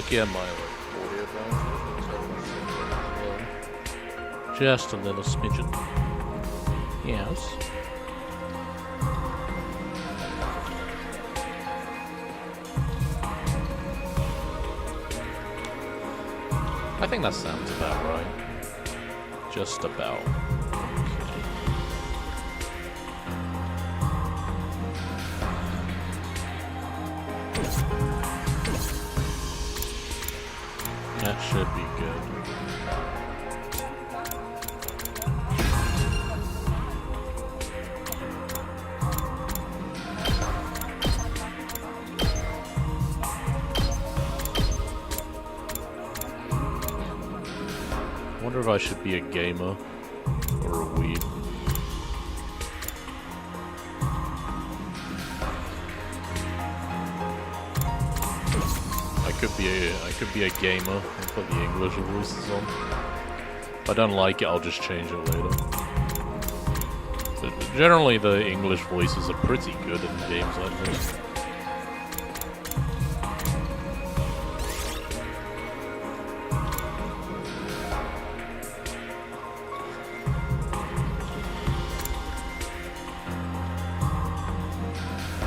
looking at my audio down. Just a little smidgen. Yes. I think that sounds about right. Just about. That should be good. I wonder if I should be a gamer or a weeb. I could be a gamer and put the English voices on. If I don't like it, I'll just change it later. But generally, the English voices are pretty good in games like this.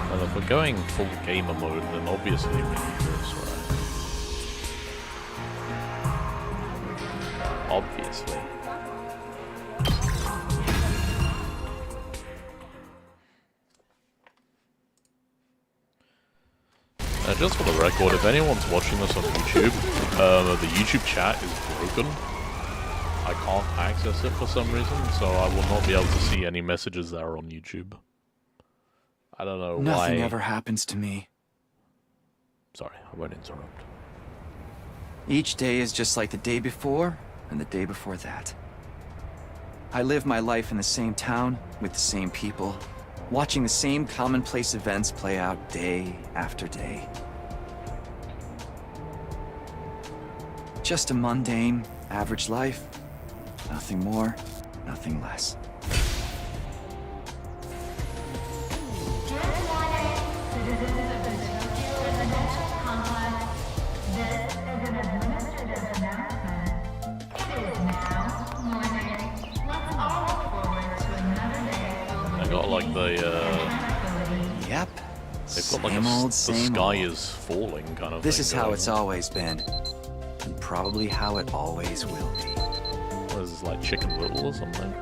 Well, if we're going full gamer mode, then obviously we need this, right? Obviously. Just for the record, if anyone's watching this on YouTube, the YouTube chat is broken. I can't access it for some reason, so I will not be able to see any messages that are on YouTube. I don't know why. Nothing ever happens to me. Sorry, I won't interrupt. Each day is just like the day before, and the day before that. I live my life in the same town, with the same people, watching the same commonplace events play out day after day. Just a mundane, average life. Nothing more, nothing less. I got like the Yep. they've got like the sky is falling kind of This thing is how going it's on. always been. And probably how it always will be. What is this, like Chicken Little or something?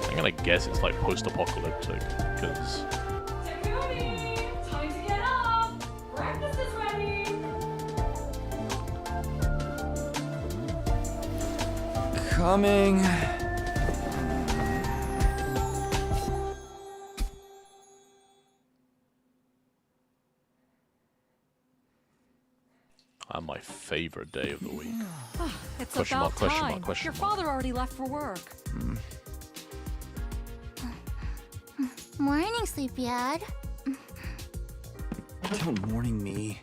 I'm gonna guess it's like post-apocalyptic, because Takumi! Time to get up! Breakfast is ready! Coming. my favorite day of the week. It's Question mark, about question time. mark, question Your mark. father already left for work. Morning, sleepyhead. Don't morning me.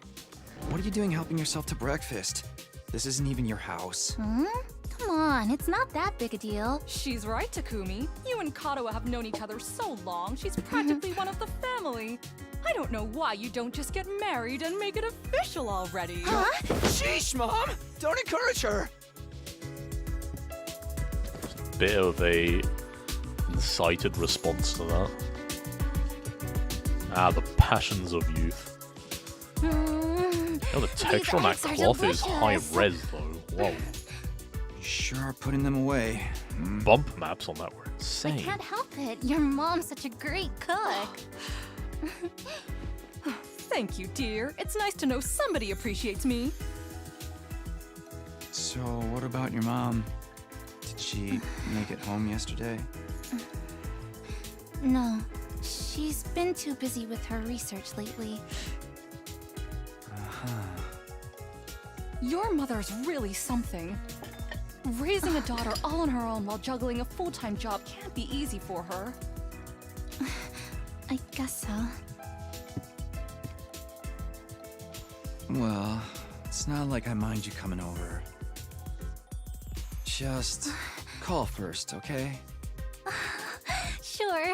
What are you doing helping yourself to breakfast? This isn't even your house. Come on, it's not that big a deal. She's right, Takumi. You and Kato have known each other so long, she's practically one of the family. I don't know why you don't just get married and make it official already. Huh? Sheesh, Mom! Don't encourage her! Bit of a incited response to that. Ah, the passions of youth. Oh, the texture on that eggs are cloth is high delicious. res though. Whoa. You sure are putting them away. Bump maps on that were I insane. can't help it. Your mom's such a great cook. Thank you, dear. It's nice to know somebody appreciates me. So, what about your mom? Did she make it home yesterday? No, she's been too busy with her research lately. Your mother's really something. Raising a daughter all on her own while juggling a full-time job can't be easy for her. I guess so. Well, it's not like I mind you coming over. Just call first, okay? Sure.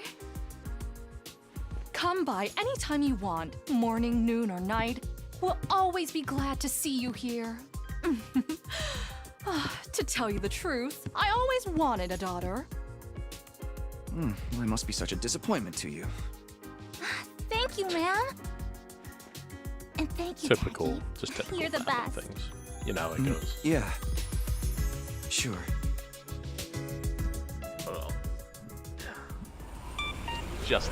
Come by anytime you want, morning, noon, or night. We'll always be glad to see you here. To tell you the truth, I always wanted a daughter. Well, I must be such a disappointment to you. Thank you, ma'am. And thank you, Typical, Jackie. just typical You're the family best. things. You know how it goes. Yeah. Sure. Well, just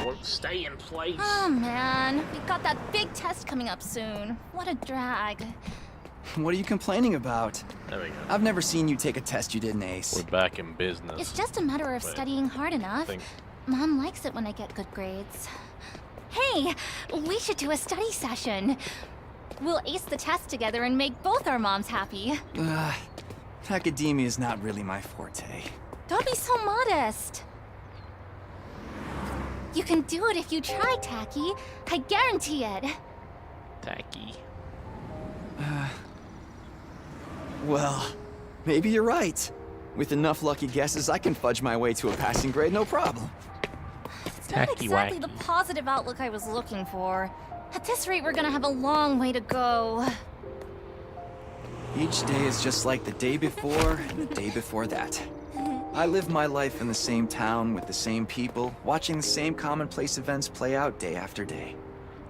won't stay in place. Oh man, we've got that big test coming up soon. What a drag. What are you complaining about? There we go. I've never seen you take a test you didn't ace. We're back in business. It's just a matter of Wait. studying hard enough. Think. Mom likes it when I get good grades. Hey, we should do a study session. We'll ace the test together and make both our moms happy. Academia is not really my forte. Don't be so modest. You can do it if you try, Tacky. I guarantee it. Tacky. Well, maybe you're right. With enough lucky guesses, I can fudge my way to a passing grade, no problem. It's not exactly the positive outlook I was looking for. At this rate, we're gonna have a long way to go. Each day is just like the day before and the day before that. I live my life in the same town with the same people, watching the same commonplace events play out day after day.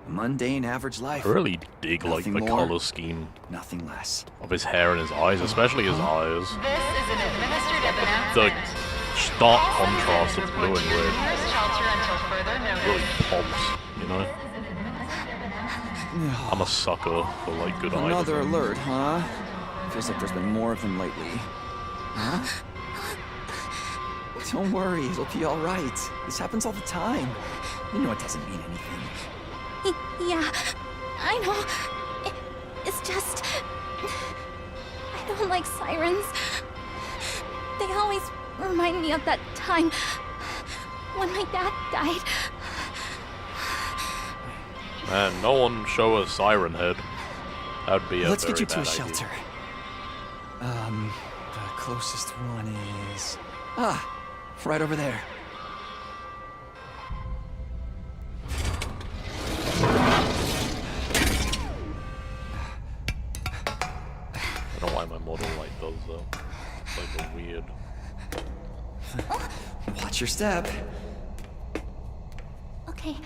A mundane, average life. I really dig like Nothing the more. color scheme Nothing less. of his hair and his eyes, especially his eyes. This is an administrative The announcement. stark contrast of blue and Report to your red nearest shelter until further really notice. pops, you know? I'm a sucker for like good eyes. Another alert, huh? Feels like there's been more of them lately. Huh? Don't worry, it'll be all right. This happens all the time. You know it doesn't mean anything. Yeah, I know. It's just... I don't like sirens. They always remind me of that time when my dad died. Man, no one show a siren head. That'd be a Let's very get you to a bad idea. shelter. The closest one is... right over there. I don't know why my model light does though. It's like a weird. Watch your step. Okay,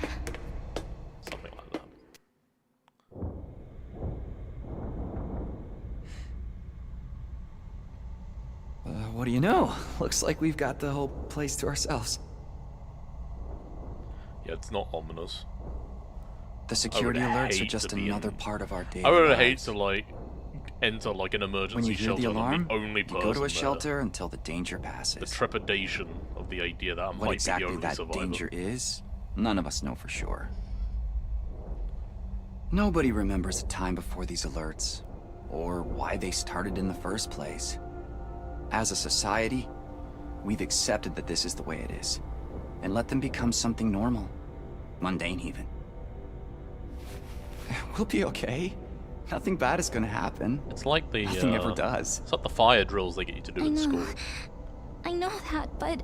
Something like that. What do you know? Looks like we've got the whole place to ourselves. Yeah, it's not ominous. The security alerts are hate just to be another in- part of our daily I would lives. hate to like enter like an emergency When you hear shelter the and alarm, I'm the only you person go to a there. shelter until the danger The passes. trepidation of the idea that I What might be the exactly only that survivor. danger is, none of us know for sure. Nobody remembers a time before these alerts, or why they started in the first place. As a society, we've accepted that this is the way it is, and let them become something normal, mundane even. We'll be okay. Nothing bad is gonna happen. It's like the Nothing ever does. It's like the fire drills they get you to do I in know. school. I know that, but...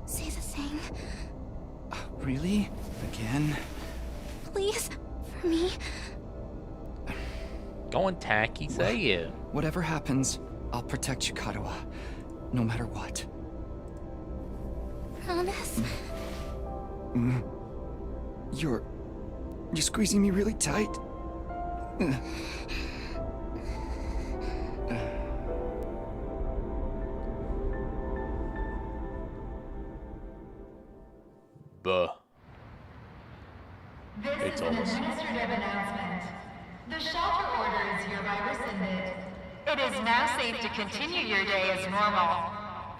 Say the thing, Really? Again? please, for me. Go on, Tacky, say it. Whatever happens, I'll protect Chikarawa, no matter what. Promise? You're squeezing me really tight. Buh. This Hey, is an Thomas. administrative announcement. The shelter order is hereby rescinded. It is now safe to continue your day as normal.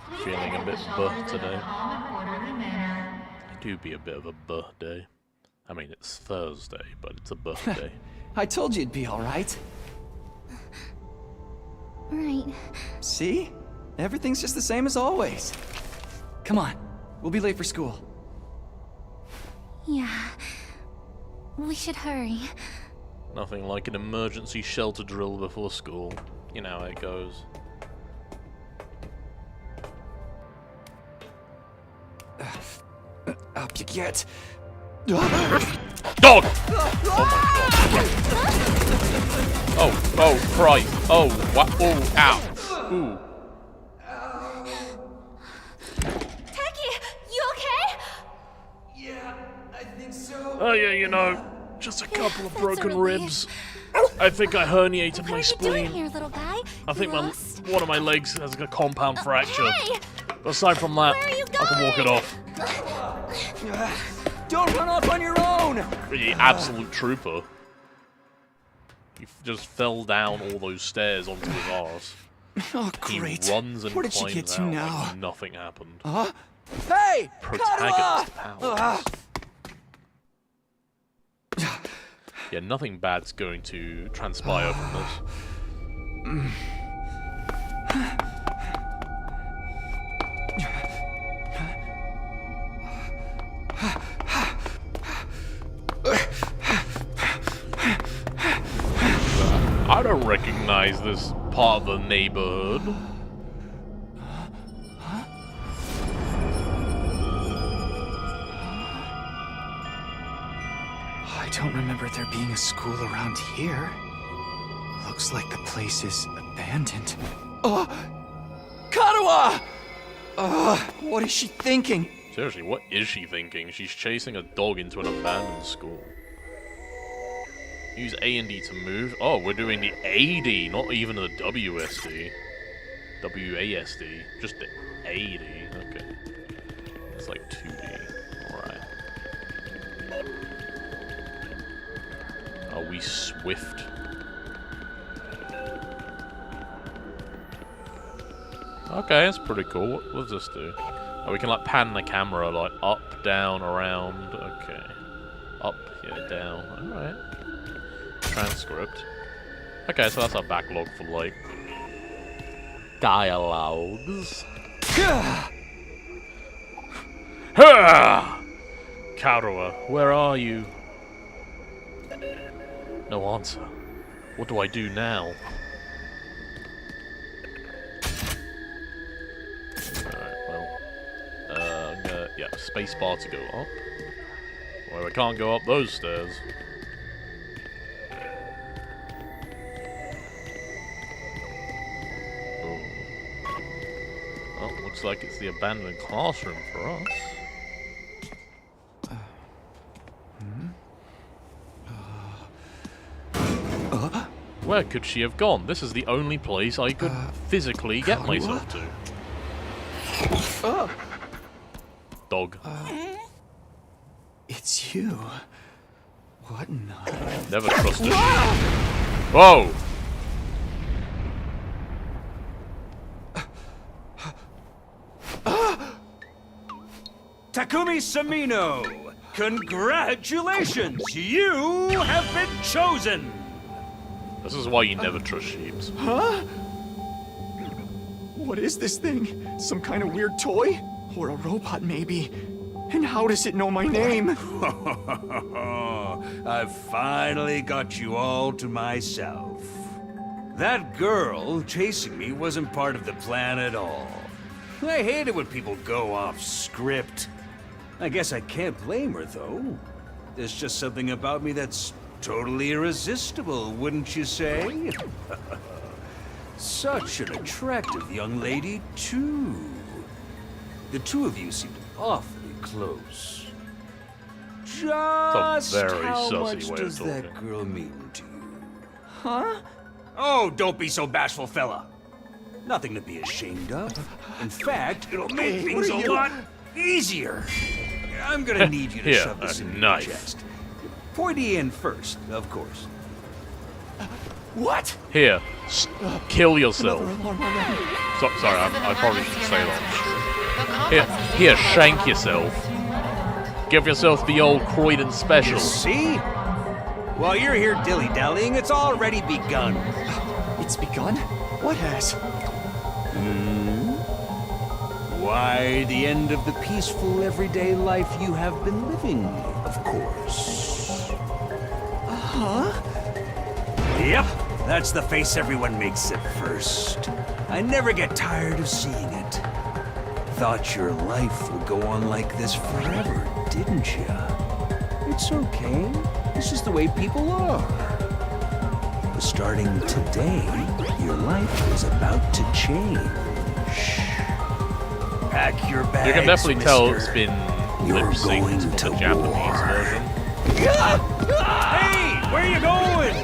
Please Feeling a exit bit the buh shelters in today. a calm and orderly manner. It do be a bit of a buh day. I mean, it's Thursday, but it's a buh day. I told you it'd be all right. Right. See? Everything's just the same as always. Come on, we'll be late for school. Yeah. We should hurry. Nothing like an emergency shelter drill before school. You know how it goes. get... Dog! Oh, Christ. Oh, what? Oh, ow. Ooh. Techie, you okay? Yeah, I think so. Oh, yeah, you know, just a couple of That's broken a relief. ribs. I think I herniated What my are you doing spleen. here, little guy? I think Lost? one of my legs has a compound fracture. Hey! Aside from that, Where are you I can walk it going? off. Don't run off on your own! The absolute trooper. He just fell down all those stairs onto his arse. Oh, He great. runs and Where did she climbs get to out now? like nothing happened. Huh? Hey! Protagonist Katawa! powers. Yeah, nothing bad's going to transpire from this. I don't recognize this part of the neighborhood. I don't remember there being a school around here. Looks like the place is abandoned. Katawa! What is she thinking? Seriously, what is she thinking? She's chasing a dog into an abandoned school. Use A and D to move. Oh, we're doing the AD, not even the WSD. WASD. Just the AD. Okay. It's like 2D. Alright. Are we swift? Okay, that's pretty cool. What does this do? Oh, we can like pan the camera like up, down, around. Okay. Up, yeah, down. Alright. Transcript. Okay, so that's our backlog for like dialogues. Karawa, where are you? No answer. What do I do now? Alright, well. I'm gonna, yeah, spacebar to go up. Well, we can't go up those stairs. Well, looks like it's the abandoned classroom for us. Where could she have gone? This is the only place I could physically get myself to. Dog. It's you. What in the... Never trusted you. Whoa! Takumi Samino, congratulations! You have been chosen! This is why you never trust sheeps. Huh? What is this thing? Some kind of weird toy? Or a robot, maybe? And how does it know my name? I've finally got you all to myself. That girl chasing me wasn't part of the plan at all. I hate it when people go off script. I guess I can't blame her, though. There's just something about me that's totally irresistible, wouldn't you say? Such an attractive young lady, too. The two of you seemed awfully close. Just very how sussy much way of does that talking. girl mean to you? Huh? Oh, don't be so bashful, fella. Nothing to be ashamed of. In fact, it'll make Hey, things what a are you- lot easier. I'm gonna need you to Here, shove this a in your knife. chest. Pointy end first, of course. What? Here, kill yourself. Another alarm already. Sorry, I probably shouldn't say that. Here, shank yourself. Give yourself the old Croydon special. See? While you're here dilly-dallying, it's already begun. It's begun? What has? Why, the end of the peaceful, everyday life you have been living, of course. Huh? Yep, that's the face everyone makes at first. I never get tired of seeing it. Thought your life would go on like this forever, didn't you? It's okay. This is the way people are. But starting today, your life is about to change. Pack your bags, You can definitely tell it's mister. been You're lip synced going for to the Japanese war. version. Hey, where you going?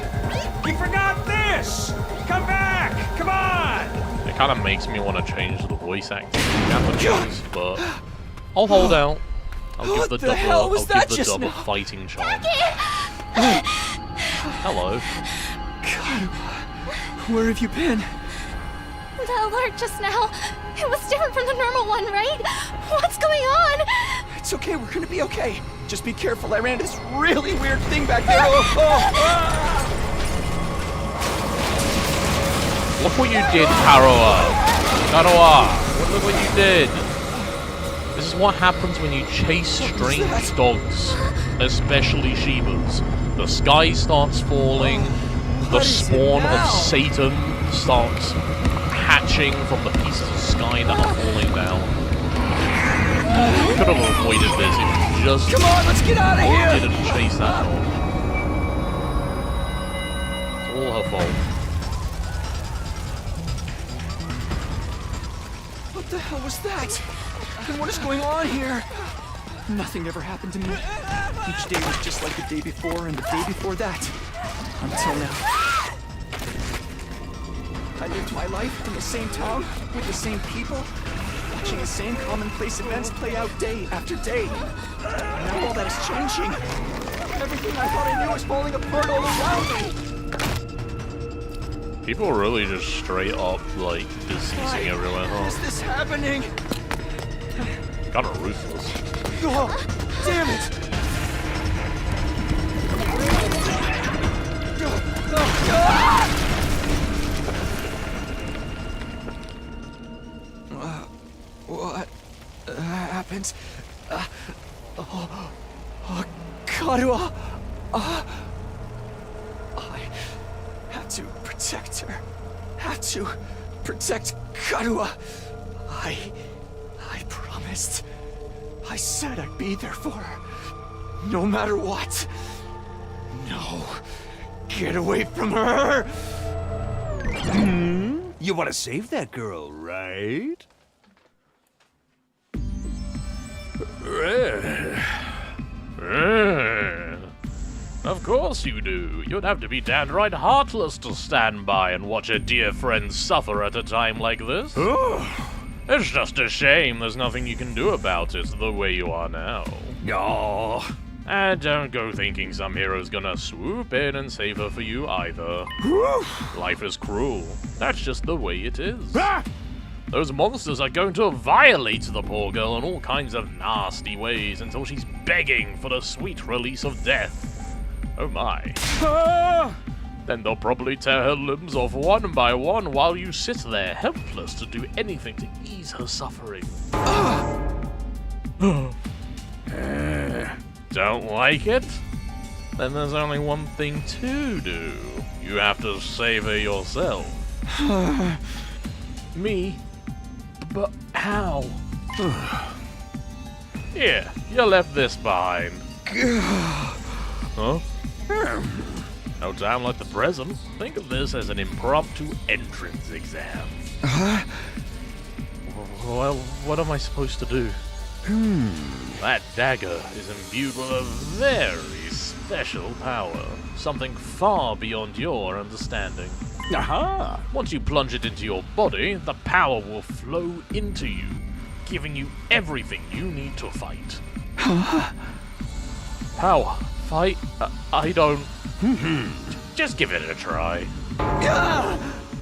You forgot this! Come back! Come on! It kind of makes me want to change the voice acting to Japanese, but I'll hold out. I'll give the What the dub hell was that a just now? fighting charm. Hello. God, where have you been? The alert just now. It was different from the normal one, right? What's going on? It's okay, we're gonna be okay. Just be careful, I ran into this really weird thing back there. Look what you did, Karoa. Look what you did. This is what happens when you chase strange dogs, especially Shibas. The sky starts falling, the spawn of Satan starts hatching from the pieces of sky that are falling down. You could have avoided this if you just Come on, let's get out of here! didn't chase that dog. It's all her fault. What the hell was that? And what is going on here? Nothing ever happened to me. Each day was just like the day before and the day before that. Until now. I lived my life in the same town, with the same people, watching the same commonplace events play out day after day. Now all that is changing. Everything I thought I knew is falling apart all around me. People are really just straight up, like, deceasing everywhere, Why is huh? this happening? Kinda ruthless. Oh, damn it! What happened? Karua! I have to protect her. Have to protect Karua. I promised. I said I'd be there for her. No matter what. No. Get away from her! You want to save that girl, right? Of course you do. You'd have to be downright heartless to stand by and watch a dear friend suffer at a time like this. It's just a shame there's nothing you can do about it the way you are now. Oh. And don't go thinking some hero's gonna swoop in and save her for you either. Life is cruel. That's just the way it is. Those monsters are going to violate the poor girl in all kinds of nasty ways until she's begging for the sweet release of death. Oh my. Then they'll probably tear her limbs off one by one while you sit there helpless to do anything to ease her suffering. Don't like it? Then there's only one thing to do. You have to save her yourself. Me? But how? Here, you left this behind. Huh? No time like the present. Think of this as an impromptu entrance exam. Well, what am I supposed to do? That dagger is imbued with a very special power. Something far beyond your understanding. Aha! Once you plunge it into your body, the power will flow into you, giving you everything you need to fight. Power? Fight? I don't... Just give it a try.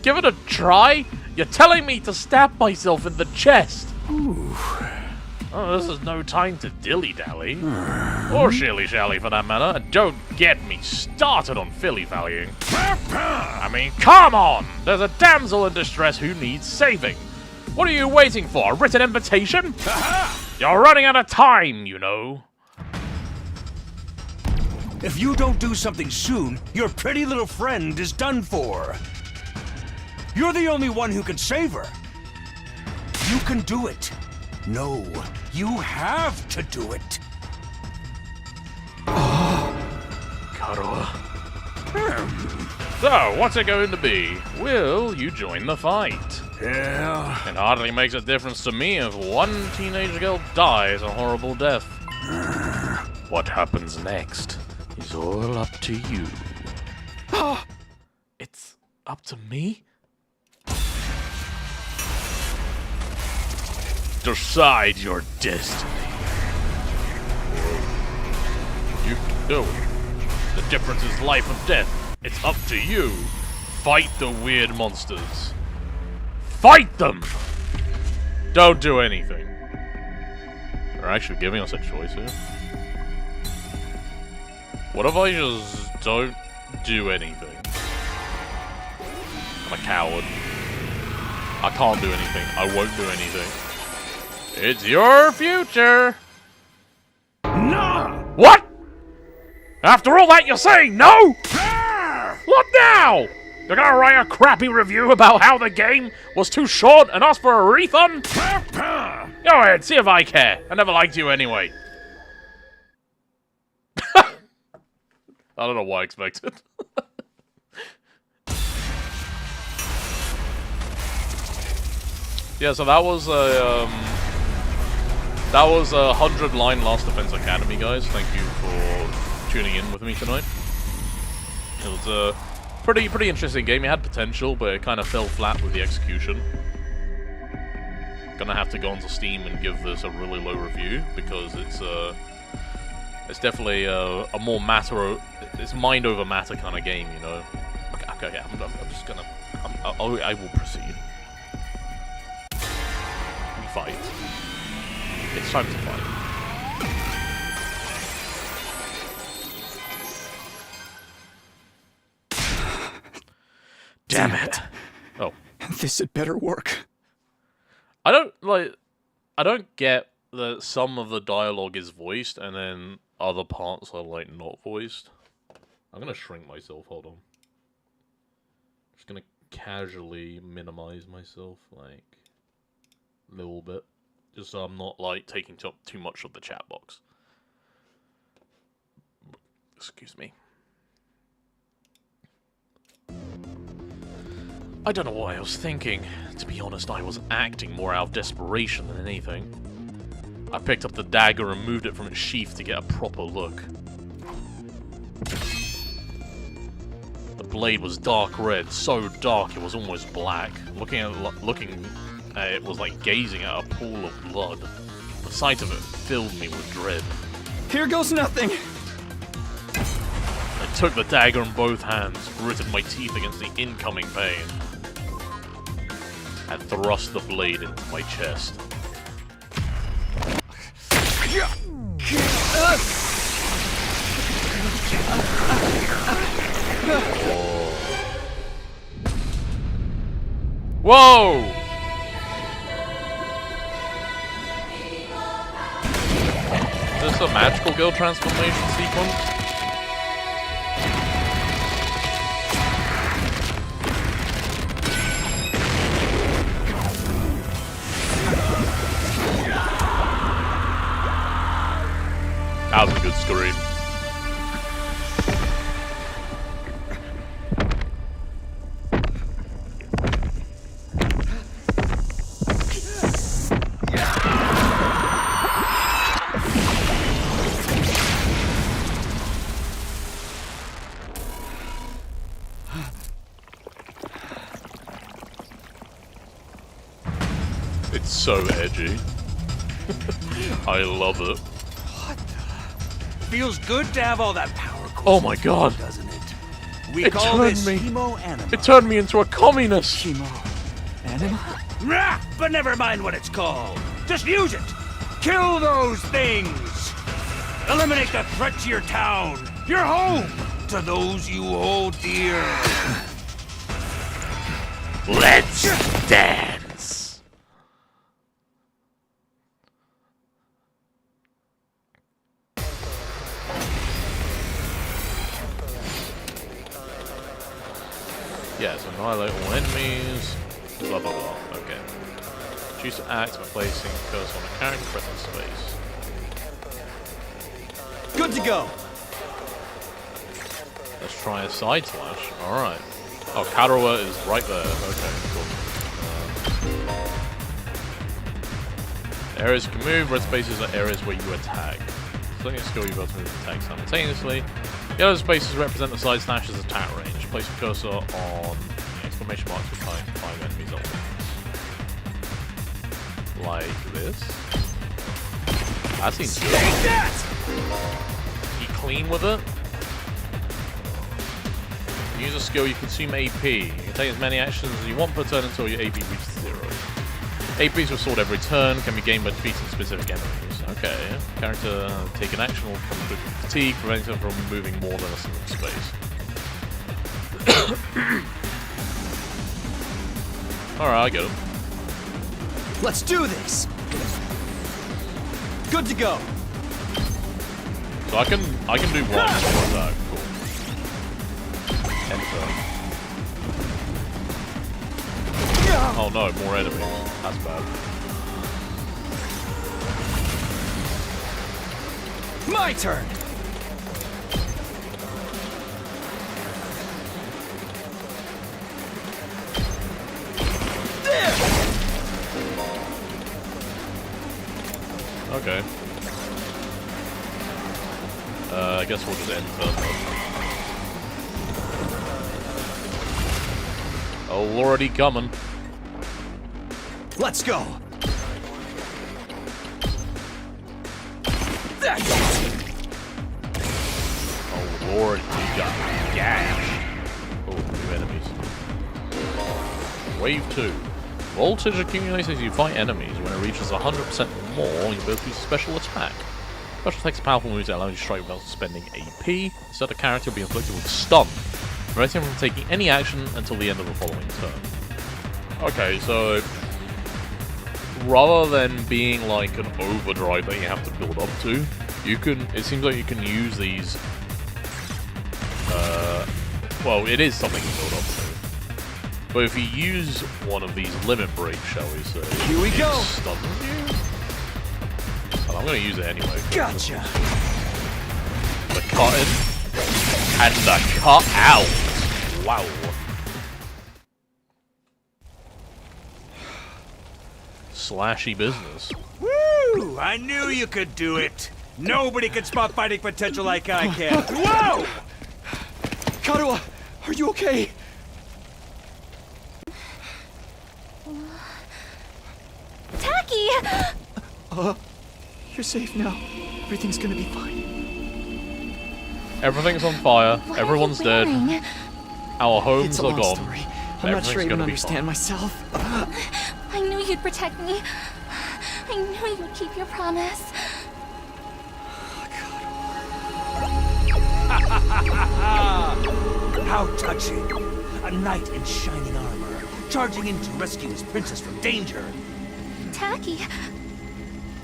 Give it a try? You're telling me to stab myself in the chest? Oh, this is no time to dilly-dally. Or shilly-shally for that matter. And don't get me started on filly-fallying. I mean, come on! There's a damsel in distress who needs saving. What are you waiting for? A written invitation? You're running out of time, you know. If you don't do something soon, your pretty little friend is done for. You're the only one who can save her. You can do it. No, you have to do it. Karawa. So, what's it going to be? Will you join the fight? Yeah. It hardly makes a difference to me if one teenage girl dies a horrible death. What happens next is all up to you. It's up to me? Decide your destiny. You can do it. The difference is life or death. It's up to you. Fight the weird monsters. Fight them! Don't do anything. They're actually giving us a choice here. What if I just don't do anything? I'm a coward. I can't do anything. I won't do anything. It's your future! No! What? After all that, you're saying no? What now? You're gonna write a crappy review about how the game was too short and ask for a refund? Go ahead, see if I care. I never liked you anyway. I don't know what I expected. Yeah, so that was a 100-line Last Defense Academy, guys. Thank you for tuning in with me tonight. It was a pretty interesting game. It had potential, but it kind of fell flat with the execution. Gonna have to go onto Steam and give this a really low review because it's definitely a more it's mind over matter kind of game, you know. Okay, yeah, I'm just gonna, I will proceed. We fight. It's time to fight. Damn it. Oh. This had better work. I don't get that some of the dialogue is voiced and then other parts are, like, not voiced. I'm gonna shrink myself, hold on. Just gonna casually minimize myself, like, a little bit. Just so I'm not, like, taking up too much of the chat box. Excuse me. I don't know what I was thinking. To be honest, I was acting more out of desperation than anything. I picked up the dagger and moved it from its sheath to get a proper look. The blade was dark red, so dark it was almost black. Looking at it was like gazing at a pool of blood. The sight of it filled me with dread. Here goes nothing! I took the dagger in both hands, gritted my teeth against the incoming pain, and thrust the blade into my chest. Whoa! Is this a magical girl transformation sequence? That was a good scream. It's so edgy. I love it. Feels good to have all that power. Oh my god. Doesn't it? We It call turned this me. Chemo Anima. It turned me into a communist. Chemo. Anima? Rah, but never mind what it's called. Just use it. Kill those things. Eliminate the threat to your town, your home, to those you hold dear. Let's dance. Yes, annihilate all enemies. Blah blah blah. Okay. Choose to act by placing cursor on a character, pressing space. Good to go! Let's try a side slash. Alright. Oh, Karawa is right there. Okay, cool. Areas you can move. Red spaces are areas where you attack. Selecting a skill, you'll be able to move and attack simultaneously. Yellow spaces represent the side slash's attack range. Place your cursor on the exclamation marks for 5 enemies on. Like this. That seems good. You clean with it. Use a skill, you consume AP. You can take as many actions as you want per turn until your AP reaches 0. APs restored every turn, can be gained by defeating specific enemies. Okay. Character take an action will come through fatigue, preventing them from moving more than a single space. Alright, I get it. Let's do this! Good to go! So I can do one more attack. Cool. Enter. Oh no, more enemies. That's bad. My turn! Okay. I guess we'll just end turn. Oh, already coming. Let's go! Oh lord, we got gash. Oh, new enemies. Wave 2. Voltage accumulates as you fight enemies. When it reaches 100% or more, you'll be able to use a special attack. Special attacks are powerful moves that allow you to strike without spending AP. Instead, the character will be inflicted with stun, preventing him from taking any action until the end of the following turn. Okay, so rather than being like an overdrive that you have to build up to, you can. It seems like you can use these. Well, it is something you build up to. But if you use one of these limit breaks, shall we say, Here we go. Stuns you. Well, I'm going to use it anyway. Gotcha! The cut in and the cut out. Wow. Slashy business. Woo! I knew you could do it. Nobody can spot fighting potential like I can. Whoa! Karawa, are you okay? Tacky! You're safe now. Everything's gonna be fine. Everything's on fire. What Everyone's are you dead. wearing? Our It's homes a are long gone. story. I'm not sure I even understand myself. I knew you'd protect me. I knew you'd keep your promise. How touching! A knight in shining armor, charging in to rescue his princess from danger. Tacky,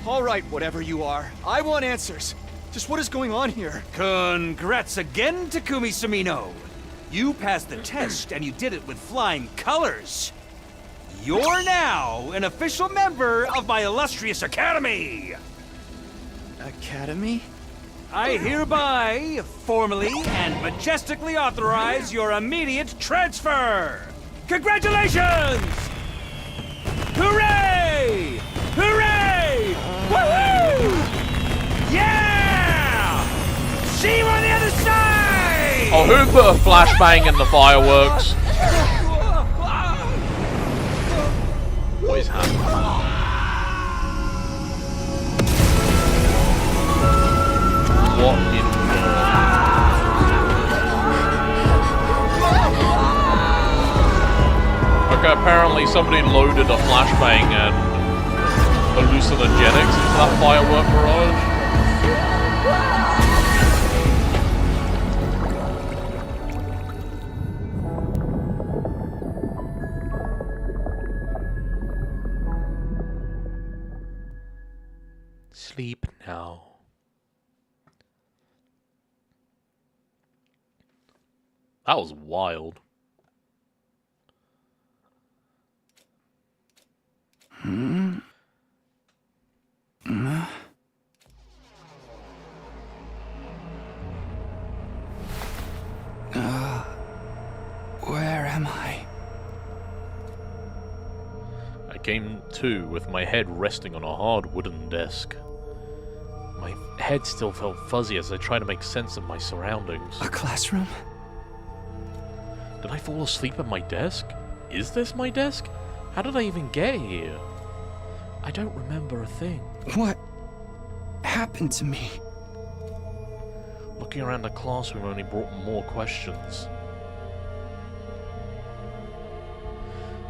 All right, whatever you are. I want answers. Just what is going on here? Congrats again, Takumi Sumino. You passed the test, and you did it with flying colors. You're now an official member of my illustrious academy. Academy? I hereby, formally and majestically authorize your immediate transfer! Congratulations! Hooray! Hooray! Woohoo! Yeah! See you on the other side! Oh, who put a flashbang in the fireworks? What is happening? What in the... Okay, apparently somebody loaded a flashbang and hallucinogenics into that firework barrage. Sleep now. That was wild. came to with my head resting on a hard wooden desk. My head still felt fuzzy as I tried to make sense of my surroundings. A classroom? Did I fall asleep at my desk? Is this my desk? How did I even get here? I don't remember a thing. What happened to me? Looking around the classroom only brought more questions.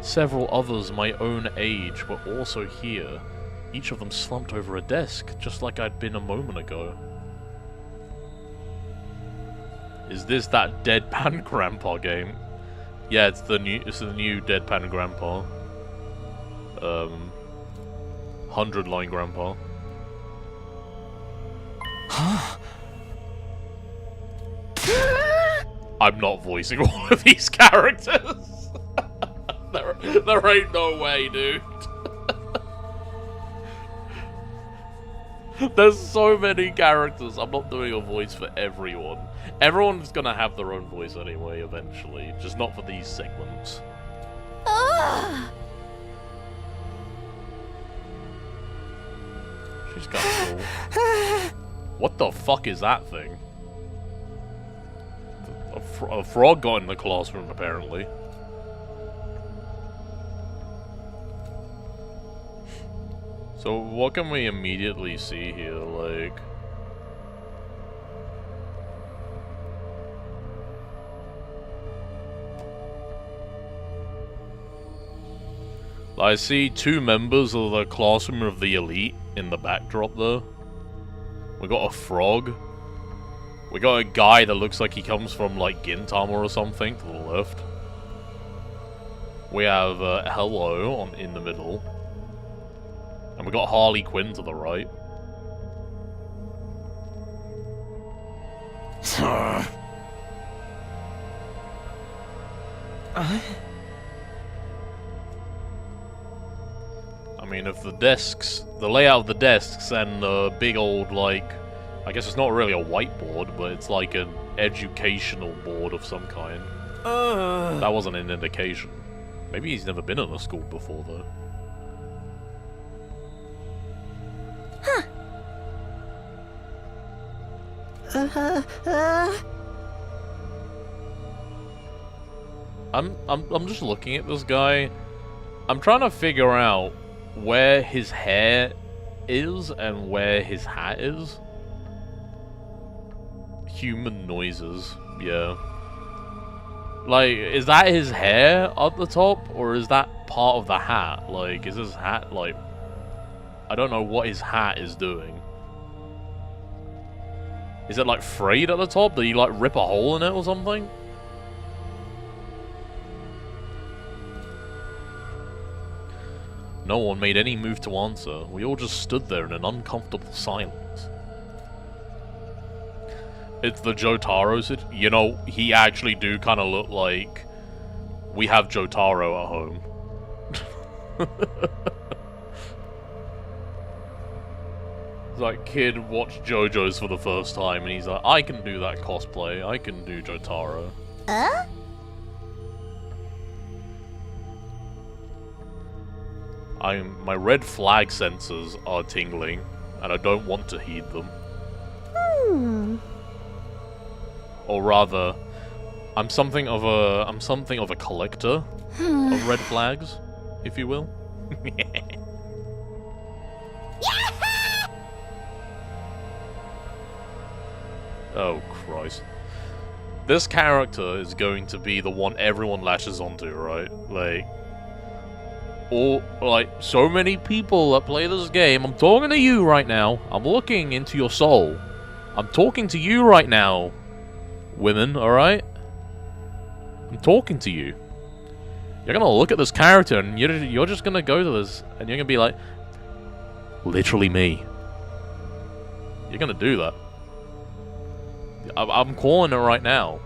Several others my own age were also here, each of them slumped over a desk, just like I'd been a moment ago. Is this that Deadpan Grandpa game? Yeah, it's the new Deadpan Grandpa. 100-line Grandpa. Huh? I'm not voicing all of these characters. There ain't no way, dude. There's so many characters. I'm not doing a voice for everyone. Everyone's gonna have their own voice anyway, eventually. Just not for these segments. She's kind of cool. What the fuck is that thing? A frog got in the classroom, apparently. So what can we immediately see here, like... I see two members of the classroom of the elite in the backdrop there. We got a frog. We got a guy that looks like he comes from like Gintama or something to the left. We have Hello in the middle. And we got Harley Quinn to the right. I mean, if the layout of the desks and the big old, like, I guess it's not really a whiteboard, but it's like an educational board of some kind. That wasn't an indication. Maybe he's never been in a school before, though. I'm just looking at this guy. I'm trying to figure out where his hair is and where his hat is. Human noises, yeah. Like, is that his hair at the top, or is that part of the hat? Like, is his hat, like... I don't know what his hat is doing. Is it, like, frayed at the top? Did he, like, rip a hole in it or something? No one made any move to answer. We all just stood there in an uncomfortable silence. It's the Jotaro situation. You know, he actually do kind of look like we have Jotaro at home. It's like kid watched JoJo's for the first time and he's like, I can do that cosplay. I can do Jotaro. My red flag sensors are tingling, and I don't want to heed them. Or rather, I'm something of a collector of red flags, if you will. Oh Christ. This character is going to be the one everyone latches onto, right? So many people that play this game. I'm talking to you right now. I'm looking into your soul. I'm talking to you right now, women, alright? I'm talking to you. You're gonna look at this character and you're just gonna go to this and you're gonna be like, literally me. You're gonna do that. I'm calling it right now.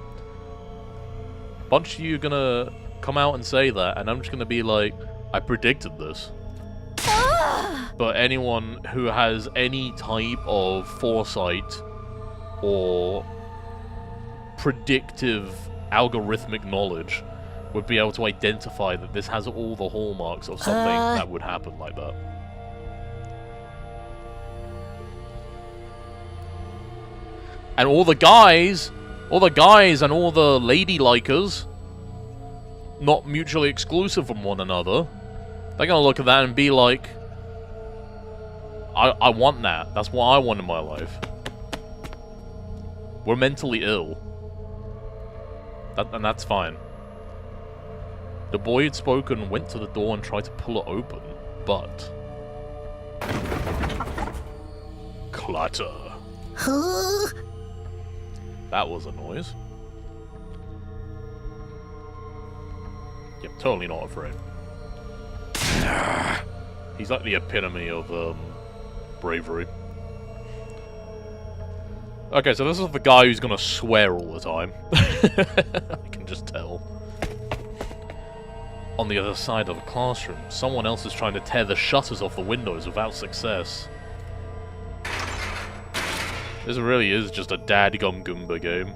A bunch of you are gonna come out and say that, and I'm just gonna be like, I predicted this. But anyone who has any type of foresight or predictive algorithmic knowledge would be able to identify that this has all the hallmarks of something that would happen like that. And all the guys and all the lady-likers, not mutually exclusive from one another, they're gonna look at that and be like, I want that. That's what I want in my life. We're mentally ill. And that's fine. The boy had spoken, went to the door and tried to pull it open, but... Clatter. That was a noise. Yep, totally not afraid. He's like the epitome of, bravery. Okay, so this is the guy who's gonna swear all the time. I can just tell. On the other side of the classroom, someone else is trying to tear the shutters off the windows without success. This really is just a Dadgum Goomba game.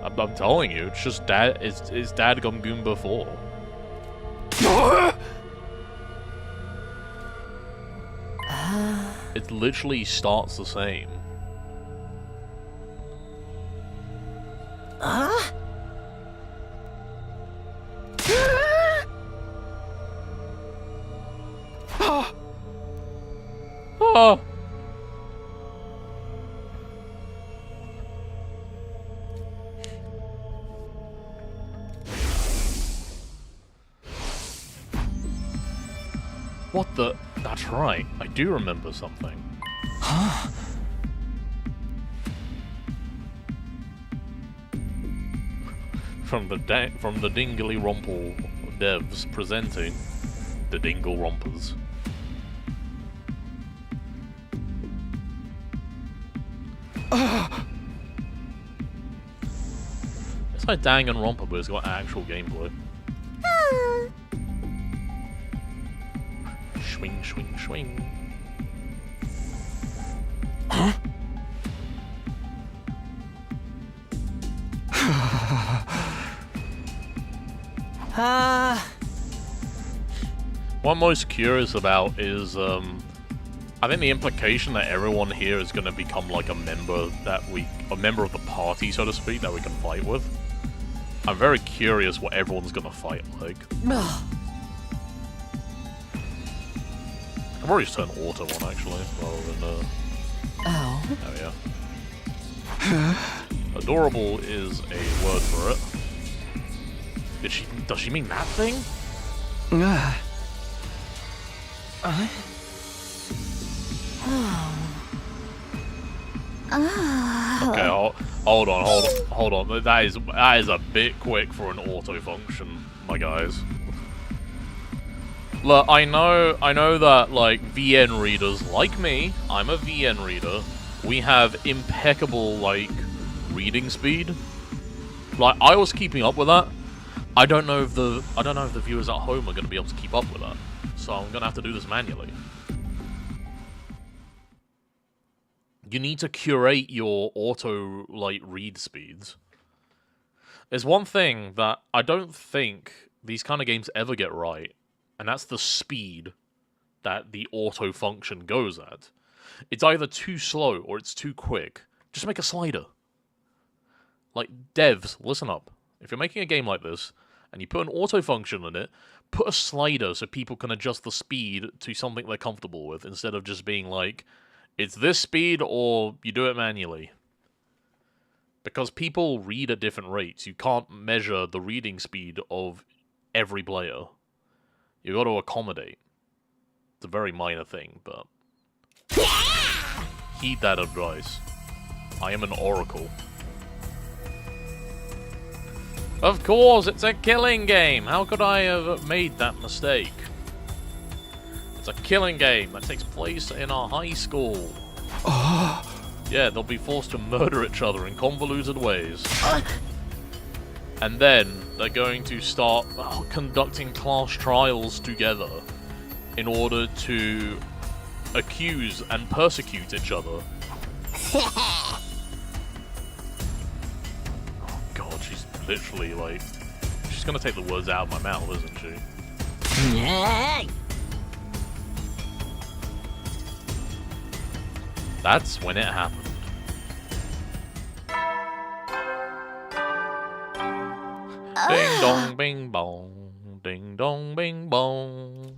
I'm telling you, it's just it's Dadgum Goomba 4. It literally starts the same. Oh. What the? That's right. I do remember something. Huh? From the Dingley-Romple devs presenting the Dingle Rompers. It's like Danganronpa, but it's got actual gameplay. Swing, swing, swing. Huh? What I'm most curious about is, I think the implication that everyone here is going to become like a member of the party, so to speak, that we can fight with. I'm very curious what everyone's going to fight like. I've already turned auto on actually, rather than Oh. There we are. Adorable is a word for it. Does she mean that thing? Okay, hold on. That is a bit quick for an auto function, my guys. Look, I know that like VN readers like me, I'm a VN reader. We have impeccable like reading speed. Like I was keeping up with that. I don't know if the viewers at home are going to be able to keep up with that. So I'm going to have to do this manually. You need to curate your auto like read speeds. There's one thing that I don't think these kind of games ever get right, and that's the speed that the auto function goes at. It's either too slow or it's too quick. Just make a slider. Like, devs, listen up. If you're making a game like this, and you put an auto function in it, put a slider so people can adjust the speed to something they're comfortable with, instead of just being like, it's this speed or you do it manually. Because people read at different rates. You can't measure the reading speed of every player. You got to accommodate. It's a very minor thing, but heed that advice. I am an oracle. Of course, it's a killing game. How could I have made that mistake? It's a killing game that takes place in a high school. Yeah, they'll be forced to murder each other in convoluted ways. And then they're going to start conducting class trials together in order to accuse and persecute each other. Oh god, she's literally like... She's gonna take the words out of my mouth, isn't she? That's when it happened. Ding dong, bing bong. Ding dong, bing bong.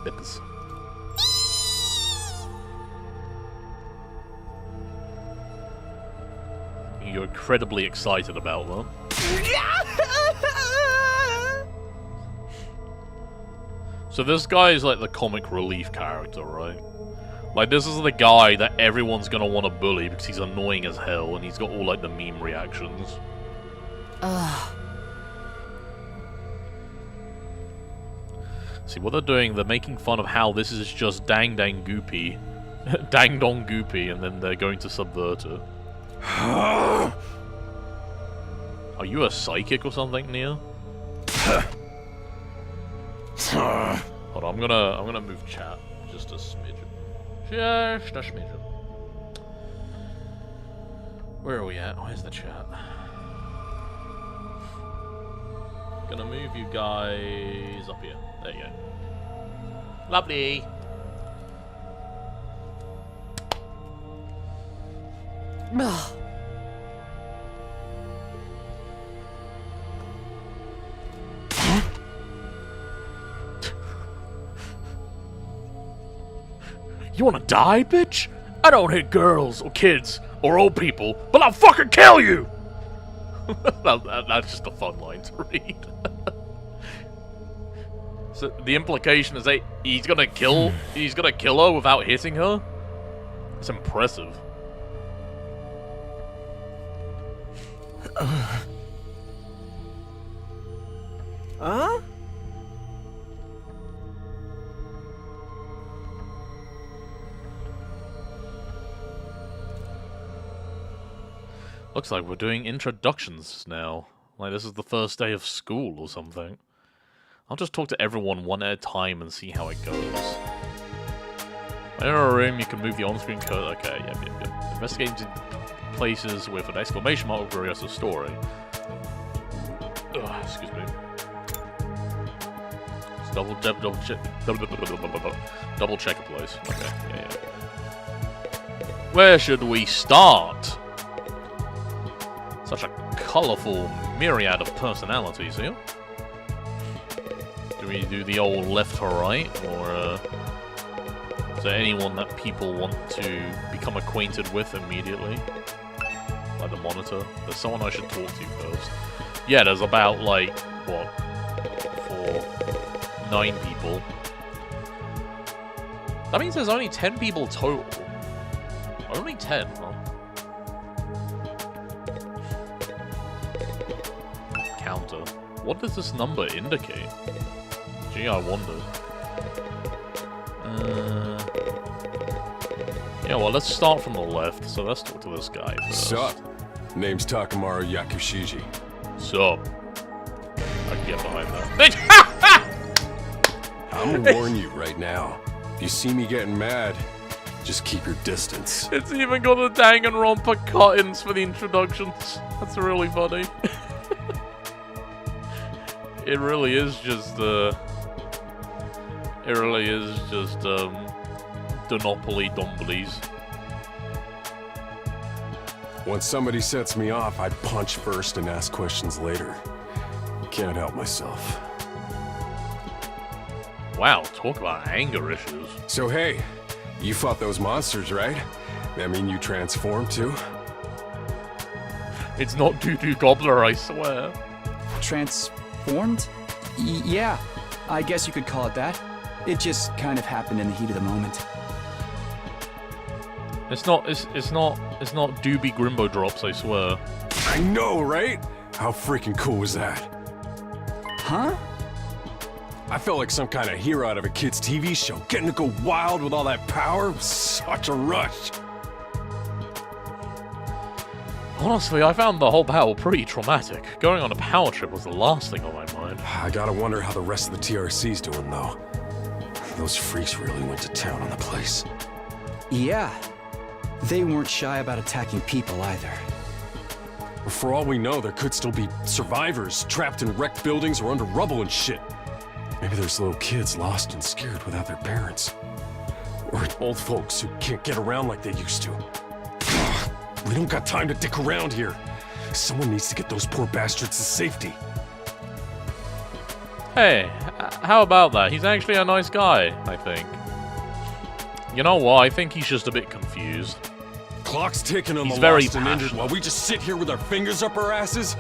Nippers. You're incredibly excited about that. So this guy is like the comic relief character, right? Like, this is the guy that everyone's gonna want to bully because he's annoying as hell and he's got all like the meme reactions. See what they're doing, they're making fun of how this is just dang goopy. Dang dong goopy, and then they're going to subvert it. Are you a psychic or something, Nia? Hold on, I'm gonna move chat just a smidgen. Just a smidgen. Where are we at? Where's the chat? Gonna move you guys up here. There you go. Lovely. You wanna die, bitch? I don't hit girls, or kids, or old people, but I'll fucking kill you! That's just a fun line to read. So the implication is that he's gonna kill her without hitting her? It's impressive. Huh? Looks like we're doing introductions now. Like this is the first day of school or something. I'll just talk to everyone one at a time and see how it goes. In a room, you can move the on-screen code. Okay, yep. Investigating places with an exclamation mark will progress the story. Ugh, excuse me. Just double check a place. Okay, yeah. Where should we start? Such a colourful myriad of personalities here. Do we do the old left to right, or is there anyone that people want to become acquainted with immediately? Like the monitor? There's someone I should talk to first. Yeah, there's about, like, what? 9 people. That means there's only 10 people total. Only 10, huh? Counter. What does this number indicate? Gee, I wonder. Yeah, well, let's start from the left. So let's talk to this guy first. Sup? Name's Takamaru Yakushiji. Sup? I can get behind that. I'm gonna warn you right now. If you see me getting mad, just keep your distance. It's even got the Danganronpa cut-ins for the introductions. That's really funny. It really is just, Donopoly Domblies. When somebody sets me off, I punch first and ask questions later. Can't help myself. Wow, talk about anger issues. So hey, you fought those monsters, right? That mean you transformed too? It's not Doo-Doo Gobbler, I swear. Transformed? Yeah, I guess you could call it that. It just kind of happened in the heat of the moment. It's not Doobie Grimbo drops, I swear. I know, right? How freaking cool was that? Huh? I felt like some kind of hero out of a kid's TV show. Getting to go wild with all that power was such a rush. Honestly, I found the whole battle pretty traumatic. Going on a power trip was the last thing on my mind. I gotta wonder how the rest of the TRC's doing, though. Those freaks really went to town on the place. Yeah. They weren't shy about attacking people either. For all we know, there could still be survivors trapped in wrecked buildings or under rubble and shit. Maybe there's little kids lost and scared without their parents. Or old folks who can't get around like they used to. We don't got time to dick around here. Someone needs to get those poor bastards to safety. Hey, how about that? He's actually a nice guy, I think. You know what? I think he's just a bit confused. Clock's ticking on He's the very lost and injured passionate. while we just sit here with our fingers up our asses?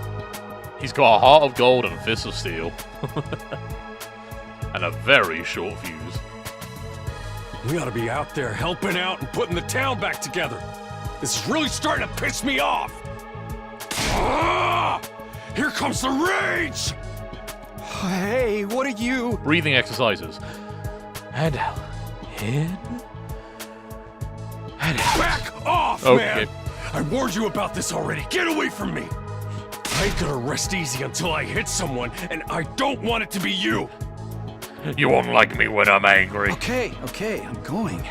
He's got a heart of gold and a fist of steel. And a very short fuse. We ought to be out there helping out and putting the town back together. This is really starting to piss me off. Ah! Here comes the rage! Hey, what are you? Breathing exercises. And out. In. And out. Back off, Okay. man! I warned you about this already. Get away from me! I ain't gonna rest easy until I hit someone, and I don't want it to be you! You won't like me when I'm angry. Okay, I'm going.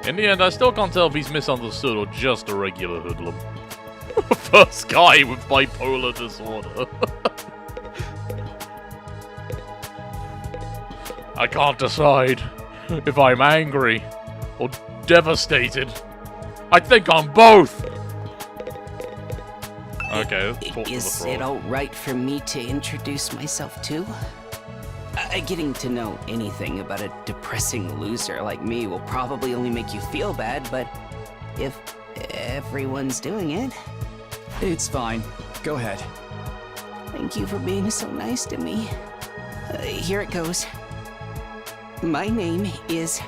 In the end, I still can't tell if he's misunderstood or just a regular hoodlum. First guy with bipolar disorder. I can't decide if I'm angry or devastated. I think I'm both. Okay, let's talk to the Is frog. it alright for me to introduce myself too? Getting to know anything about a depressing loser like me will probably only make you feel bad, but if everyone's doing it, It's fine. Go ahead. thank you for being so nice to me. Here it goes. My name is...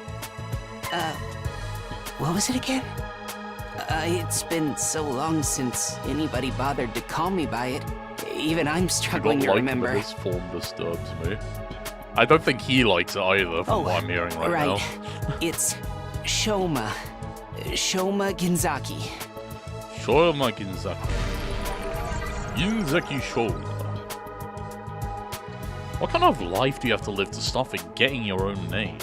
what was it again? It's been so long since anybody bothered to call me by it. Even I'm I struggling don't to like remember. that this form disturbs me. I don't think he likes it either, from what I'm hearing right now. It's Shoma. Shoma Ginzaki. Shoma Ginzaki. Ginzaki Shoma. What kind of life do you have to live to start forgetting your own name?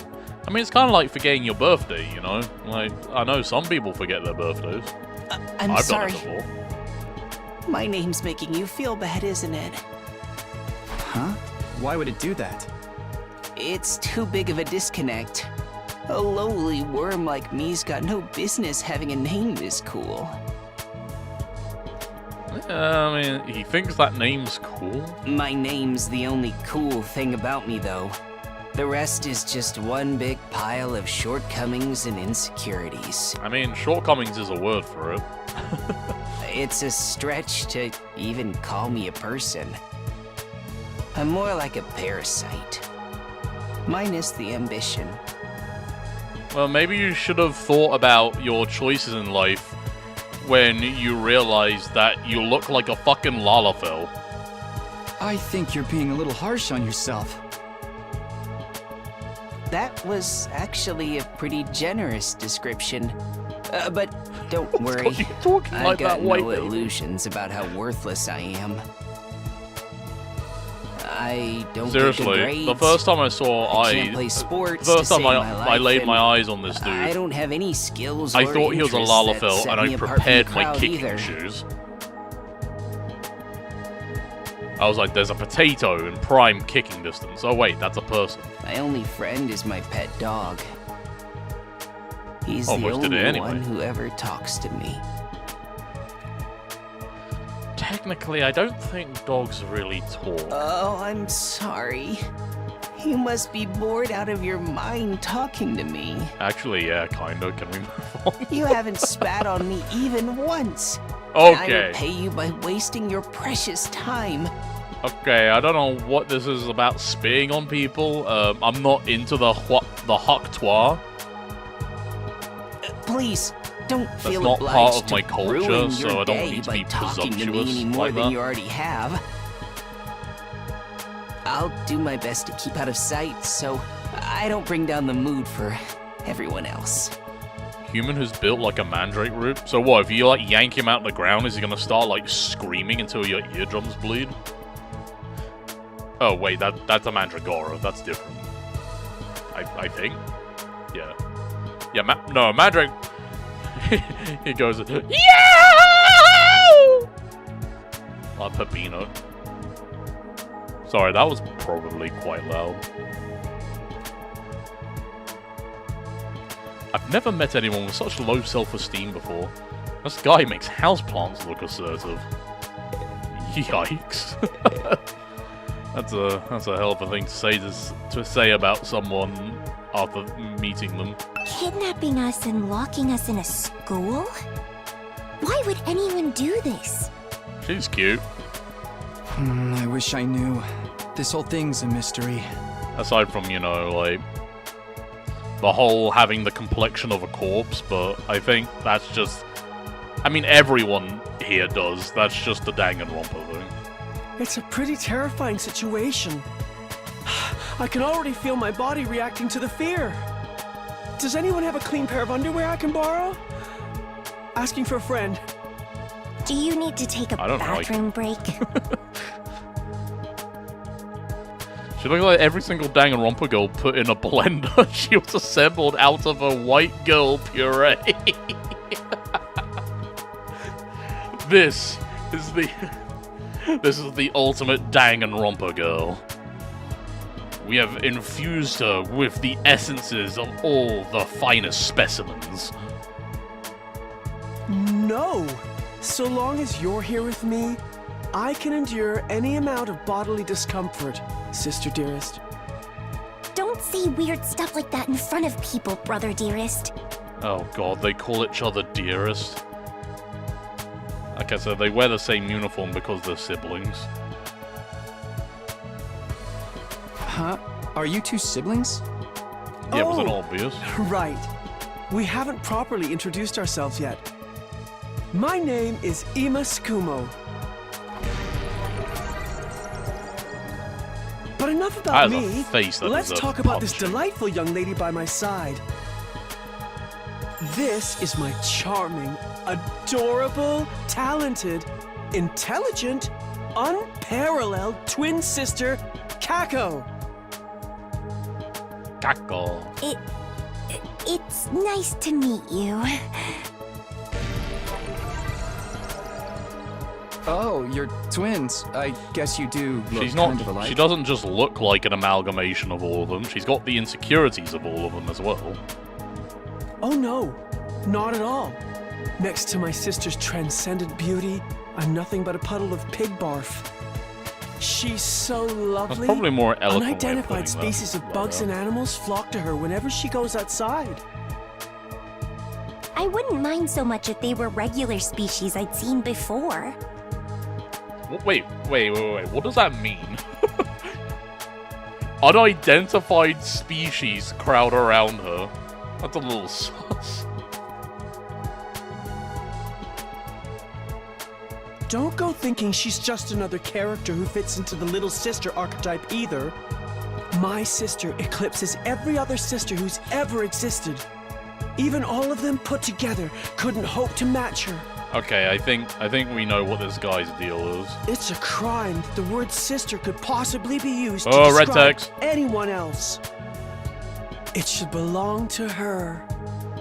I mean, it's kind of like forgetting your birthday, you know? Like, I know some people forget their birthdays. I'm I've sorry. done it before. My name's making you feel bad, isn't it? Huh? Why would it do that? It's too big of a disconnect. A lowly worm like me's got no business having a name this cool. I mean, he thinks that name's cool. My name's the only cool thing about me, though. The rest is just one big pile of shortcomings and insecurities. I mean, shortcomings is a word for it. It's a stretch to even call me a person. I'm more like a parasite. Minus the ambition. Well, maybe you should have thought about your choices in life when you realized that you look like a fucking Lalafell. I think you're being a little harsh on yourself. That was actually a pretty generous description. But don't worry. You're talking I've like got that white no lady. illusions about how worthless I am. I don't get Seriously, good grades. the first time I saw I can't play sports the first to time save I my life, laid my and eyes on this dude, I don't have any skills I or thought he was a interests that Lalafell, set and I me apart from prepared the my crowd kicking either. shoes. I was like, there's a potato in prime kicking distance. Oh wait, that's a person. My only friend is my pet dog. He's Almost the did it only anyway. one who ever talks to me. Technically, I don't think dogs really talk. Oh, I'm sorry. You must be bored out of your mind talking to me. Actually, yeah, kinda. Can we move on? You haven't spat on me even once. And I Okay. repay you by wasting your precious time. Okay, I don't know what this is about spitting on people. I'm not into the hoctoire. Please, don't feel not obliged part of to my culture, ruin so your I don't day need to by be talking to me presumptuous any more like than that. you already have. I'll do my best to keep out of sight, so I don't bring down the mood for everyone else. human who's built like a mandrake root. So what, if you like yank him out of the ground, is he gonna start like screaming until your eardrums bleed? Oh wait, that's a mandragora. That's different. I think. Yeah. Yeah. No, a mandrake. He goes. Yeah. Like Pepino. Sorry, that was probably quite loud. I've never met anyone with such low self-esteem before. This guy makes houseplants look assertive. Yikes. That's a hell of a thing to say about someone after meeting them. Kidnapping us and locking us in a school? Why would anyone do this? She's cute. I wish I knew. This whole thing's a mystery. Aside from, you know, like, the whole having the complexion of a corpse, but I think that's just... I mean, everyone here does. That's just the Danganronpa thing. It's a pretty terrifying situation. I can already feel my body reacting to the fear. Does anyone have a clean pair of underwear I can borrow? Asking for a friend. Do you need to take a bathroom break? She looked like every single Danganronpa girl put in a blender. She was assembled out of a white girl puree. This is the ultimate Danganronpa girl. We have infused her with the essences of all the finest specimens. No! So long as you're here with me, I can endure any amount of bodily discomfort, sister dearest. Don't say weird stuff like that in front of people, brother dearest. Oh god, they call each other dearest. Like I said, they wear the same uniform because they're siblings. Huh? Are you two siblings? Yeah, it wasn't obvious. Right. We haven't properly introduced ourselves yet. My name is Ima Skumo. But enough about me. Let's talk about this delightful young lady by my side. This is my charming, adorable, talented, intelligent, unparalleled twin sister, Kako. Kako. It's nice to meet you. Oh, you're twins. I guess you do look She's not. kind of alike. She doesn't just look like an amalgamation of all of them. She's got the insecurities of all of them as well. Oh no, not at all. Next to my sister's transcendent beauty, I'm nothing but a puddle of pig barf. She's so lovely. That's probably more eloquent. Unidentified species of bugs and animals flock to her whenever she goes outside. I wouldn't mind so much if they were regular species I'd seen before. Wait. What does that mean? Unidentified species crowd around her. That's a little sus. Don't go thinking she's just another character who fits into the little sister archetype either. My sister eclipses every other sister who's ever existed. Even all of them put together couldn't hope to match her. Okay, I think we know what this guy's deal is. It's a crime that the word sister could possibly be used to red describe text. anyone else. It should belong to her,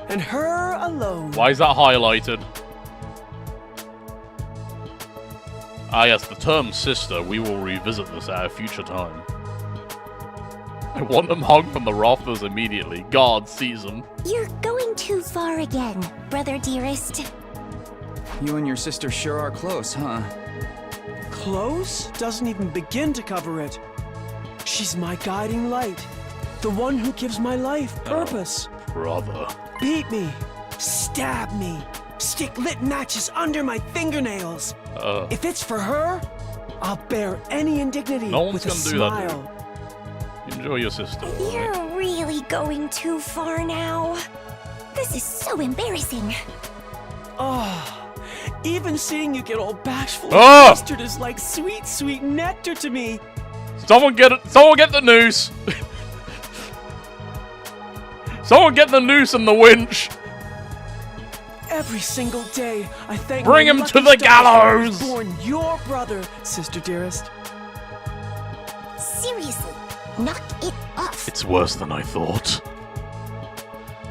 and her alone. Why is that highlighted? Ah yes, the term sister, we will revisit this at a future time. I want them hung from the rafters immediately. God sees them. You're going too far again, brother dearest. You and your sister sure are close, huh? Close doesn't even begin to cover it. She's my guiding light, the one who gives my life purpose. Oh, brother. Beat me, stab me, stick lit matches under my fingernails. If it's for her, I'll bear any indignity with a smile. Enjoy your sister. You're really going too far now. This is so embarrassing. Oh, even seeing you get all bashful and flustered is like sweet, sweet nectar to me. Someone get it! Someone get the noose! Someone get the noose and the winch! Every single day, I thank Bring my him lucky to the stars that I was gallows! Born your brother, sister dearest. Seriously, knock it off. It's worse than I thought.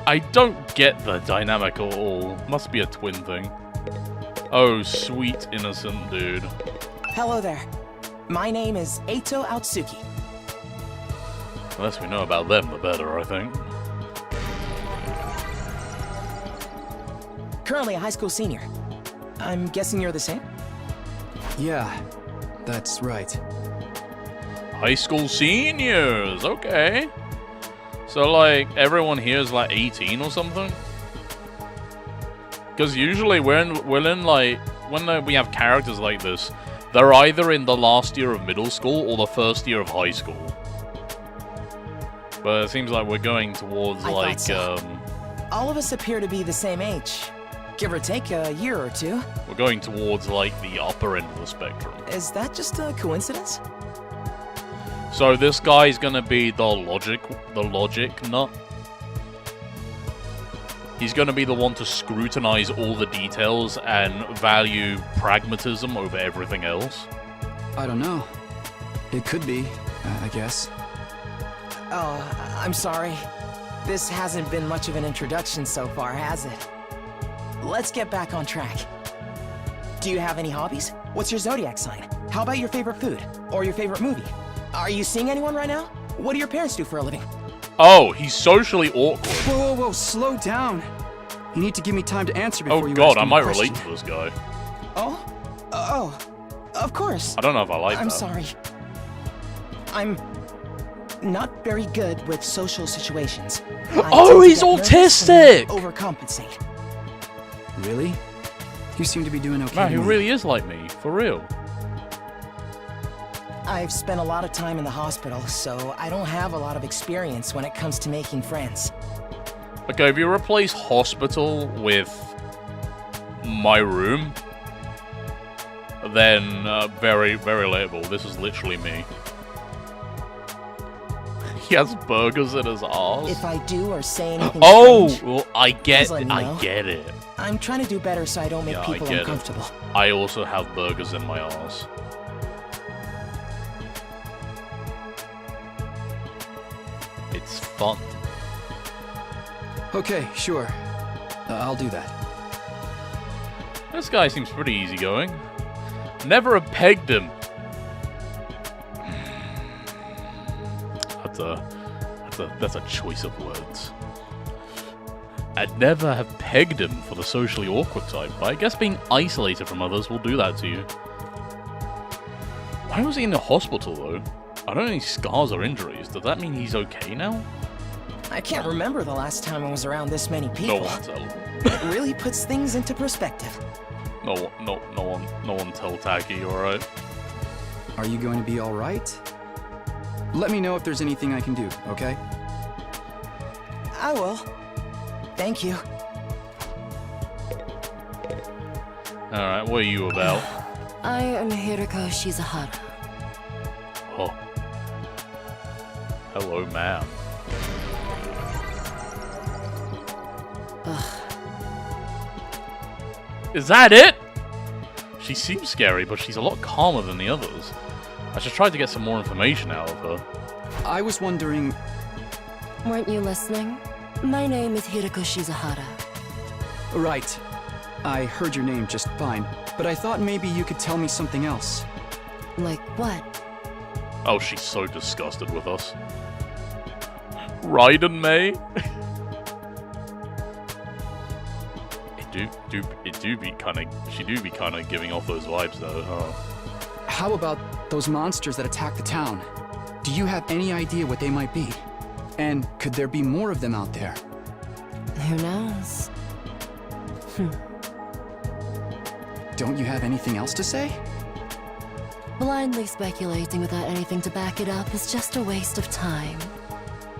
I don't get the dynamic at all. Must be a twin thing. Oh, sweet innocent dude. Hello there. My name is Eito Aotsuki. The less we know about them, the better, I think. Currently a high school senior. I'm guessing you're the same? Yeah, that's right. High school seniors, okay. So, like, everyone here is, like, 18 or something? Because usually we're in, like, when we have characters like this, they're either in the last year of middle school or the first year of high school. But it seems like we're going towards, I like, thought so. All of us appear to be the same age. Give or take a year or two. we're going towards, like, the upper end of the spectrum. Is that just a coincidence? So this guy's gonna be the logic nut. He's gonna be the one to scrutinize all the details and value pragmatism over everything else. I don't know. It could be, I guess. Oh, I'm sorry. This hasn't been much of an introduction so far, has it? Let's get back on track. Do you have any hobbies? What's your zodiac sign? How about your favorite food? Or your favorite movie? Are you seeing anyone right now? What do your parents do for a living? Oh, he's socially awkward. Whoa, slow down. You need to give me time to answer before Oh you god, ask I me might a question. relate to this guy. Oh, of course. I don't know if I like I'm that. sorry. I'm not very good with social situations. I Oh, tend to he's get nervous autistic! and overcompensate. Really? You seem to be doing okay. Man, he to me. really is like me, for real. I've spent a lot of time in the hospital, so I don't have a lot of experience when it comes to making friends. Okay, if you replace hospital with my room, then very, very relatable. This is literally me. He has burgers in his arse. If I do or say anything Oh, strange, well, I get please let me know. it. I'm trying to do better so I don't make Yeah, I people get it. uncomfortable. I also have burgers in my arse. It's fun. Okay, sure. I'll do that. This guy seems pretty easygoing. Never have pegged him. That's a choice of words. I'd never have pegged him for the socially awkward type, but I guess being isolated from others will do that to you. Why was he in the hospital though? I don't have any scars or injuries. Does that mean he's okay now? I can't remember the last time I was around this many people. No one tell. It really puts things into perspective. No one tell Taki, you alright? Are you going to be all right? Let me know if there's anything I can do, okay? I will. Thank you. Alright, what are you about? I am Hiroko Shizuhara. Oh. Hello, ma'am. Is that it? She seems scary, but she's a lot calmer than the others. I should try to get some more information out of her. I was wondering... Weren't you listening? My name is Hiroko Shizuhara. Right. I heard your name just fine, but I thought maybe you could tell me something else. Like what? Oh, she's so disgusted with us. Raiden May? She do be kinda giving off those vibes though, huh? How about those monsters that attacked the town? Do you have any idea what they might be? And could there be more of them out there? Who knows? Don't you have anything else to say? Blindly speculating without anything to back it up is just a waste of time.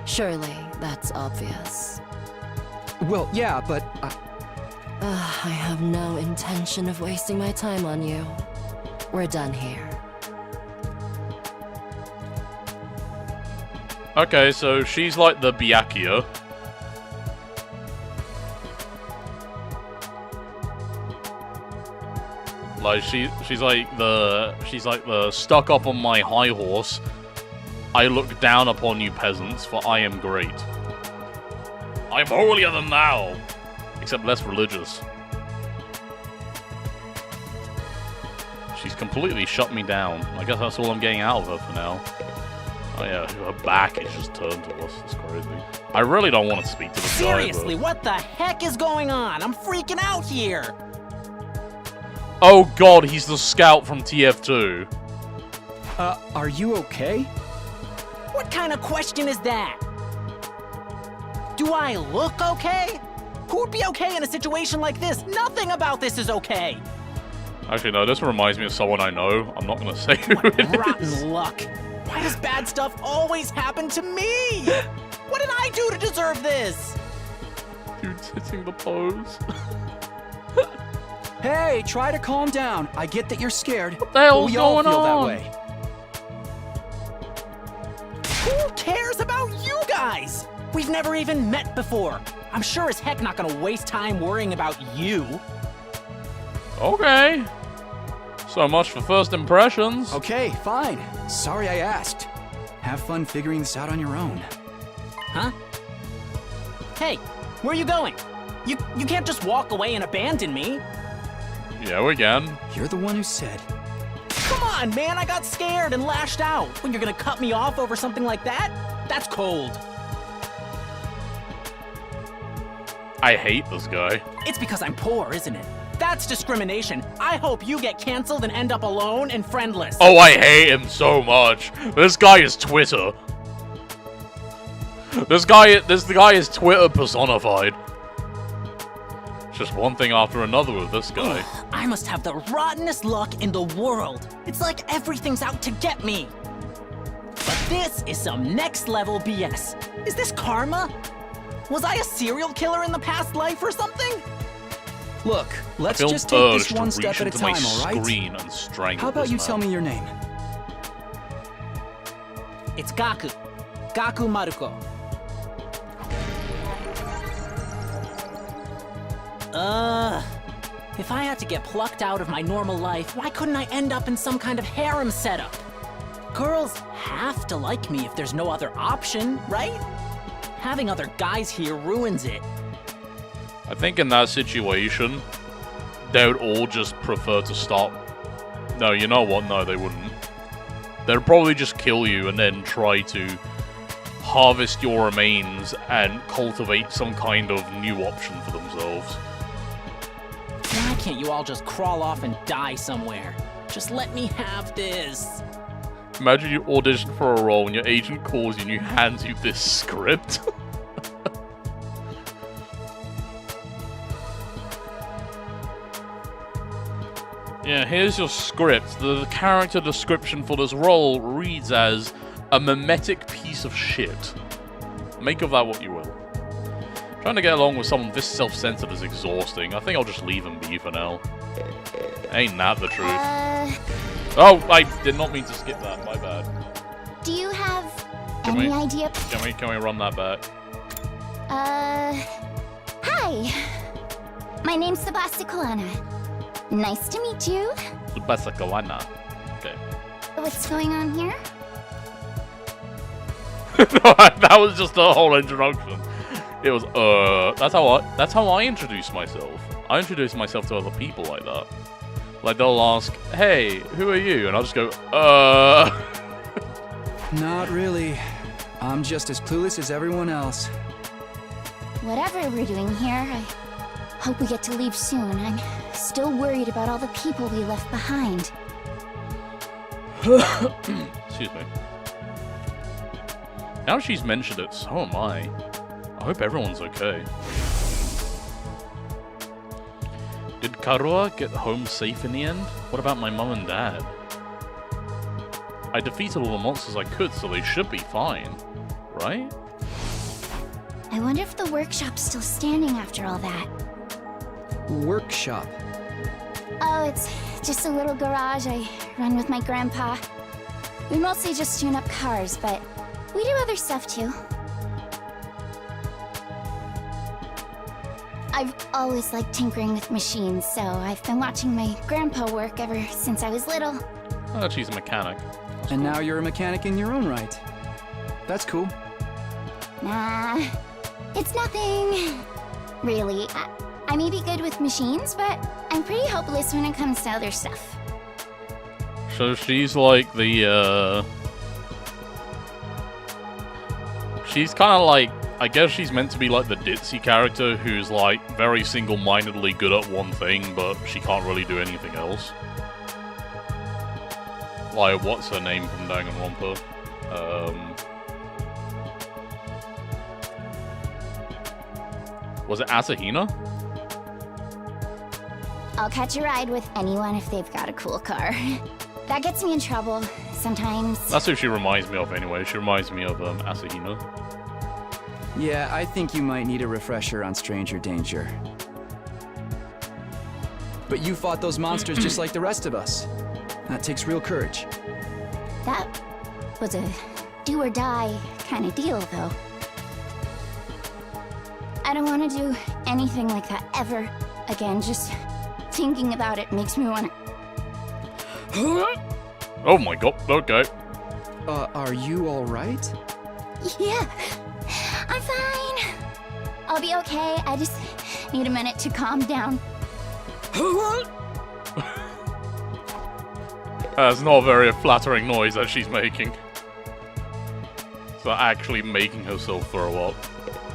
Surely, that's obvious. Well, yeah, but... I have no intention of wasting my time on you. We're done here. Okay, so she's like the Byakuya. Like she's like the stuck up on my high horse. I look down upon you peasants, for I am great. I'm holier than thou, except less religious. She's completely shut me down. I guess that's all I'm getting out of her for now. Oh yeah, her back is just turned to us. It's crazy. I really don't want to speak to this guy. Seriously, what the heck is going on? I'm freaking out here. Oh god, he's the scout from TF2. Are you okay? What kind of question is that? Do I look okay? Who would be okay in a situation like this? Nothing about this is okay. Actually, no, this reminds me of someone I know. I'm not gonna say who it is. Rotten luck. Why does bad stuff always happen to me? What did I do to deserve this? Dude's hitting the pose. Hey, try to calm down. I get that you're scared. What the hell's we all going feel on? that way. Who cares about you guys? We've never even met before. I'm sure as heck not gonna waste time worrying about you. Okay. So much for first impressions. Okay, fine. Sorry I asked. Have fun figuring this out on your own. Huh? Hey, where are you going? You can't just walk away and abandon me. Yeah, we can. You're the one who said. Come on, man, I got scared and lashed out. When you're gonna cut me off over something like that? That's cold. I hate this guy. It's because I'm poor, isn't it? That's discrimination. I hope you get canceled and end up alone and friendless. Oh, I hate him so much. This guy is Twitter. This guy is Twitter personified. Just one thing after another with this guy. I must have the rottenest luck in the world. It's like everything's out to get me. But this is some next level BS. Is this karma? Was I a serial killer in the past life or something? Look, let's I feel just take this urged one to step reach at a into time, my all right? screen and strangle How about this you man. tell me your name? It's Gaku. Gaku Maruko. If I had to get plucked out of my normal life, why couldn't I end up in some kind of harem setup? Girls have to like me if there's no other option, right? Having other guys here ruins it. I think in that situation, they would all just prefer to stop. No, you know what? No, they wouldn't. They'd probably just kill you and then try to harvest your remains and cultivate some kind of new option for themselves. Why can't you all just crawl off and die somewhere? Just let me have this. Imagine you audition for a role and your agent calls you and you hands you this script. Yeah, here's your script. The character description for this role reads as a mimetic piece of shit. Make of that what you will. Trying to get along with someone this self-centered is exhausting. I think I'll just leave him be for now. Ain't that the truth? Oh, I did not mean to skip that. My bad. Do you have Can any we- idea? Can we run that back? Hi. My name's Sebasticolana. Nice to meet you. Sebasticolana. Okay. What's going on here? No, that was just the whole introduction. It was that's how I introduce myself. I introduce myself to other people like that. Like they'll ask, "Hey, who are you?" And I'll just go, Not really. I'm just as clueless as everyone else. Whatever we're doing here, I hope we get to leave soon. I'm still worried about all the people we left behind. Excuse me. Now she's mentioned it, so am I. I hope everyone's okay. Did Karua get home safe in the end? What about my mum and dad? I defeated all the monsters I could, so they should be fine. Right? I wonder if the workshop's still standing after all that. Workshop. Oh, it's just a little garage I run with my grandpa. We mostly just tune up cars, but we do other stuff too. I've always liked tinkering with machines, so I've been watching my grandpa work ever since I was little. Oh, she's a mechanic. That's And cool. now you're a mechanic in your own right. That's cool. Nah, it's nothing. Really, I may be good with machines, but I'm pretty hopeless when it comes to other stuff. So she's like the, she's kind of like, I guess she's meant to be like the ditzy character who's like very single-mindedly good at one thing, but she can't really do anything else. Like, what's her name from Danganronpa? Was it Asahina? I'll catch a ride with anyone if they've got a cool car. That gets me in trouble sometimes. That's who she reminds me of anyway. She reminds me of Asahina. Yeah, I think you might need a refresher on stranger danger. But you fought those monsters just like the rest of us. That takes real courage. That was a do or die kind of deal, though. I don't want to do anything like that ever again. Just thinking about it makes me want to... Oh my god, okay. Are you alright? Yeah, I'm fine. I'll be okay. I just need a minute to calm down. That's not a very flattering noise that she's making. It's not actually making herself throw up.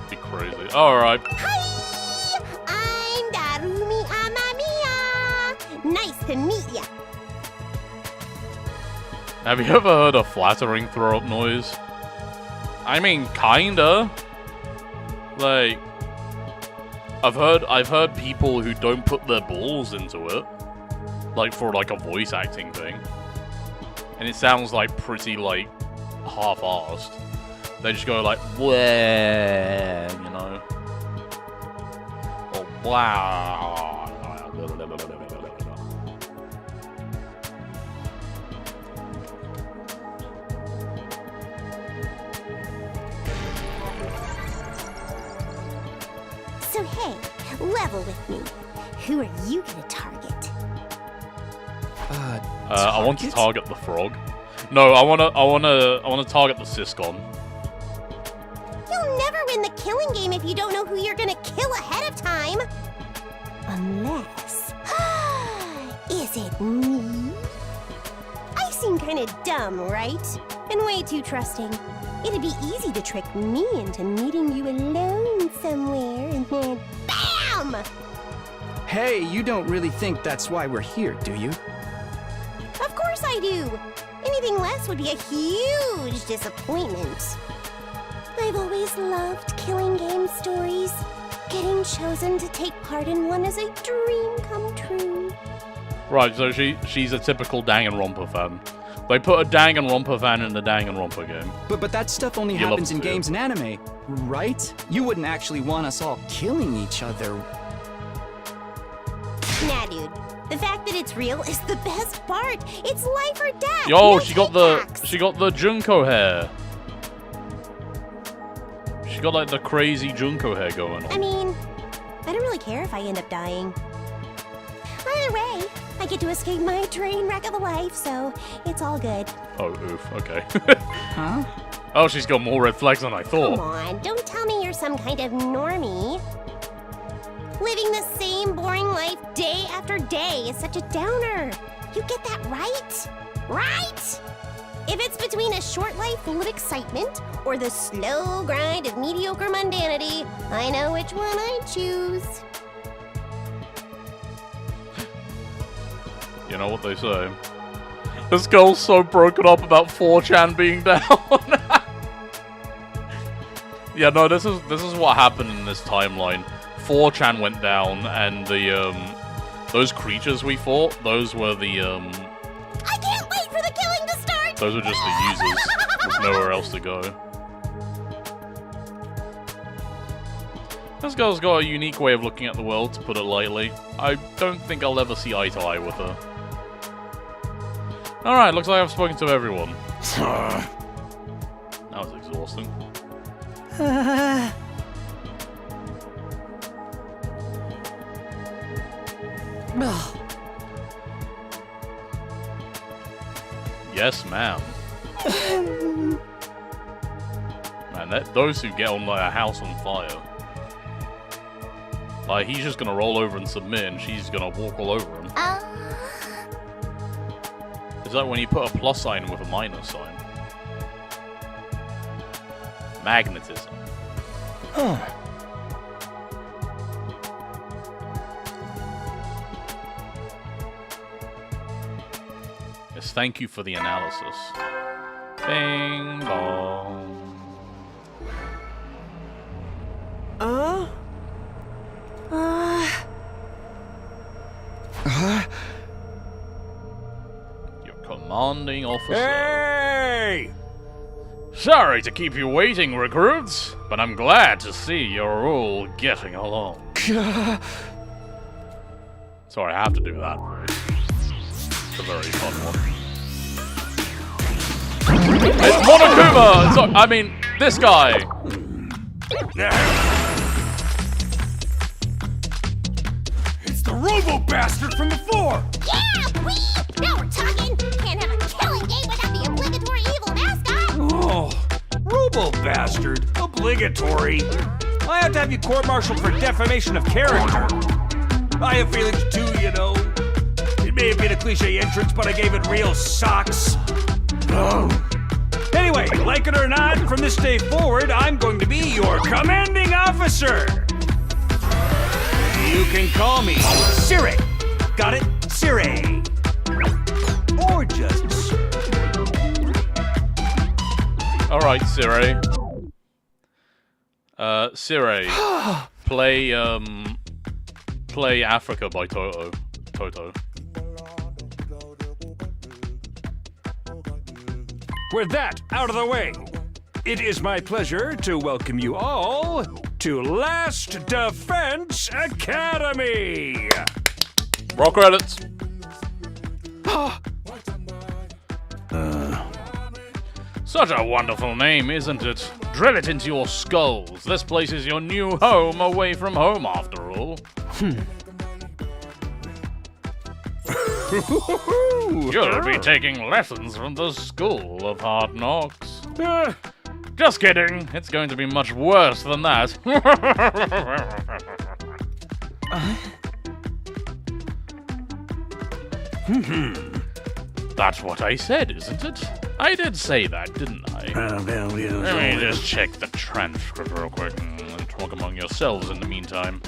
Be crazy. Alright. Hi! I'm Darumi Amamiya! Nice to meet ya! Have you ever heard a flattering throw up noise? I mean, kinda. Like, I've heard people who don't put their balls into it, like for like a voice acting thing, and it sounds like pretty like half-assed. They just go like, "Wah," you know, or wow. So hey, level with me. Who are you gonna target? I want to target the frog. No, I wanna target the Siscon. You'll never win the killing game if you don't know who you're gonna kill ahead of time. Unless... Is it me? I seem kinda dumb, right? And way too trusting. It'd be easy to trick me into meeting you alone somewhere and then BAM! Hey, you don't really think that's why we're here, do you? Of course I do! Anything less would be a huge disappointment. I've always loved killing game stories. Getting chosen to take part in one is a dream come true. Right, so she's a typical Danganronpa fan. They put a Danganronpa fan in the Danganronpa game. But that stuff only You happens love in to. games and anime, right? You wouldn't actually want us all killing each other. Nah, dude. The fact that it's real is the best part. It's life or death. Yo, no she got the takebacks. Junko hair. She got like the crazy Junko hair going on. I mean, I don't really care if I end up dying. Either way, I get to escape my train wreck of a life, so it's all good. Oh, oof. Okay. Huh? Oh, she's got more red flags than I thought. Come on, don't tell me you're some kind of normie. Living the same boring life day after day is such a downer. You get that right? Right? If it's between a short life full of excitement or the slow grind of mediocre mundanity, I know which one I'd choose. You know what they say. This girl's so broken up about 4chan being down. Yeah, no, this is what happened in this timeline. 4chan went down, and the those creatures we fought, those were the I can't wait for the killing to start! those were just the users with nowhere else to go. This girl's got a unique way of looking at the world, to put it lightly. I don't think I'll ever see eye to eye with her. Alright, looks like I've spoken to everyone. That was exhausting. Yes, ma'am. Man, those who get on like a house on fire. Like, he's just gonna roll over and submit, and she's gonna walk all over him. It's like when you put a plus sign with a minus sign. Magnetism. Yes, thank you for the analysis. Bing bong. Your commanding officer. Hey! Sorry to keep you waiting, recruits, but I'm glad to see you're all getting along. Sorry, I have to do that voice. It's a very fun one. It's Monokuma! So, I mean, this guy. It's the robo-bastard from before! Yeah, wee! Now we're talking! Can't have a killing game without the obligatory evil mascot! Oh, robo-bastard. Obligatory. I have to have you court-martialed for defamation of character. I have feelings too, you know. It may have been a cliche entrance, but I gave it real socks. Oh. Anyway, like it or not, from this day forward, I'm going to be your commanding officer. You can call me Siri. Got it? Siri. Or just Sir. Alright, Siri. Siri. Play Africa by Toto. With that out of the way, it is my pleasure to welcome you all to Last Defense Academy. Roll credits. Such a wonderful name, isn't it? Drill it into your skulls. This place is your new home away from home, after all. You'll be taking lessons from the School of Hard Knocks. Just kidding. It's going to be much worse than that. That's what I said, isn't it? I did say that, didn't I? Let me just check the transcript real quick and talk among yourselves in the meantime.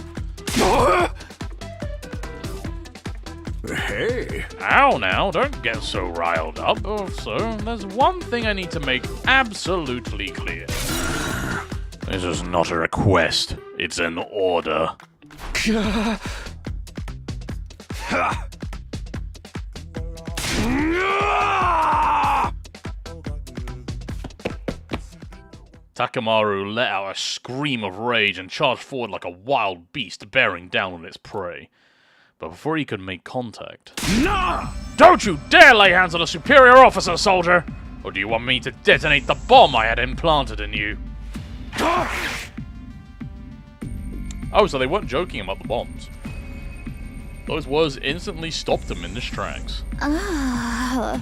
Hey. Ow now, don't get so riled up. Also, there's one thing I need to make absolutely clear. This is not a request, it's an order. Takamaru let out a scream of rage and charged forward like a wild beast bearing down on its prey. But before he could make contact... No! Don't you dare lay hands on a superior officer, soldier! Or do you want me to detonate the bomb I had implanted in you? Oh, so they weren't joking about the bombs. Those words instantly stopped him in his tracks. Huh?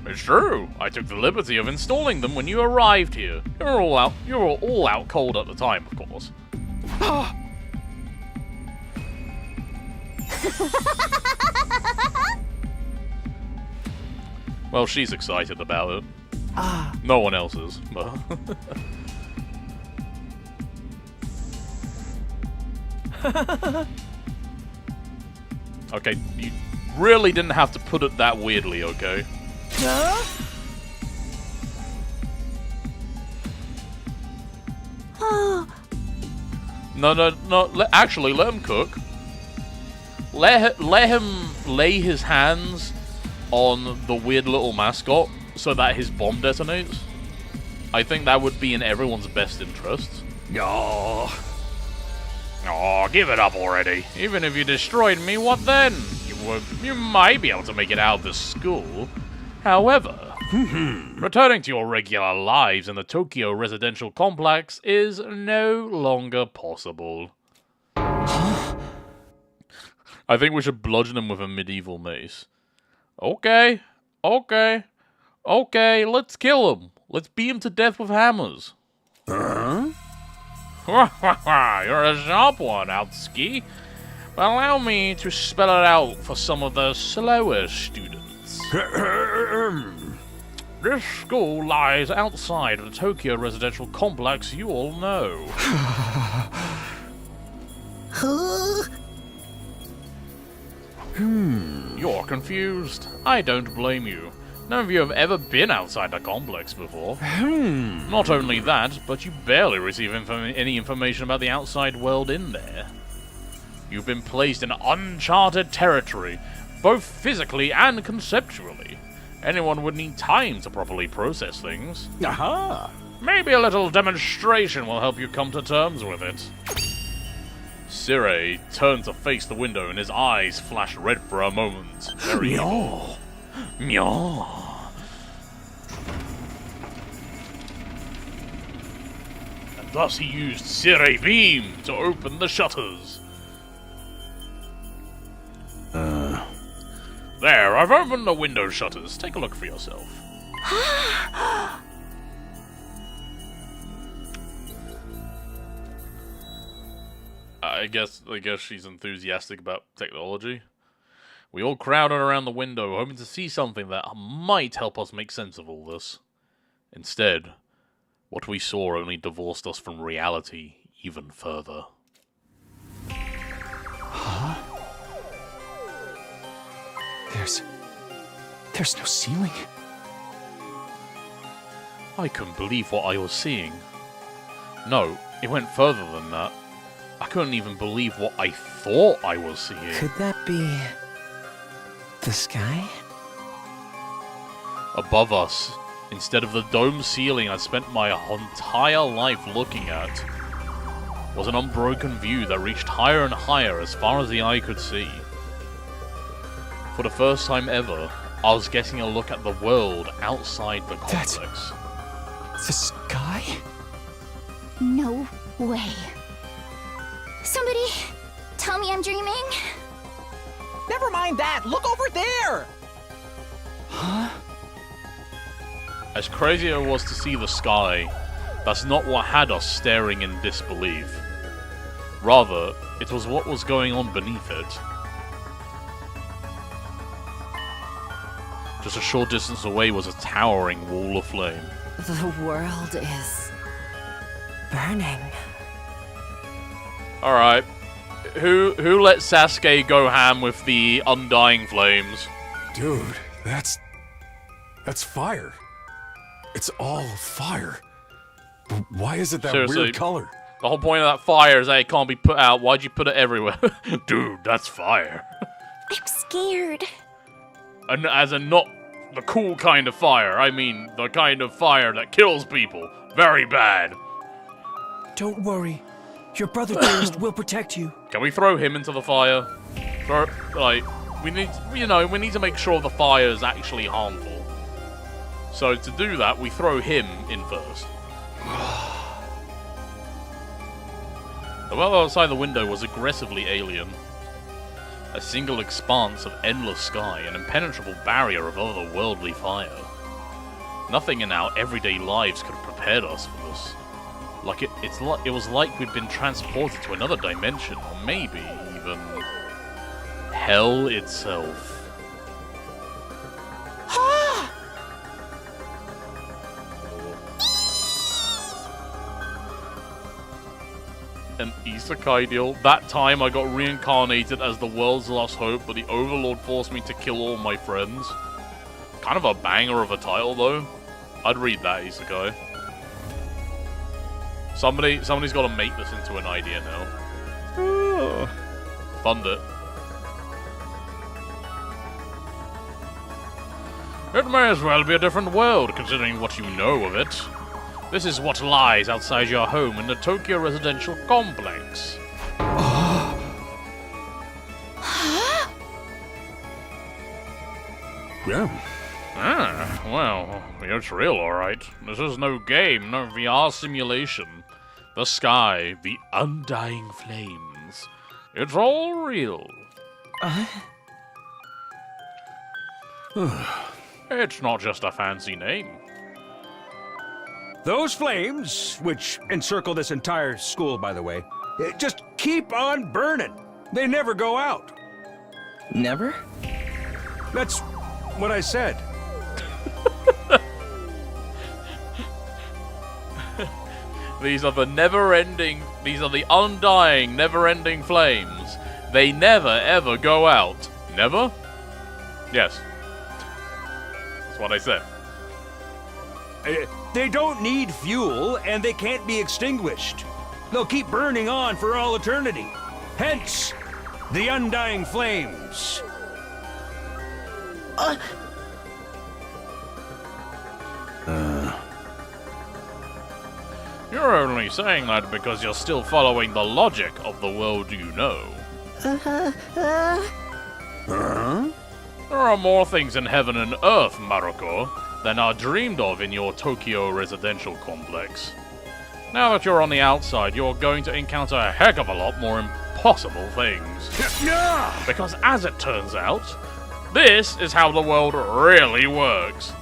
It's true. I took the liberty of installing them when you arrived here. You were all out cold at the time, of course. Well, she's excited about it. No one else is, but... Okay, you really didn't have to put it that weirdly, okay? No. Actually, let him cook. Let him lay his hands on the weird little mascot so that his bomb detonates. I think that would be in everyone's best interest. Oh, give it up already. Even if you destroyed me, what then? You might be able to make it out of this school. However, Returning to your regular lives in the Tokyo residential complex is no longer possible. I think we should bludgeon him with a medieval mace. Okay, let's kill him. Let's beat him to death with hammers. You're a sharp one, Outski. But allow me to spell it out for some of the slower students. This school lies outside of the Tokyo residential complex you all know. You're confused. I don't blame you. None of you have ever been outside the complex before. Not only that, but you barely receive any information about the outside world in there. You've been placed in uncharted territory, both physically and conceptually. Anyone would need time to properly process things. Aha! Maybe a little demonstration will help you come to terms with it. Sirei turned to face the window and his eyes flashed red for a moment. Very evil. Meow. And thus he used Sirei Beam to open the shutters. There, I've opened the window shutters. Take a look for yourself. I guess she's enthusiastic about technology. We all crowded around the window, hoping to see something that might help us make sense of all this. Instead, what we saw only divorced us from reality even further. Huh? There's no ceiling. I couldn't believe what I was seeing. No, it went further than that. I couldn't even believe what I thought I was seeing. Could that be the sky? Above us, instead of the dome ceiling I spent my entire life looking at, was an unbroken view that reached higher and higher as far as the eye could see. For the first time ever, I was getting a look at the world outside the complex. That's the sky? No way. Somebody tell me I'm dreaming? Never mind that! Look over there! Huh? As crazy as it was to see the sky, that's not what had us staring in disbelief. Rather, it was what was going on beneath it. Just a short distance away was a towering wall of flame. The world is burning. Alright. Who let Sasuke go ham with the undying flames? Dude, that's fire. It's all fire. Why is it that Seriously, weird color? The whole point of that fire is that it can't be put out. Why'd you put it everywhere? Dude, that's fire. I'm scared. And as in not the cool kind of fire. I mean the kind of fire that kills people. Very bad. Don't worry. Your brother Dearest will protect you. Can we throw him into the fire? We need to make sure the fire is actually harmful. So to do that, we throw him in first. The world outside the window was aggressively alien. A single expanse of endless sky, an impenetrable barrier of otherworldly fire. Nothing in our everyday lives could have prepared us for this. It was like we'd been transported to another dimension, or maybe even hell itself. An isekai deal. That time I got reincarnated as the world's lost hope, but the Overlord forced me to kill all my friends. Kind of a banger of a title, though. I'd read that isekai. Somebody's got to make this into an idea now. Fund it. It may as well be a different world, considering what you know of it. This is what lies outside your home in the Tokyo residential complex. Yeah. Well, it's real, alright. This is no game, no VR simulation. The sky, the undying flames. It's all real. It's not just a fancy name. Those flames, which encircle this entire school, by the way, just keep on burning. They never go out. Never? That's what I said. These are the undying, never-ending flames. They never, ever go out. Never? Yes. That's what I said. They don't need fuel, and they can't be extinguished. They'll keep burning on for all eternity. Hence, the undying flames. You're only saying that because you're still following the logic of the world you know. There are more things in heaven and earth, Maruko, than are dreamed of in your Tokyo residential complex. Now that you're on the outside, you're going to encounter a heck of a lot more impossible things. Because as it turns out, this is how the world really works.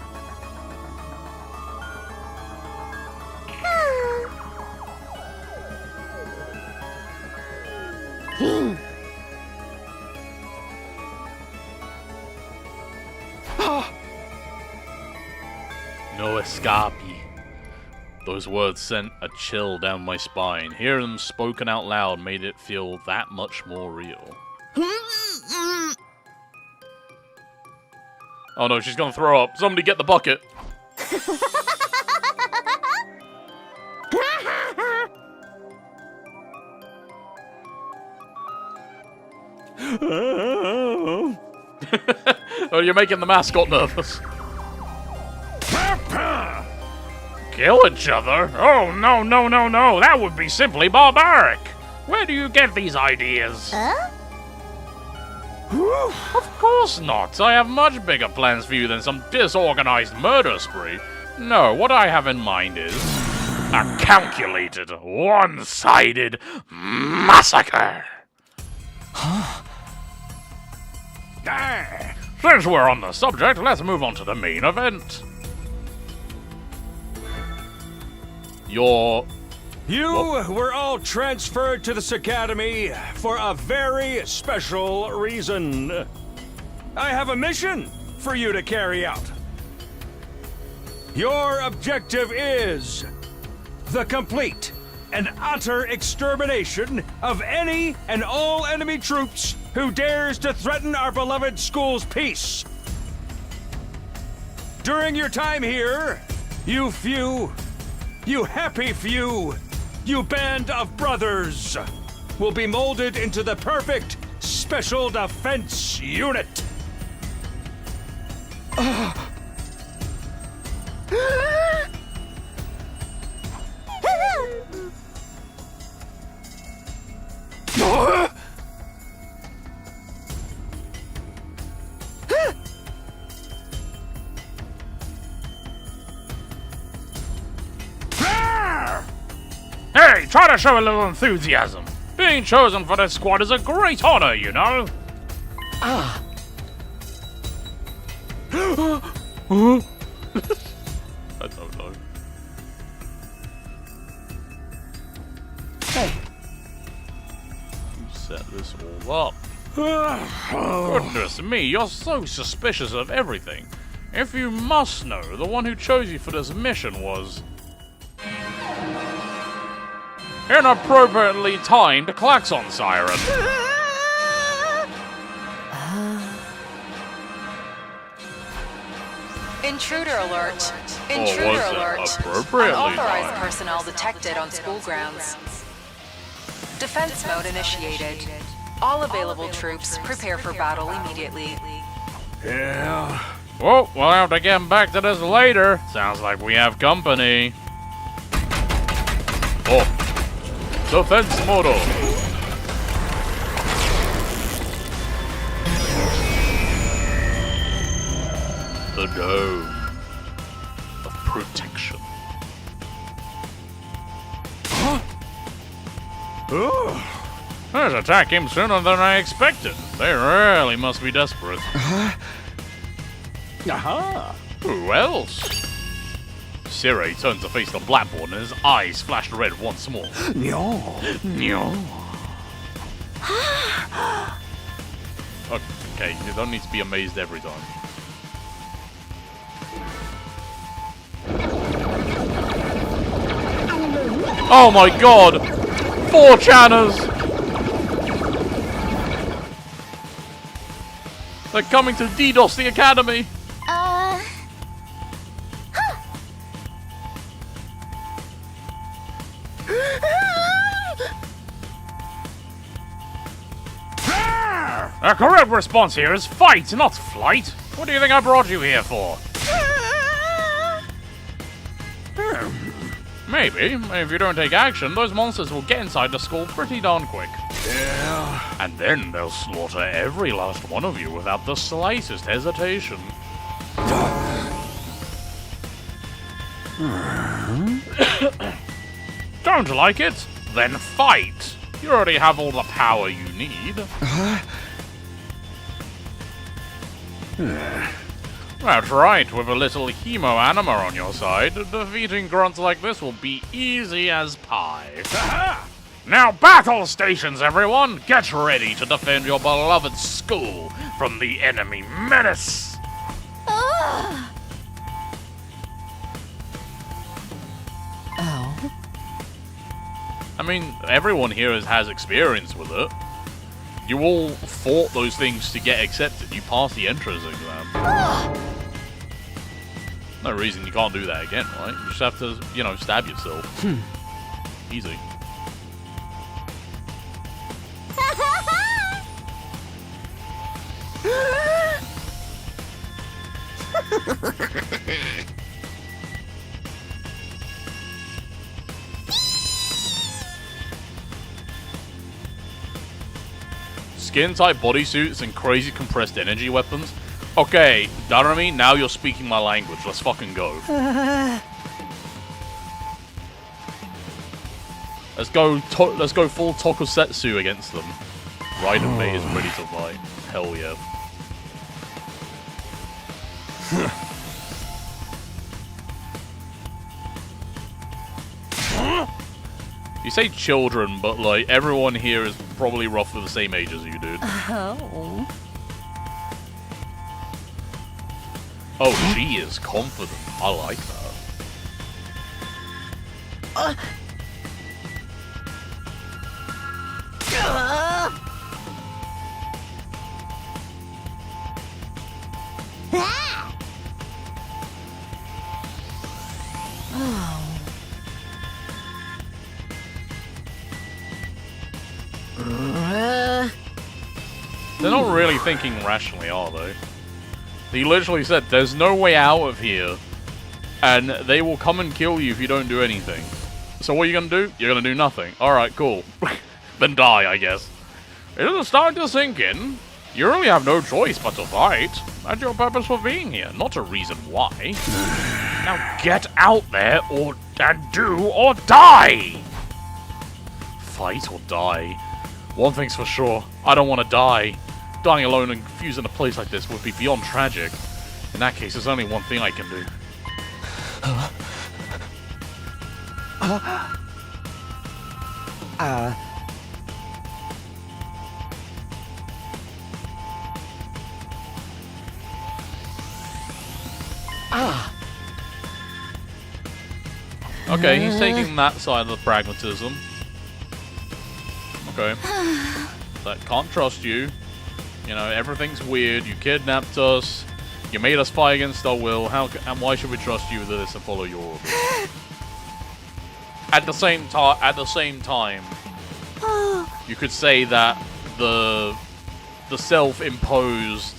No escape. Those words sent a chill down my spine. Hearing them spoken out loud made it feel that much more real. Oh no, she's gonna throw up. Somebody get the bucket. Oh, you're making the mascot nervous. Kill each other? Oh, no, no, no, no. That would be simply barbaric. Where do you get these ideas? Of course not. I have much bigger plans for you than some disorganized murder spree. No, what I have in mind is a calculated, one-sided massacre. Since we're on the subject, let's move on to the main event. You were all transferred to this academy for a very special reason. I have a mission for you to carry out. Your objective is the complete and utter extermination of any and all enemy troops who dares to threaten our beloved school's peace. During your time here, you happy few, you band of brothers, will be molded into the perfect special defense unit. Hey, try to show a little enthusiasm. Being chosen for this squad is a great honor, you know. I don't know. Hey. You set this all up. Goodness me, you're so suspicious of everything. If you must know, the one who chose you for this mission was inappropriately timed klaxon siren. Intruder alert. Intruder alert. Unauthorized personnel detected on school grounds. Defense mode initiated. All available troops prepare for battle immediately. Yeah. Oh, we'll have to get back to this later. Sounds like we have company. Oh. Defense model. The dome of protection. This attack came sooner than I expected. They really must be desperate. Aha! Who else? Siri turned to face the blackboard and his eyes flashed red once more. No. Okay, you don't need to be amazed every time. Oh my god! 4 channers! They're coming to DDoS the academy! The correct response here is fight, not flight. What do you think I brought you here for? Maybe. If you don't take action, those monsters will get inside the school pretty darn quick. Yeah. And then they'll slaughter every last one of you without the slightest hesitation. Don't like it? Then fight! You already have all the power you need. That's right, with a little hemo-anima on your side, defeating grunts like this will be easy as pie. Now battle stations, everyone! Get ready to defend your beloved school from the enemy menace! Oh. I mean, everyone here has experience with it. You all fought those things to get accepted. You passed the entrance exam. No reason you can't do that again, right? You just have to, you know, stab yourself. Easy. Skin-tight bodysuits and crazy compressed energy weapons. Okay, Darami, now you're speaking my language. Let's fucking go. Let's go full tokusatsu against them. Raiden Mate is ready to fight. Hell yeah. You say children, but like everyone here is probably roughly the same age as you, dude. Oh. Oh, she is confident. I like that. They're not really thinking rationally, are they? He literally said, there's no way out of here, and they will come and kill you if you don't do anything. So what are you gonna do? You're gonna do nothing. Alright, cool. Then die, I guess. It is starting to sink in. You really have no choice but to fight. That's your purpose for being here, not a reason why. Now get out there, and do or die! Fight or die. One thing's for sure, I don't want to die. Dying alone and confused in a place like this would be beyond tragic. In that case, there's only one thing I can do. Okay, he's taking that side of the pragmatism. Okay. But can't trust you. You know, everything's weird. You kidnapped us. You made us fight against our will. And why should we trust you with this and follow your orders? At the same time, you could say that the self-imposed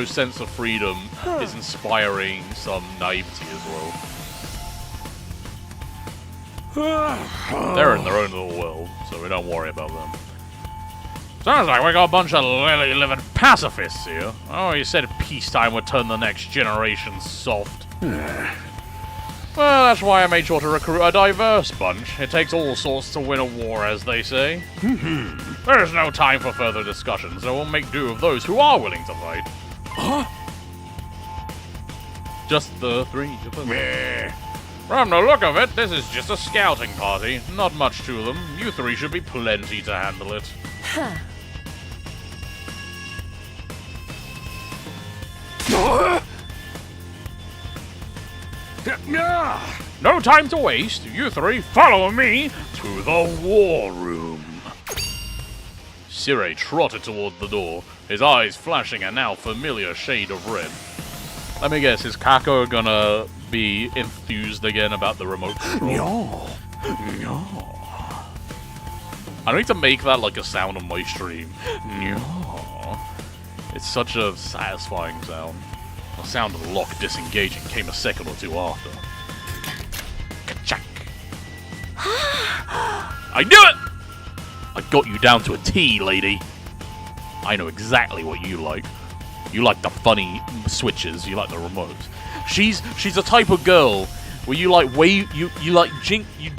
sense of freedom is inspiring some naivety as well. They're in their own little world, so we don't worry about them. Sounds like we got a bunch of lily-livered pacifists here. Oh, you said peacetime would turn the next generation soft. Well, that's why I made sure to recruit a diverse bunch. It takes all sorts to win a war, as they say. There's no time for further discussion, so we'll make do of those who are willing to fight. Huh? Just the three of us. From the look of it, this is just a scouting party. Not much to them. You three should be plenty to handle it. No time to waste. You three, follow me to the war room. Sirei trotted toward the door, his eyes flashing a now familiar shade of red. Let me guess, is Kako gonna be enthused again about the remote control? No. I need to make that like a sound on my stream. No. It's such a satisfying sound. The sound of the lock disengaging came a second or two after. Ka-chak. I knew it! I got you down to a T, lady. I know exactly what you like. You like the funny switches. You like the remotes. She's the type of girl where you like you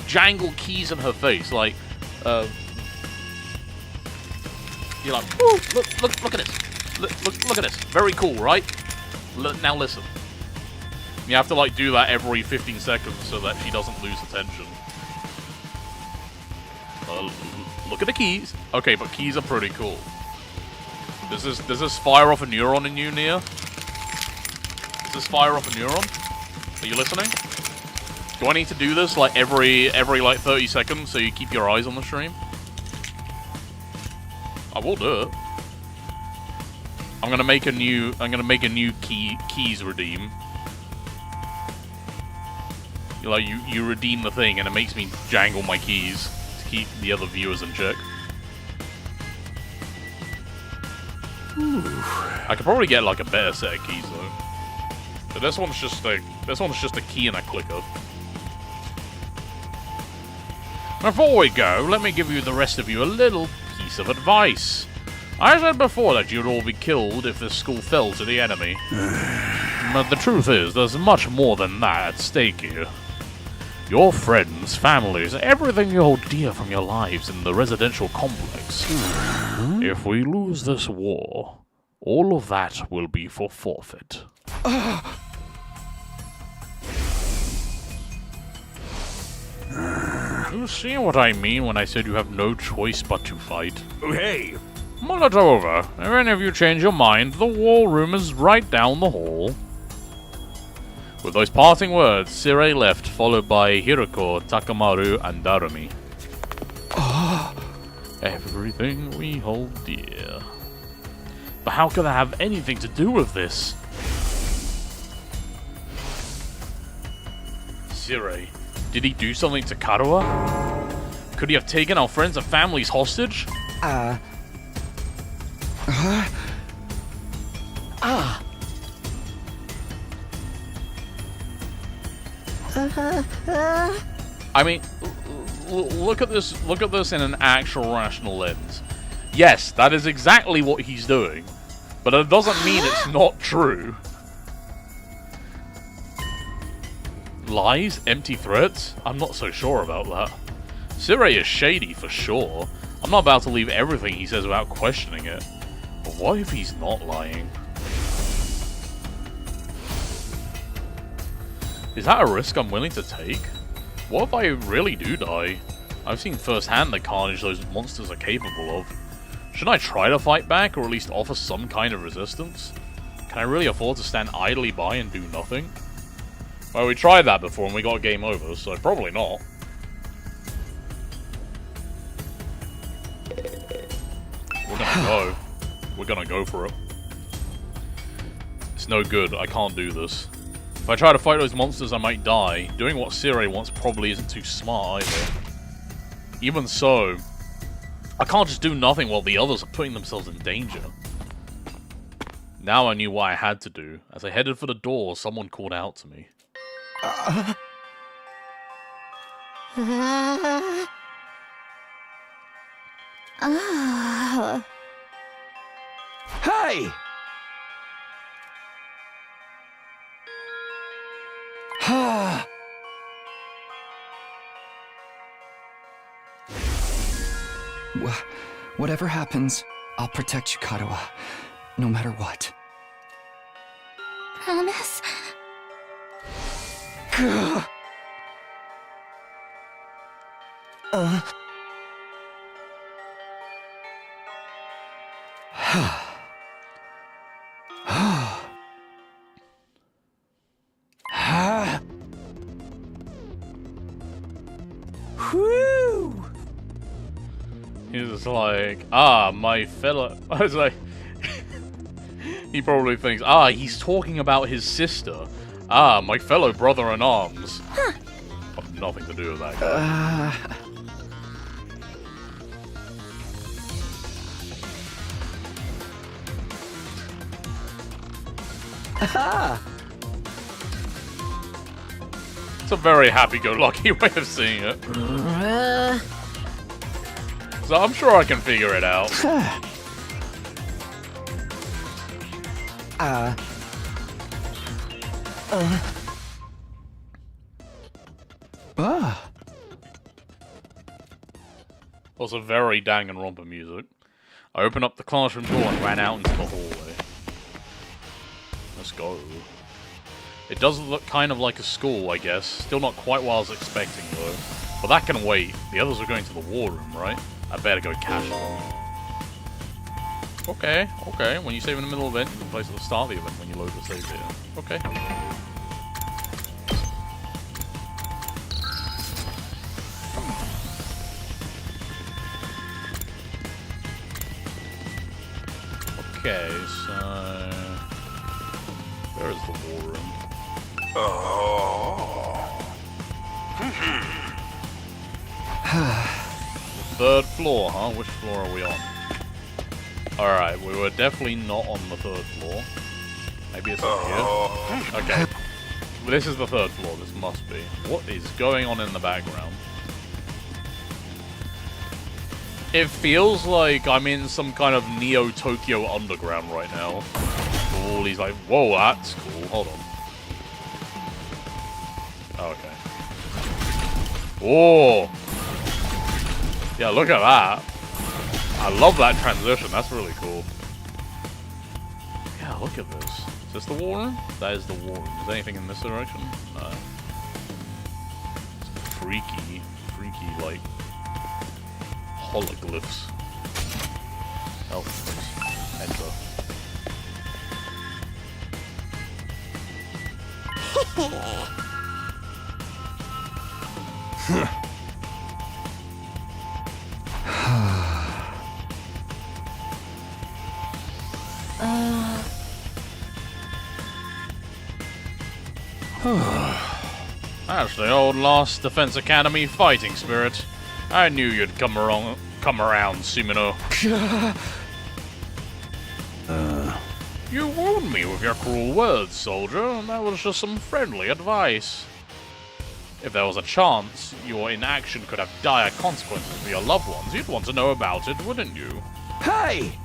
jangle keys in her face. Like, you're like, ooh, look at this. Look at this. Very cool, right? Now listen. You have to like do that every 15 seconds so that she doesn't lose attention. Look at the keys. Okay, but keys are pretty cool. Does this fire off a neuron in you, Nia? Does this fire off a neuron? Are you listening? Do I need to do this like every like 30 seconds so you keep your eyes on the stream? I will do it. I'm gonna make a new keys redeem. You redeem the thing and it makes me jangle my keys to keep the other viewers in check. I could probably get like a better set of keys though. But this one's just a key and a clicker. Before we go, let me give the rest of you a little piece of advice. I said before that you'd all be killed if this school fell to the enemy. But the truth is, there's much more than that at stake here. Your friends, families, everything you hold dear from your lives in the residential complex. If we lose this war, all of that will be for forfeit. You see what I mean when I said you have no choice but to fight? Hey! Mull it over. If any of you change your mind, the war room is right down the hall. With those parting words, Sirei left, followed by Hiroko, Takamaru, and Darumi. Everything we hold dear. But how could that have anything to do with this? Sirei, did he do something to Karuha? Could he have taken our friends and families hostage? I mean, look at this in an actual rational lens. Yes, that is exactly what he's doing, but it doesn't mean it's not true. Lies? Empty threats? I'm not so sure about that. Sirei is shady for sure. I'm not about to leave everything he says without questioning it. But what if he's not lying? Is that a risk I'm willing to take? What if I really do die? I've seen firsthand the carnage those monsters are capable of. Shouldn't I try to fight back, or at least offer some kind of resistance? Can I really afford to stand idly by and do nothing? Well, we tried that before and we got game over, so probably not. We're gonna go. We're gonna go for it. It's no good, I can't do this. If I try to fight those monsters, I might die. Doing what Sirei wants probably isn't too smart either. Even so, I can't just do nothing while the others are putting themselves in danger. Now I knew what I had to do. As I headed for the door, someone called out to me. Hey! Whatever happens, I'll protect you, Katawa. No matter what. Promise? Whew! He's just like, ah, my fellow. I was like, he probably thinks, ah, he's talking about his sister. Ah, my fellow brother in arms. I've nothing to do with that guy. It's a very happy-go-lucky way of seeing it. So I'm sure I can figure it out. Also very Danganronpa music. I opened up the classroom door and ran out into the hallway. Let's go. It does look kind of like a school, I guess. Still not quite what I was expecting, though. But that can wait. The others are going to the war room, right? I better go catch them. Okay, okay. When you save in the middle of the event, you can place at the start of the event when you load the save data. Okay. Okay, so... Where is the war room? Third floor, huh? Which floor are we on? Alright, we were definitely not on the third floor. Maybe it's up here. Okay. Well, this is the third floor, this must be. What is going on in the background? It feels like I'm in some kind of Neo-Tokyo underground right now. All these like, whoa, that's cool. Hold on. Okay. Oh! Yeah, look at that. I love that transition. That's really cool. Yeah, look at this. Is this the war room? That is the war room. Is there anything in this direction? No. It's freaky, like, hologlyphs. Oh, enter. That's the old Lost Defense Academy fighting spirit. I knew you'd come around, Sumino. You wound me with your cruel words, soldier, and that was just some friendly advice. If there was a chance your inaction could have dire consequences for your loved ones, you'd want to know about it, wouldn't you? Hey!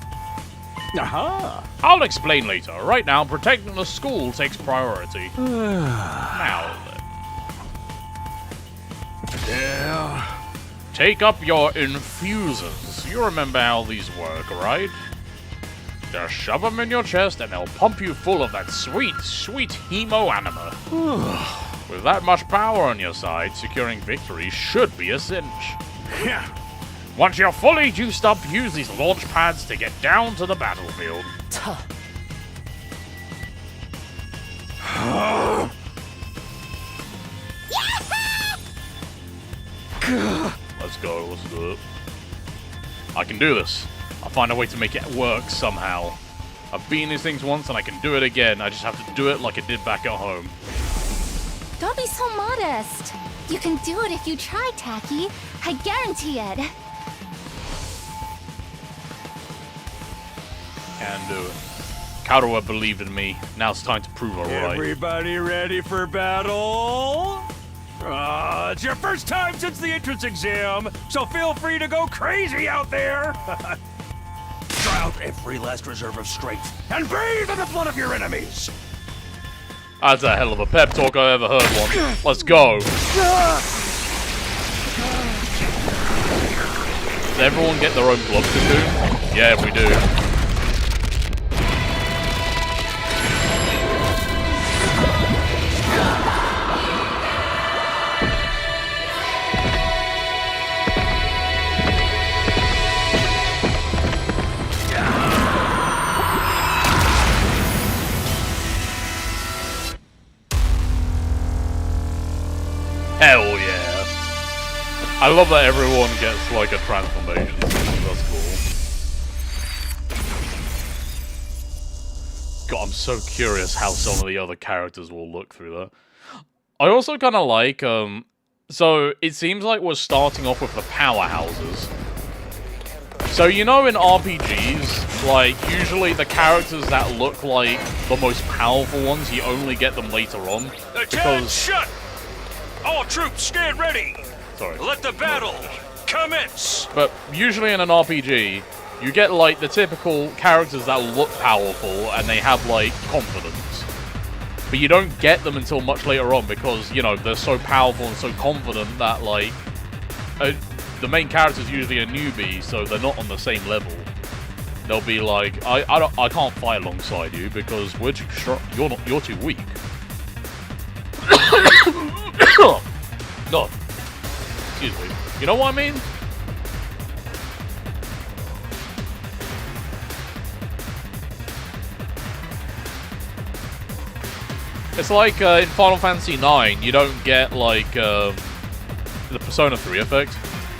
Aha! I'll explain later. Right now, protecting the school takes priority. Now then. Yeah. Take up your infusers. You remember how these work, right? Just shove them in your chest and they'll pump you full of that sweet, sweet hemo anima. With that much power on your side, securing victory should be a cinch. Once you're fully juiced up, use these launch pads to get down to the battlefield. Let's go, let's do it. I can do this. I'll find a way to make it work somehow. I've been these things once and I can do it again. I just have to do it like I did back at home. Don't be so modest. You can do it if you try, Taki. I guarantee it. Can do it. Katawa believed in me. Now it's time to prove her right. Everybody ready for battle? It's your first time since the entrance exam, so feel free to go crazy out there. Try out out every last reserve of strength and bathe in the blood of your enemies. That's a hell of a pep talk I ever heard one. Let's go. Does everyone get their own glove cocoon? Yeah, we do. Hell yeah. I love that everyone gets like a transformation. That's cool. God, I'm so curious how some of the other characters will look through that. I also kind of like, so it seems like we're starting off with the powerhouses. So you know in RPGs, like, usually the characters that look like the most powerful ones, you only get them later on. Because... shut! All troops, stand ready! Sorry. Let the battle commence! But usually in an RPG, you get, like, the typical characters that look powerful and they have, like, confidence. But you don't get them until much later on because, you know, they're so powerful and so confident that, like, the main character's usually a newbie, so they're not on the same level. They'll be like, I can't fight alongside you because we're too strong. You're too weak. God. Excuse me. You know what I mean? It's like in Final Fantasy IX, you don't get like the Persona 3 effect.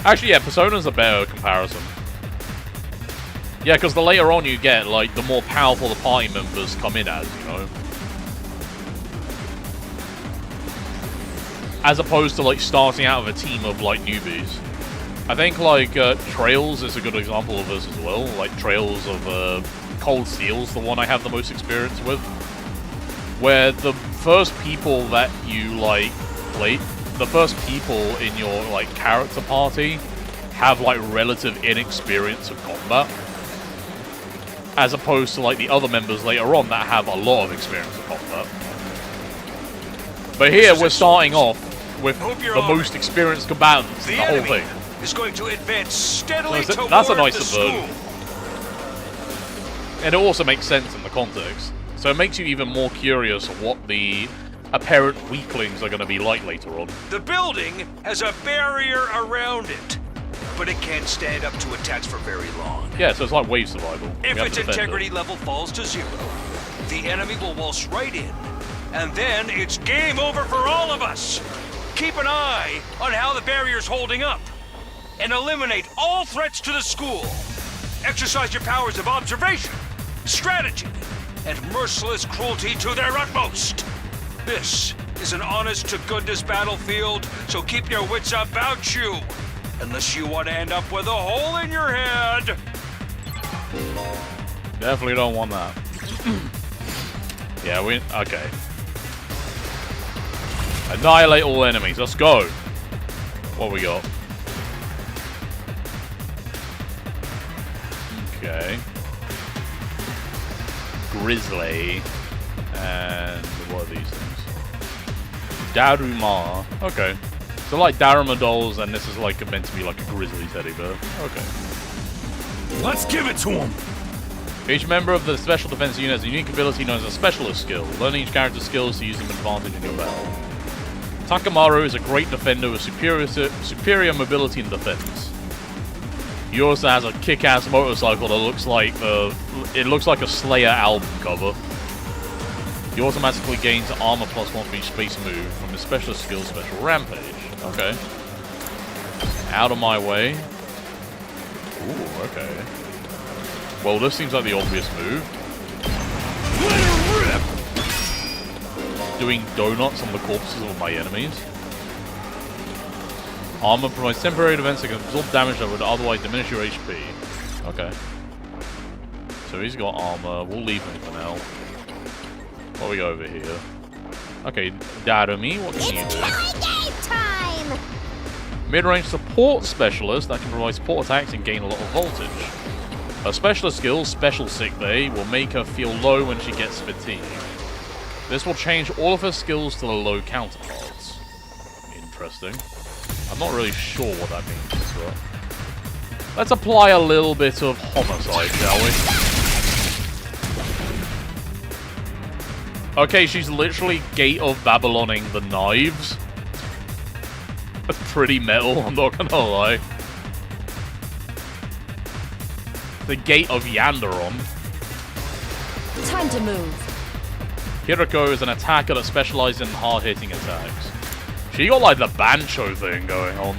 Actually, yeah, Persona's a better comparison. Yeah, because the later on you get, like, the more powerful the party members come in as, you know? As opposed to, like, starting out with a team of, like, newbies. I think, like, Trails is a good example of this as well. Like, Trails of Cold Steel's the one I have the most experience with. Where the first people that you, like, play... The first people in your, like, character party have, like, relative inexperience of combat. As opposed to, like, the other members later on that have a lot of experience of combat. But here, we're starting off with the most experienced combatants in the whole thing. Is going to advance steadily so toward that's a the nice school. subversion. And it also makes sense in the context. So it makes you even more curious of what the apparent weaklings are going to be like later on. The building has a barrier around it, but it can't stand up to attacks for very long. Yeah, so it's like wave survival. If its integrity level falls to 0, the enemy will waltz right in, and then it's game over for all of us. Keep an eye on how the barrier's holding up, and eliminate all threats to the school. Exercise your powers of observation, strategy, and merciless cruelty to their utmost. This is an honest-to-goodness battlefield, so keep your wits about you, unless you want to end up with a hole in your head. Definitely don't want that. Yeah, okay. Annihilate all enemies. Let's go. What we got? Okay. Grizzly. And what are these things? Daruma. Okay. So like Daruma dolls, and this is like meant to be like a grizzly teddy bear. Okay. Let's give it to him! Each member of the Special Defense Unit has a unique ability known as a Specialist skill. Learn each character's skills to use them advantage in your battle. Takamaru is a great defender with superior mobility and defense. He also has a kick-ass motorcycle that looks like it looks like a Slayer album cover. He automatically gains armor +1 for each space move from his special skill, Special Rampage. Okay. Out of my way. Ooh, okay. Well, this seems like the obvious move. Doing donuts on the corpses of my enemies. Armor provides temporary defense that can absorb damage that would otherwise diminish your HP. Okay. So he's got armor. We'll leave him for now. What we got over here? Okay, Darumi, what can you do? Game time! Mid-range support specialist that can provide support attacks and gain a lot of voltage. Her special skill, Special Sick Bay, will make her feel low when she gets fatigued. This will change all of her skills to the low counterparts. Interesting. I'm not really sure what that means, but... let's apply a little bit of homicide, shall we? Okay, she's literally Gate of Babyloning the knives. That's pretty metal, I'm not gonna lie. The Gate of Yanderon. Time to move. Kiriko is an attacker that specializes in hard-hitting attacks. She got like the Bancho thing going on.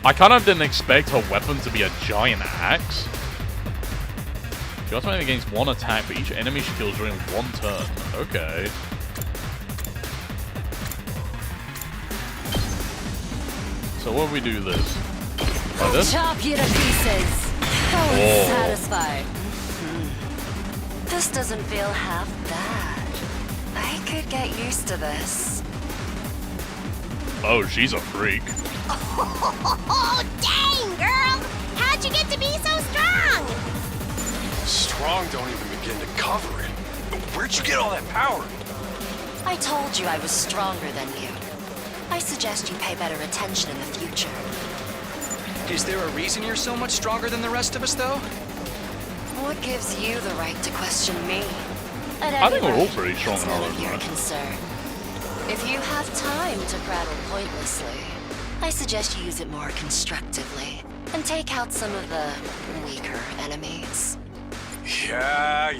I kind of didn't expect her weapon to be a giant axe. She automatically gains 1 attack for each enemy she kills during 1 turn. Okay. So what do we do this? Like this? Chop you to pieces. How satisfied. This doesn't feel half bad. I could get used to this. Oh, she's a freak. Oh, dang, girl! How'd you get to be so strong? Strong don't even begin to cover it. Where'd you get all that power? I told you I was stronger than you. I suggest you pay better attention in the future. Is there a reason you're so much stronger than the rest of us, though? What gives you the right to question me? I think we're all pretty strong it's in none our of own your right. concern. If you have time to prattle pointlessly, I suggest you use it more constructively and take out some of the weaker enemies. Yeah.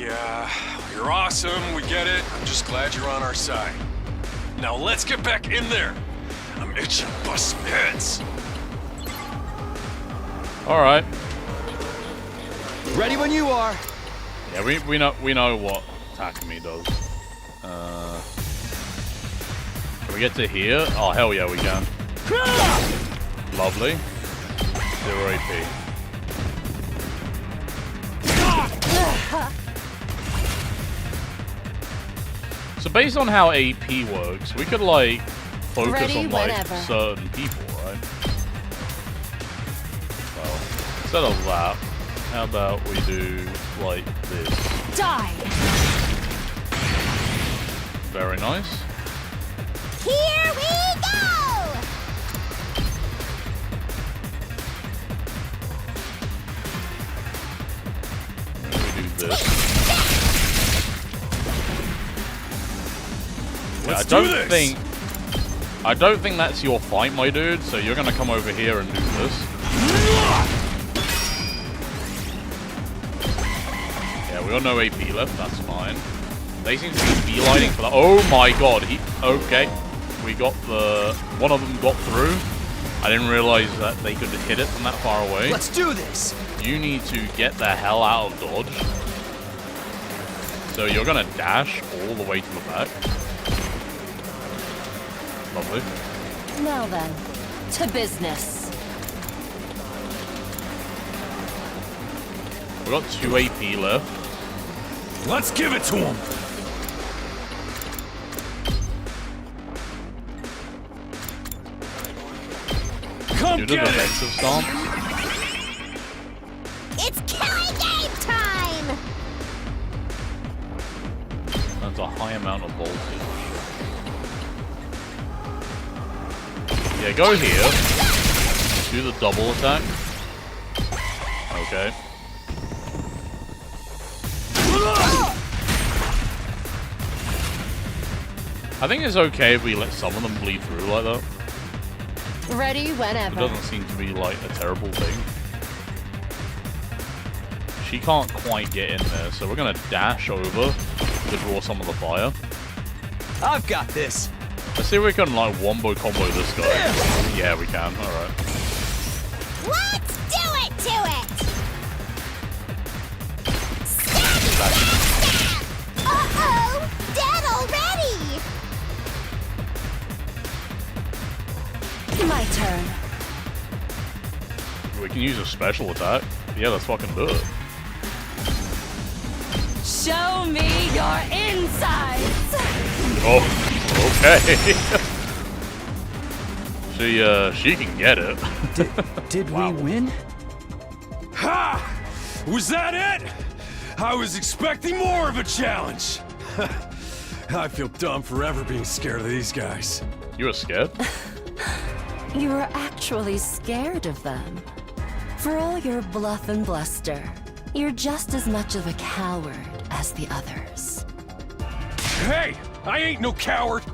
You're awesome, we get it. I'm just glad you're on our side. Now let's get back in there. I'm itching to bust some heads. Alright. Ready when you are. Yeah, we know what Takumi does. Can we get to here? Oh hell yeah we can. Lovely. 0 AP. So based on how AP works, we could like focus on like certain people, right? Well, instead of that, how about we do like this? Die! Very nice. Here we go! We do this. Yeah, I don't think that's your fight, my dude. So you're gonna come over here and do this. Yeah, we got no AP left. That's fine. They seem to be beelining for that. Oh my god. Okay. We got the... one of them got through. I didn't realize that they could hit it from that far away. Let's do this. You need to get the hell out of dodge. So you're gonna dash all the way to the back. Lovely. Now then, to business. We got 2 AP left. Let's give it to him. Come Do the defensive stomp. It's killing game time! That's a high amount of voltage. Yeah, go here. Do the double attack. Okay. I think it's okay if we let some of them bleed through like that. Ready It whenever. doesn't seem to be like a terrible thing. She can't quite get in there, so we're gonna dash over to draw some of the fire. I've got this. Let's see if we can like wombo combo this guy. Yeah, we can. All right. Let's do it to it! Uh-oh! Dead already! My turn. We can use a special attack. Yeah, let's fucking do it. Show me your insides! Oh, okay. She can get it. Did we win? Ha! Was that it? I was expecting more of a challenge. I feel dumb forever being scared of these guys. You were scared? You were actually scared of them. For all your bluff and bluster, you're just as much of a coward as the others. Hey! I ain't no coward!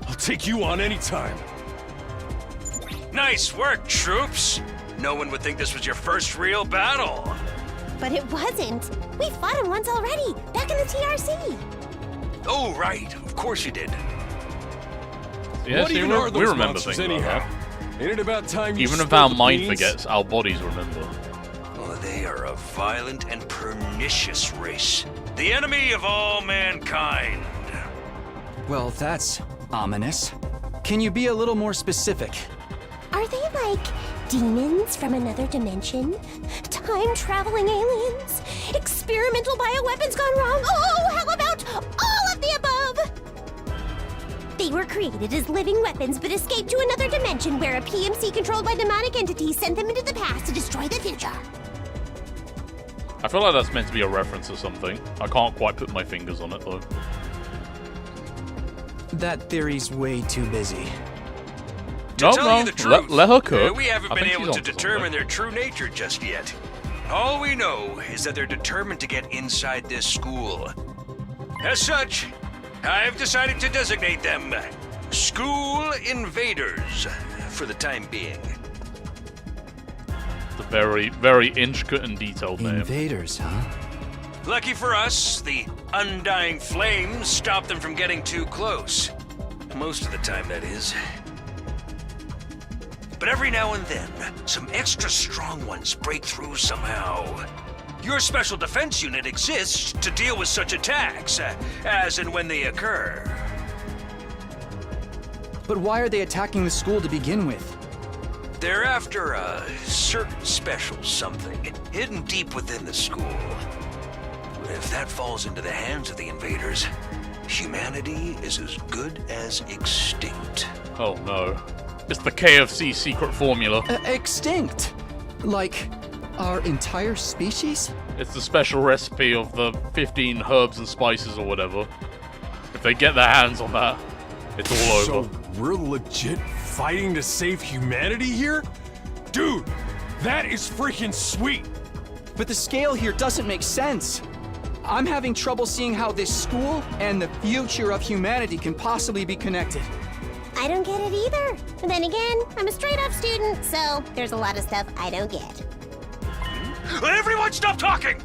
I'll take you on anytime. Nice work, troops! No one would think this was your first real battle. But it wasn't. We fought him once already, back in the TRC. Oh, right. Of course you did. Yeah, What see, even we are those remember monsters things like anyhow? that. Ain't it about time you Even if spilled our the mind beans? forgets, our bodies remember. Oh, they are a violent and pernicious race. The enemy of all mankind. Well, that's ominous. Can you be a little more specific? Are they like demons from another dimension? Time-traveling aliens? Experimental bioweapons gone wrong? Oh, how about all of the above? They were created as living weapons but escaped to another dimension where a PMC controlled by demonic entities sent them into the past to destroy the future. I feel like that's meant to be a reference to something. I can't quite put my fingers on it though. That theory's way too busy. No, tell you the truth, let her cook. we haven't I been think able she's to onto determine something. their true nature just yet. All we know is that they're determined to get inside this school. As such, I've decided to designate them School Invaders for the time being. It's a very, very intricate and detailed name. Invaders, huh? Lucky for us, the undying flames stop them from getting too close. Most of the time, that is. But every now and then, some extra strong ones break through somehow. Your special defense unit exists to deal with such attacks, as and when they occur. But why are they attacking the school to begin with? They're after a certain special something hidden deep within the school. If that falls into the hands of the invaders, humanity is as good as extinct. Oh no. It's the KFC secret formula. Extinct? Like, our entire species? It's the special recipe of the 15 herbs and spices or whatever. If they get their hands on that, it's all So over. we're legit fighting to save humanity here? Dude, that is freaking sweet! But the scale here doesn't make sense. I'm having trouble seeing how this school and the future of humanity can possibly be connected. I don't get it either. And then again, I'm a straight-up student, so there's a lot of stuff I don't get. Everyone stop talking!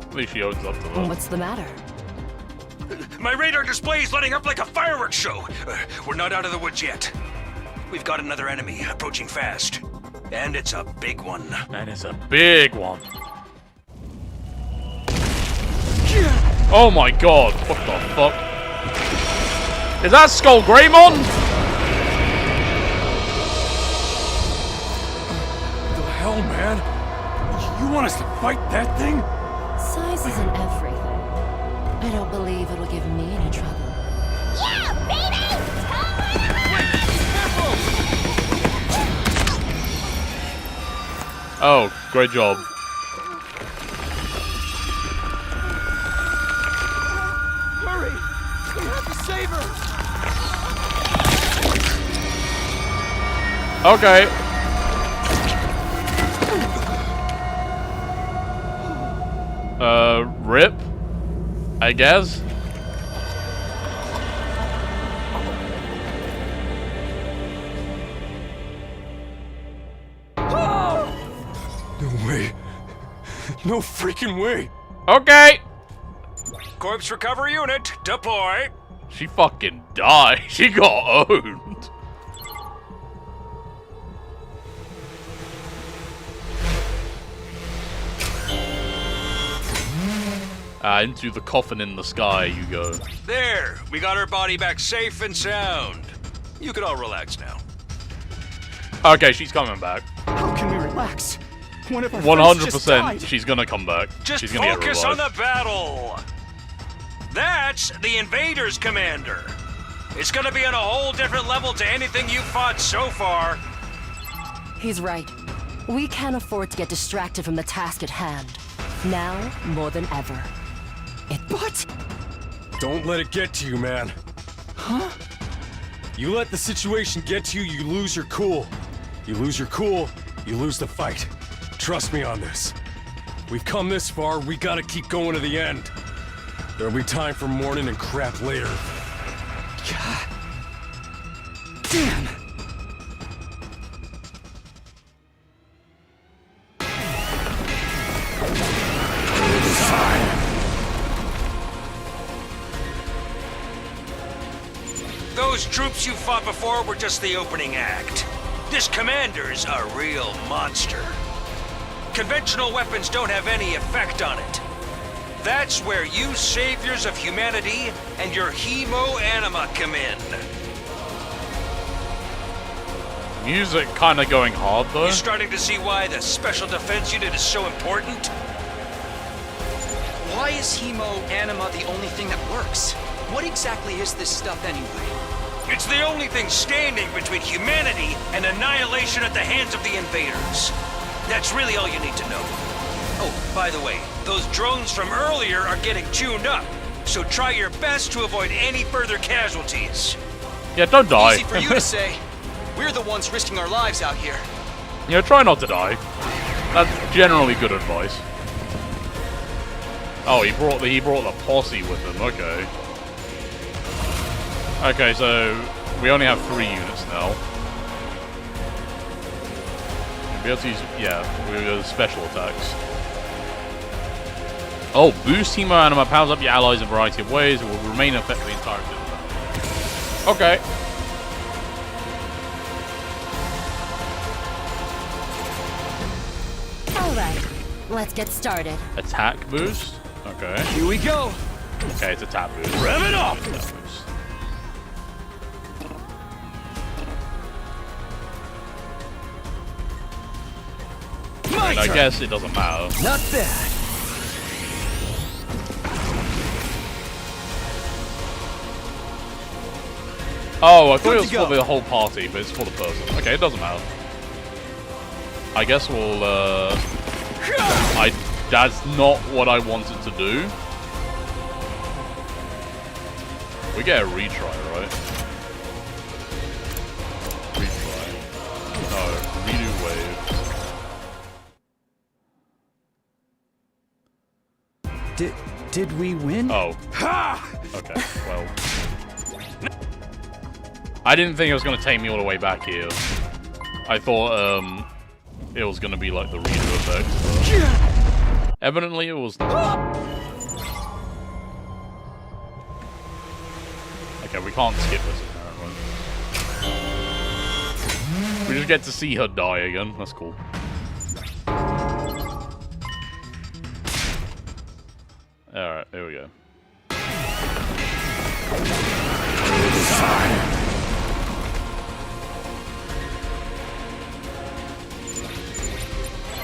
At least she owns up to that. What's the matter? My radar display is lighting up like a fireworks show. We're not out of the woods yet. We've got another enemy approaching fast. And it's a big one. And it's a big one. Oh my god, what the fuck? Is that Skull Greymon? The hell, man? You want us to fight that thing? Size isn't everything. I don't believe it'll give me any trouble. Yeah, baby! Oh, great job. Hurry! We have to save her! Okay. Rip? I guess? No way. No freaking way. Okay. Corpse recovery unit, deploy. She fucking died. She got owned. Into the coffin in the sky you go. There, we got her body back safe and sound. You can all relax now. Okay, she's coming back. How can we relax? One of our friends just 100% died. she's gonna come back. Just she's gonna focus get on revived. the battle. That's the Invaders Commander. It's gonna be on a whole different level to anything you've fought so far. He's right. We can't afford to get distracted from the task at hand. Now, more than ever. What? Don't let it get to you, man. Huh? You let the situation get to you, you lose your cool. You lose your cool, you lose the fight. Trust me on this. We've come this far, we gotta keep going to the end. There'll be time for mourning and crap later. God. Damn! Those troops you fought before were just the opening act. This commander's a real monster. Conventional weapons don't have any effect on it. That's where you saviors of humanity and your hemo-anima come in. Music kind of going hard though. You starting to see why the Special Defense Unit is so important? Why is hemo-anima the only thing that works? What exactly is this stuff anyway? It's the only thing standing between humanity and annihilation at the hands of the invaders. That's really all you need to know. Oh, by the way, those drones from earlier are getting tuned up, so try your best to avoid any further casualties. Yeah, don't die. Easy for you to say. We're the ones risking our lives out here. Yeah, try not to die. That's generally good advice. Oh, he brought the posse with him. Okay. Okay, so we only have 3 units now. We'll be able to use, yeah, we have special attacks. Oh, boost hemo-anima powers up your allies in a variety of ways. It will remain effective the entire game. Okay. Alright, let's get started. Attack boost. Okay. Here we go. Okay, it's attack boost. Rev it up! And I guess it doesn't matter. Not bad. Oh, I thought it was for the whole party, but it's for the person. Okay, it doesn't matter. I guess we'll, that's not what I wanted to do. We get a retry, right? Retry. No, redo wave. Did we win? Oh. Okay, well. I didn't think it was going to take me all the way back here. I thought, it was going to be like the redo effect, but evidently it was not. Okay, we can't skip this apparently. We just get to see her die again. That's cool. Alright, here we go.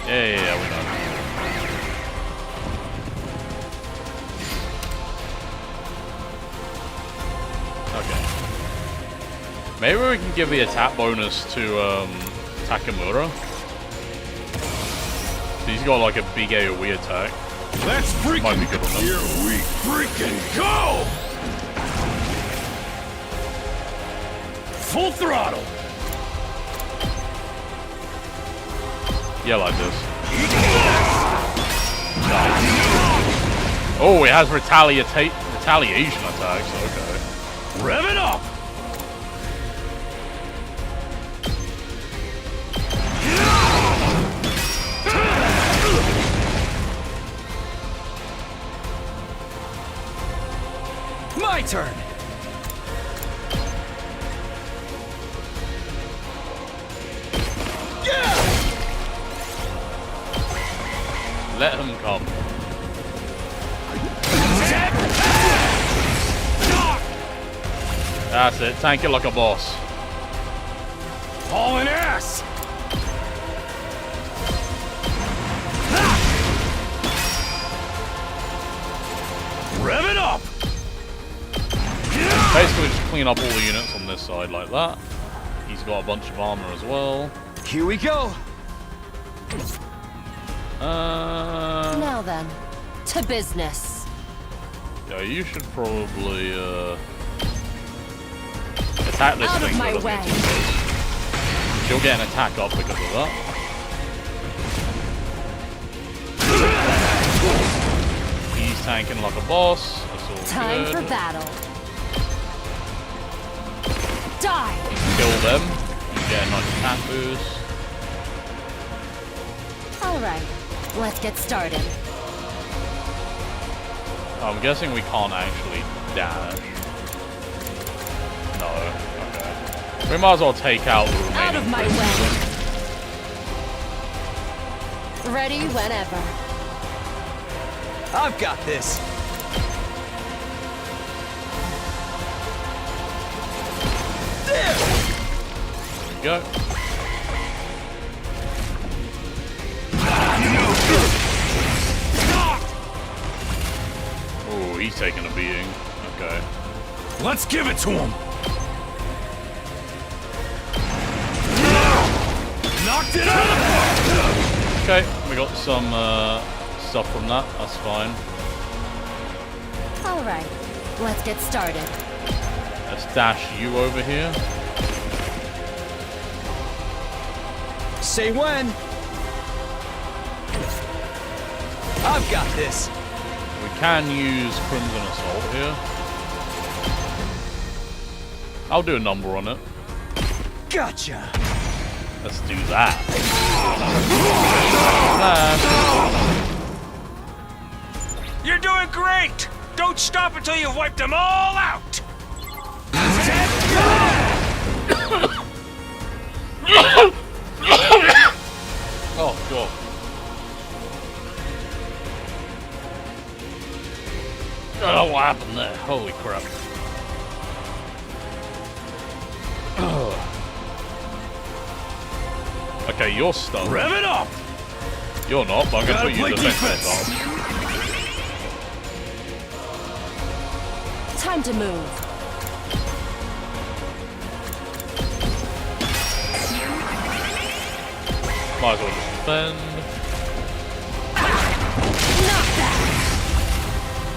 Yeah, we're done. Okay. Maybe we can give the attack bonus to Takamura. He's got like a big AoE attack. Let's freaking Might be good on them. Here we freaking go! Full throttle! Yeah, like this. Nice. Oh, it has retaliation attacks. Okay. Rev it up! My turn. Let him come. That's it. Tank it like a boss. Hauling ass! Rev it up! Basically, just clean up all the units on this side like that. He's got a bunch of armor as well. Here we go. Now then, to business. Yeah, you should probably attack this Out of thing. my that way. doesn't get too close. She'll get an attack up because of that. He's tanking like a boss. That's all Time good. for battle. Die! Kill them. You get a nice attack boost. Alright, let's get started. I'm guessing we can't actually dash. No, okay. We might as well take out the remaining. Out of my way. Ready whenever. I've got this. There we go. Oh, he's taking a beating. Okay. Let's give it to him. Knocked it out. Okay, we got some stuff from that. That's fine. Alright, let's get started. Let's dash you over here. Say when. I've got this. We can use Crimson Assault here. I'll do a number on it. Gotcha. Let's do that. You're doing great. Don't stop until you've wiped them all out. Oh god. Oh, what happened there? Holy crap. Okay, you're stunned. Rev it up. You're not, but I'm Gotta going to put you play defense defense. off. Time to move. Might as well just defend. Not that.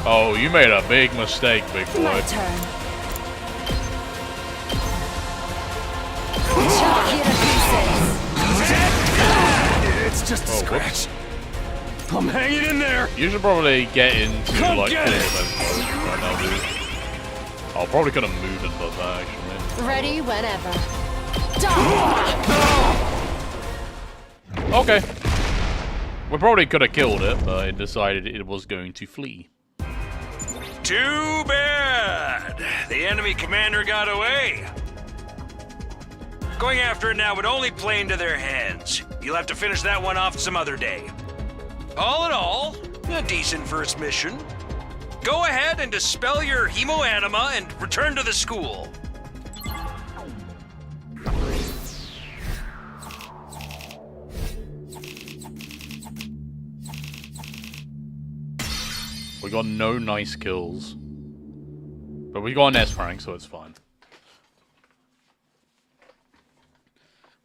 Oh, you made a big mistake, big boy. My turn. Chop you to pieces. It's just a scratch. I'm hanging in there. You should probably get into Come like get full it. defense mode right now, dude. I'll probably could have moved and done that actually. Ready whenever. Die! Okay. We probably could have killed it, but it decided it was going to flee. Too bad. The enemy commander got away. Going after it now would only play into their hands. You'll have to finish that one off some other day. All in all, a decent first mission. Go ahead and dispel your hemoanima and return to the school. We got no nice kills. But we got an S rank, so it's fine.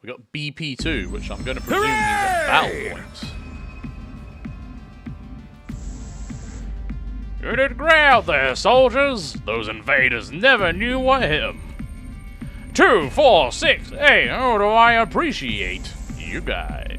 We got BP2, which I'm going to presume means a battle points. You did great out there, soldiers. Those invaders never knew what hit 'em. 2, 4, 6, 8. Oh, do I appreciate you guys.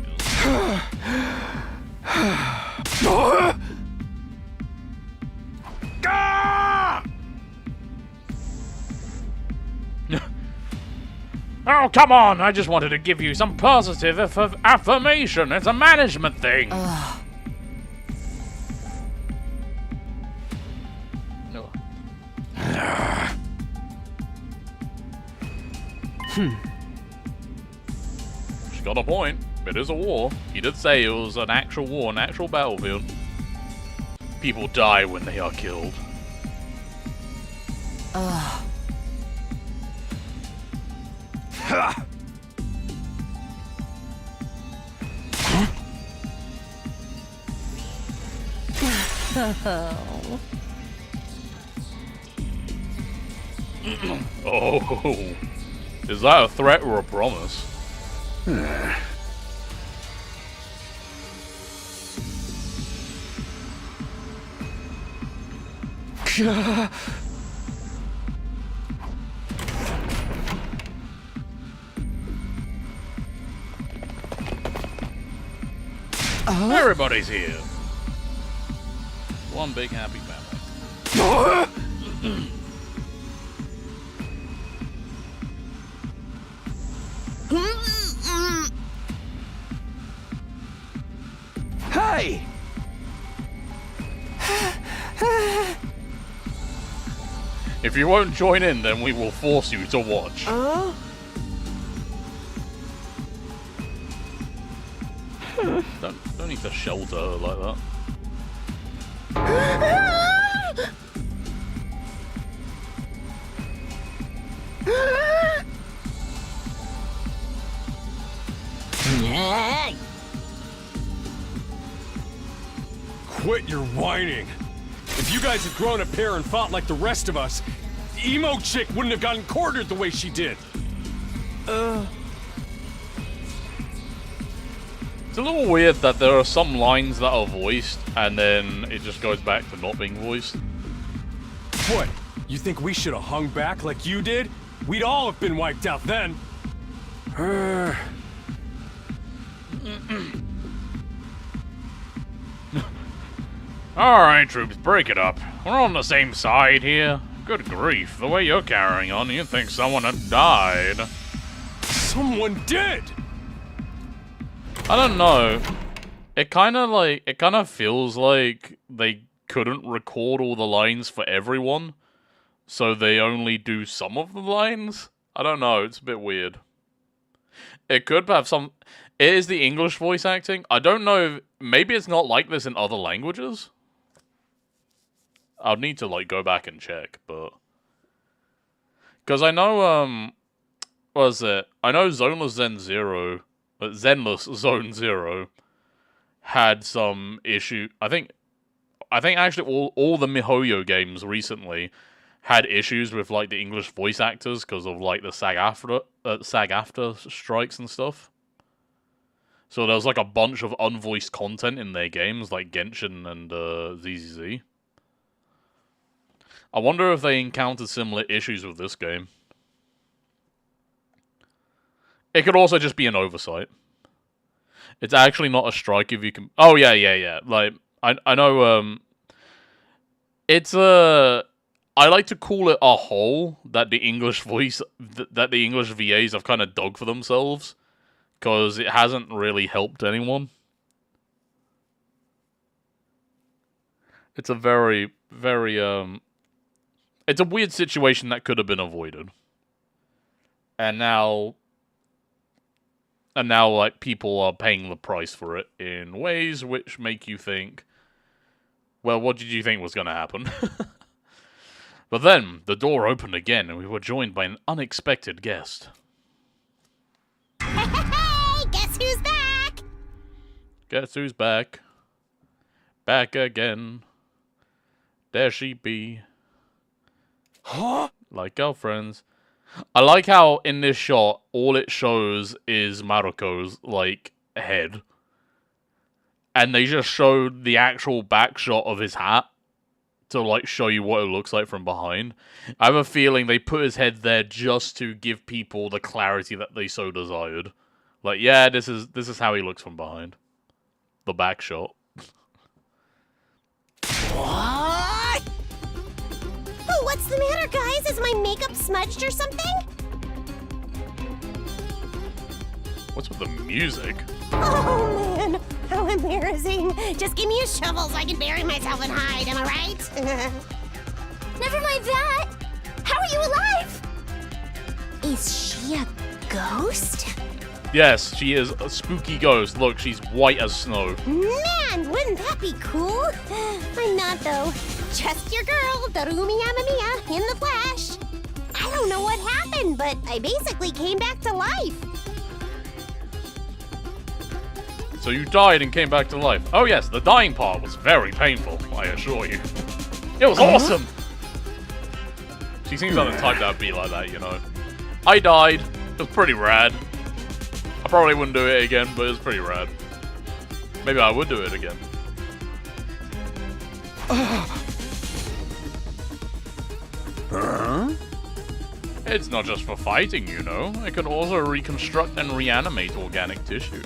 Oh, come on! I just wanted to give you some positive affirmation. It's a management thing. No. She got a point. It is a war. He did say it was an actual war, an actual battlefield. People die when they are killed. Oh, is that a threat or a promise? Everybody's here. One big happy family. Hey! If you won't join in, then we will force you to watch. Don't need to shelter her like that. Quit your whining. If you guys had grown a pair and fought like the rest of us, emo chick wouldn't have gotten quartered the way she did. It's a little weird that there are some lines that are voiced, and then it just goes back to not being voiced. What? You think we should have hung back like you did? We'd all have been wiped out then. Alright, troops, break it up. We're on the same side here. Good grief, the way you're carrying on, you'd think someone had died. Someone did! I don't know. It kind of feels like they couldn't record all the lines for everyone, so they only do some of the lines. I don't know, it's a bit weird. It could have some... It is the English voice acting. I don't know, maybe it's not like this in other languages? I'll need to, like, go back and check, but... Because I know, what is it? I know Zenless Zone Zero had some issue. I think actually all the MiHoYo games recently had issues with like the English voice actors because of like the SAG-AFTRA strikes and stuff. So there was like a bunch of unvoiced content in their games, like Genshin and ZZZ. I wonder if they encountered similar issues with this game. It could also just be an oversight. It's actually not a strike if you can... Oh, yeah. Like, I know, it's a... I like to call it a hole that the English voice... that the English VAs have kind of dug for themselves. Because it hasn't really helped anyone. It's a very, very, it's a weird situation that could have been avoided. And now, like, people are paying the price for it in ways which make you think, well, what did you think was going to happen? But then, the door opened again, and we were joined by an unexpected guest. Hey, guess who's back? Guess who's back? Back again. There she be. Huh? Like our friends. I like how in this shot, all it shows is Maruko's, like, head. And they just showed the actual back shot of his hat to, like, show you what it looks like from behind. I have a feeling they put his head there just to give people the clarity that they so desired. Like, yeah, this is how he looks from behind. The back shot. What? Oh, what's the matter, guys? Is my makeup smudged or something? What's with the music? Oh, man. How embarrassing. Just give me a shovel so I can bury myself and hide, am I right? Never mind that. How are you alive? Is she a ghost? Yes, she is a spooky ghost. Look, she's white as snow. Man, wouldn't that be cool? I'm not, though. Just your girl, Darumi Yamamiya, in the flesh. I don't know what happened, but I basically came back to life. So you died and came back to life. Oh yes, the dying part was very painful, I assure you. It was awesome! She seems like the type that would be like that, you know. I died. It was pretty rad. I probably wouldn't do it again, but it was pretty rad. Maybe I would do it again. It's not just for fighting, you know. It can also reconstruct and reanimate organic tissue.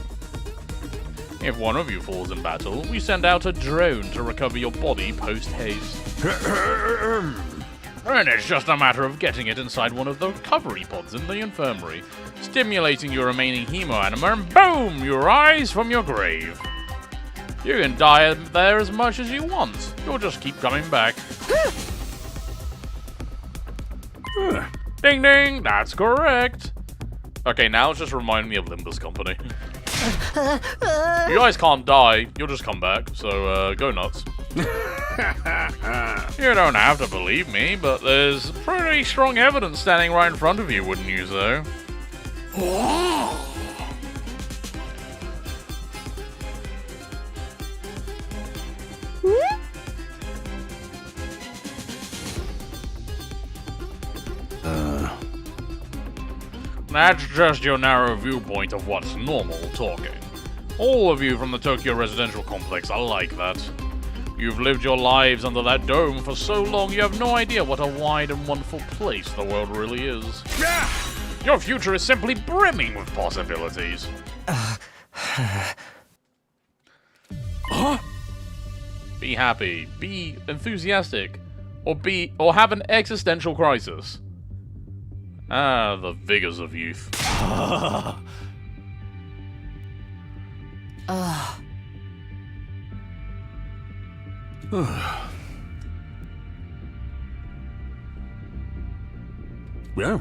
If one of you falls in battle, we send out a drone to recover your body post-haste. And it's just a matter of getting it inside one of the recovery pods in the infirmary, stimulating your remaining hemoanima, and boom! You rise from your grave. You can die there as much as you want. You'll just keep coming back. Ding ding, that's correct. Okay, now just remind me of Limbus Company. You guys can't die, you'll just come back, so go nuts. You don't have to believe me, but there's pretty strong evidence standing right in front of you, wouldn't you, though? That's just your narrow viewpoint of what's normal talking. All of you from the Tokyo residential complex are like that. You've lived your lives under that dome for so long you have no idea what a wide and wonderful place the world really is. Your future is simply brimming with possibilities. Be happy, be enthusiastic, or have an existential crisis. Ah, the vigors of youth. Yeah.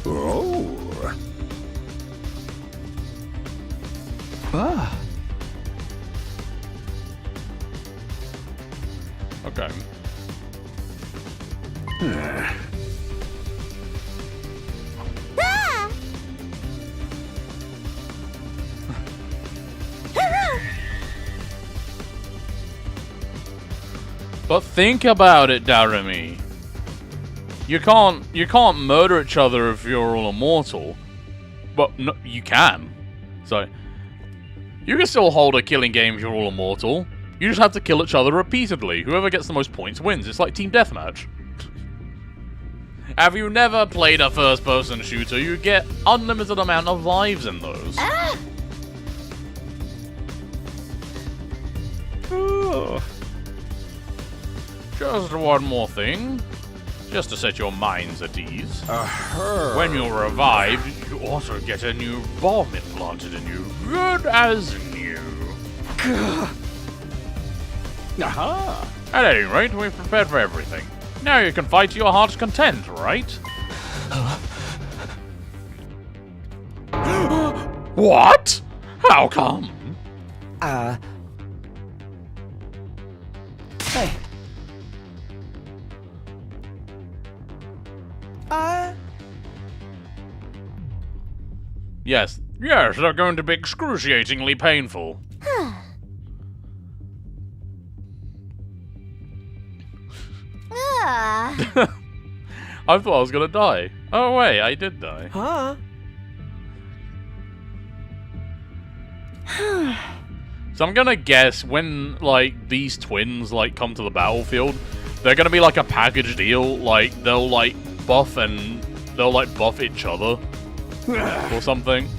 Oh. Okay. But think about it, Darumi. You can't murder each other if you're all immortal. But no, you can. So you can still hold a killing game if you're all immortal. You just have to kill each other repeatedly. Whoever gets the most points wins. It's like team deathmatch. Have you never played a first-person shooter? You get unlimited amount of lives in those. Just one more thing. Just to set your minds at ease. When you're revived, you also get a new bomb implanted in you. Good as new. At any rate, we've prepared for everything. Now you can fight to your heart's content, right? What? How come? Hey. Yes, they're going to be excruciatingly painful. I thought I was gonna die. Oh wait, I did die. Huh? So I'm gonna guess when, like, these twins, like, come to the battlefield, they're gonna be like a package deal. Like, they'll, like, buff each other. Or something.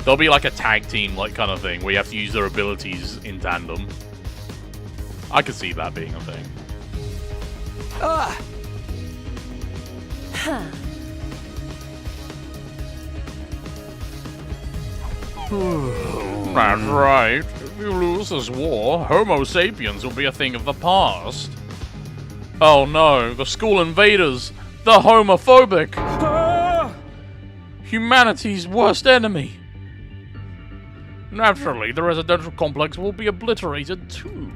They'll be like a tag team, like, kind of thing, where you have to use their abilities in tandem. I could see that being a thing. That's right. If you lose this war, Homo sapiens will be a thing of the past. Oh no, the school invaders! The homophobic! Humanity's worst enemy! Naturally, the residential complex will be obliterated too.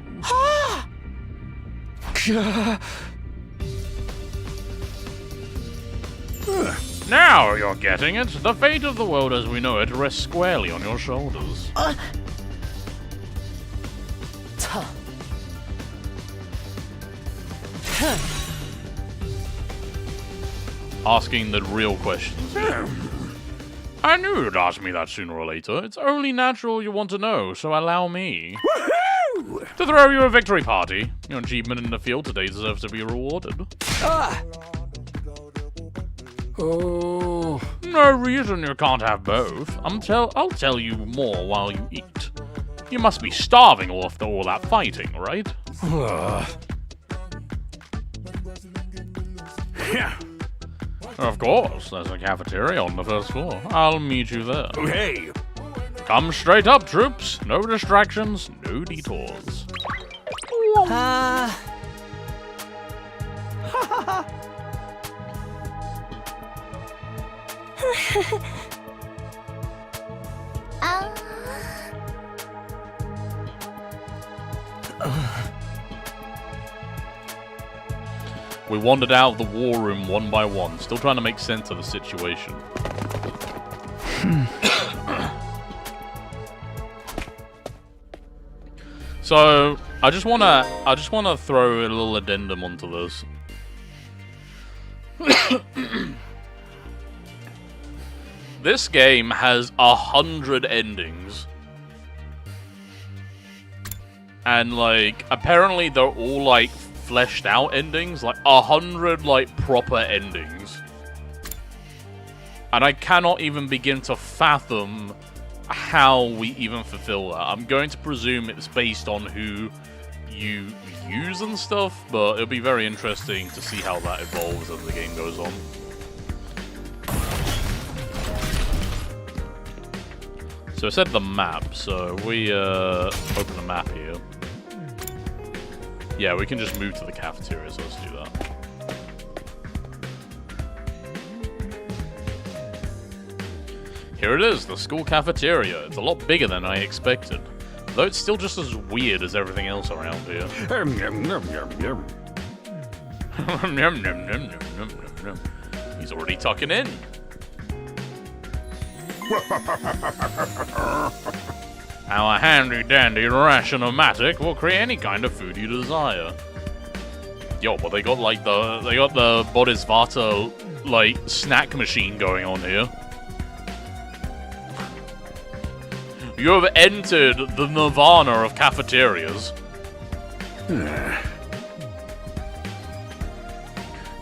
Now you're getting it. The fate of the world as we know it rests squarely on your shoulders. Asking the real questions. I knew you'd ask me that sooner or later. It's only natural you want to know, so allow me. Woohoo! To throw you a victory party. Your achievement in the field today deserves to be rewarded. Oh. No reason you can't have both. I'll tell you more while you eat. You must be starving after all that fighting, right? Yeah. Of course, there's a cafeteria on the first floor. I'll meet you there. Hey. Come straight up, troops. No distractions, no detours. We wandered out of the war room one by one, still trying to make sense of the situation. So, I just wanna throw a little addendum onto this. This game has 100 endings. And like, apparently they're all like fleshed out endings, like 100 like proper endings. And I cannot even begin to fathom how we even fulfill that. I'm going to presume it's based on who you use and stuff, but it'll be very interesting to see how that evolves as the game goes on. So it said the map, so we open the map here. Yeah, we can just move to the cafeteria, so let's do that. Here it is, the school cafeteria. It's a lot bigger than I expected. Though it's still just as weird as everything else around here. He's already tucking in. Our handy-dandy ration-o-matic will create any kind of food you desire. Yo, but they got the Bodhisattva like snack machine going on here. You have entered the nirvana of cafeterias.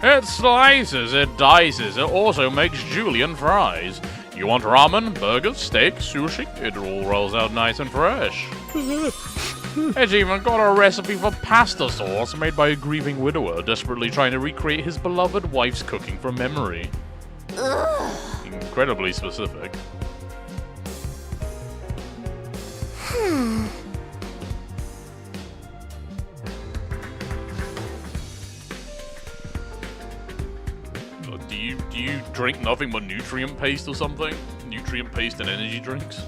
It slices, it dices, it also makes julienne fries. You want ramen, burgers, steak, sushi? It all rolls out nice and fresh. It's even got a recipe for pasta sauce made by a grieving widower desperately trying to recreate his beloved wife's cooking from memory. Incredibly specific. Do you drink nothing but nutrient paste or something? Nutrient paste and energy drinks?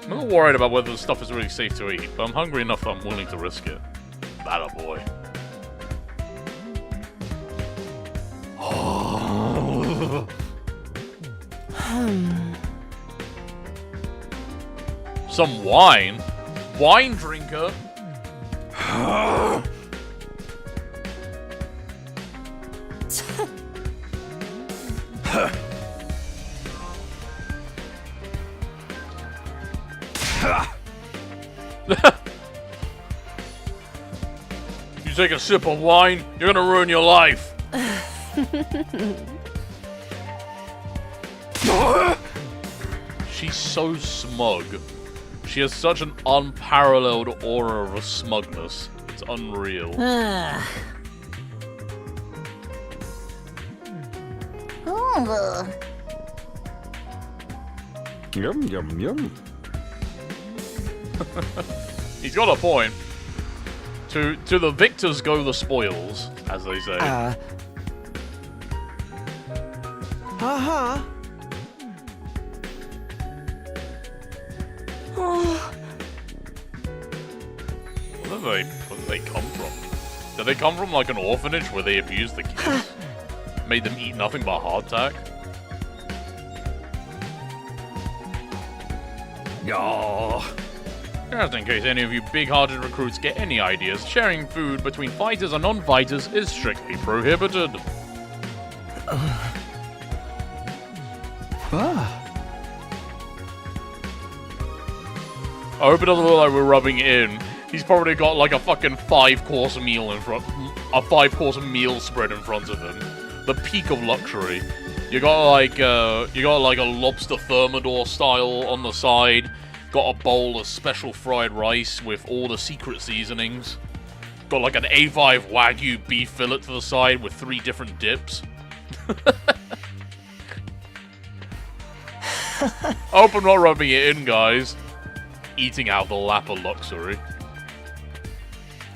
I'm not worried about whether the stuff is really safe to eat, but I'm hungry enough that I'm willing to risk it. That a boy. Some wine? Wine drinker? You take a sip of wine, you're gonna ruin your life. She's so smug. She has such an unparalleled aura of smugness. It's unreal. Yum, yum, yum. He's got a point. To the victors go the spoils, as they say. Where did they come from? Did they come from like an orphanage where they abused the kids? Made them eat nothing but hardtack? Yaw. Just in case any of you big-hearted recruits get any ideas, sharing food between fighters and non-fighters is strictly prohibited. I hope it doesn't look like we're rubbing it in. He's probably got like a fucking 5-course meal in front, a 5-course meal spread in front of him. The peak of luxury. You got like a lobster thermidor style on the side. Got a bowl of special fried rice with all the secret seasonings. Got like an A5 Wagyu beef fillet to the side with 3 different dips. Hope I'm not rubbing it in, guys. Eating out the lap of luxury.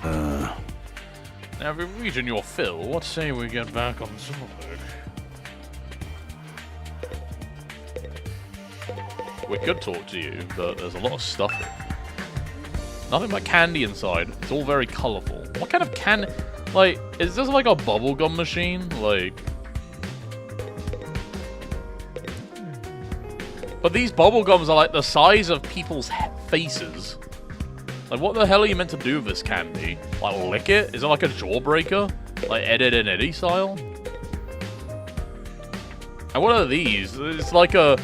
Now, if you've eaten your fill, what say we get back on topic? We could talk to you, but there's a lot of stuff here. Nothing but candy inside. It's all very colourful. What kind of candy? Like, is this like a bubblegum machine? Like... But these bubblegums are like the size of people's faces. Like, what the hell are you meant to do with this candy? Like, lick it? Is it like a jawbreaker? Like, Ed, and Eddie style? And what are these? It's like a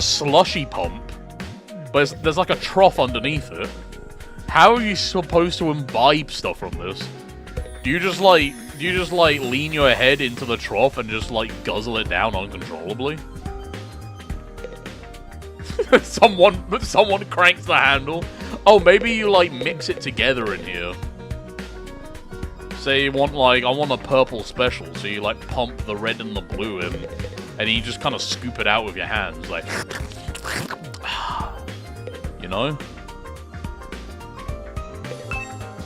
slushy pump, but there's like a trough underneath it. How are you supposed to imbibe stuff from this? Do you just like lean your head into the trough and just like guzzle it down uncontrollably? Someone cranks the handle. Oh, maybe you like mix it together in here. Say you want like, I want a purple special, so you like pump the red and the blue in, and you just kind of scoop it out with your hands, like, you know?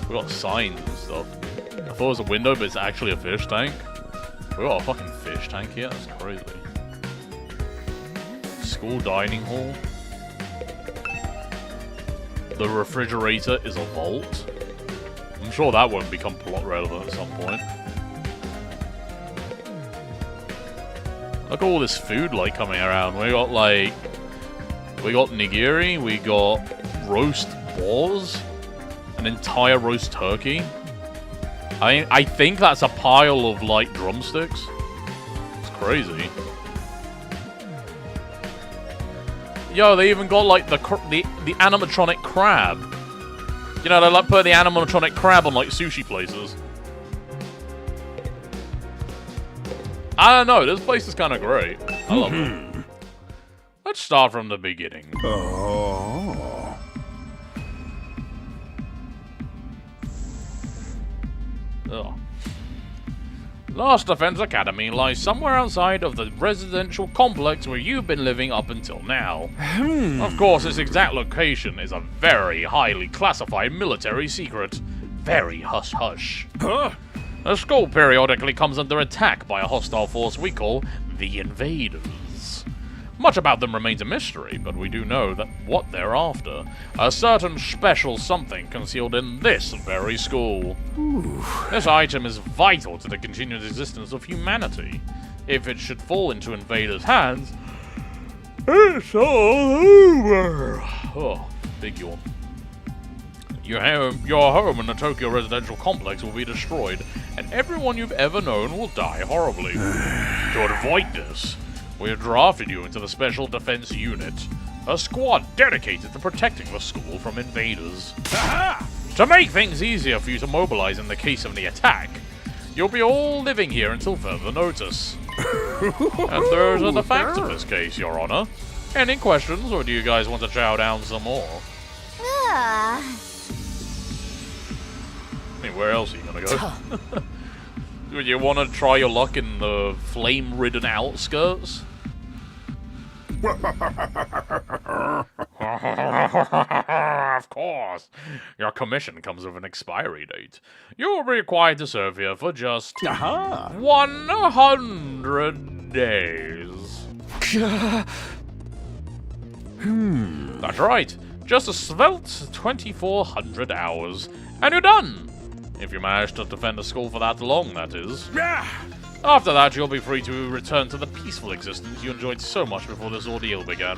We got signs and stuff. I thought it was a window, but it's actually a fish tank. We got a fucking fish tank here. That's crazy. School dining hall. The refrigerator is a vault. I'm sure that won't become plot relevant at some point. Look at all this food like coming around. We got nigiri, we got roast boars, an entire roast turkey. I think that's a pile of like drumsticks. It's crazy. Yo, they even got like the animatronic crab. You know, they like put the animatronic crab on like sushi places. I don't know, this place is kind of great. I love it. Let's start from the beginning. Oh. Oh. Last Defense Academy lies somewhere outside of the residential complex where you've been living up until now. Of course, its exact location is a very highly classified military secret. Very hush-hush. The school periodically comes under attack by a hostile force we call the Invaders. Much about them remains a mystery, but we do know that what they're after. A certain special something concealed in this very school. This item is vital to the continued existence of humanity. If it should fall into invaders' hands, it's all over. Oh, big yawn. Your home in the Tokyo residential complex will be destroyed, and everyone you've ever known will die horribly. To avoid this, we have drafted you into the Special Defense Unit, a squad dedicated to protecting the school from invaders. To make things easier for you to mobilize in the case of the attack, you'll be all living here until further notice. And those are the facts of this case, Your Honor. Any questions, or do you guys want to chow down some more? I mean, where else are you gonna go? Would you want to try your luck in the flame-ridden outskirts? Of course. Your commission comes with an expiry date. You will be required to serve here for just 100 days. That's right. Just a svelte 2,400 hours. And you're done! If you manage to defend the school for that long, that is. After that, you'll be free to return to the peaceful existence you enjoyed so much before this ordeal began.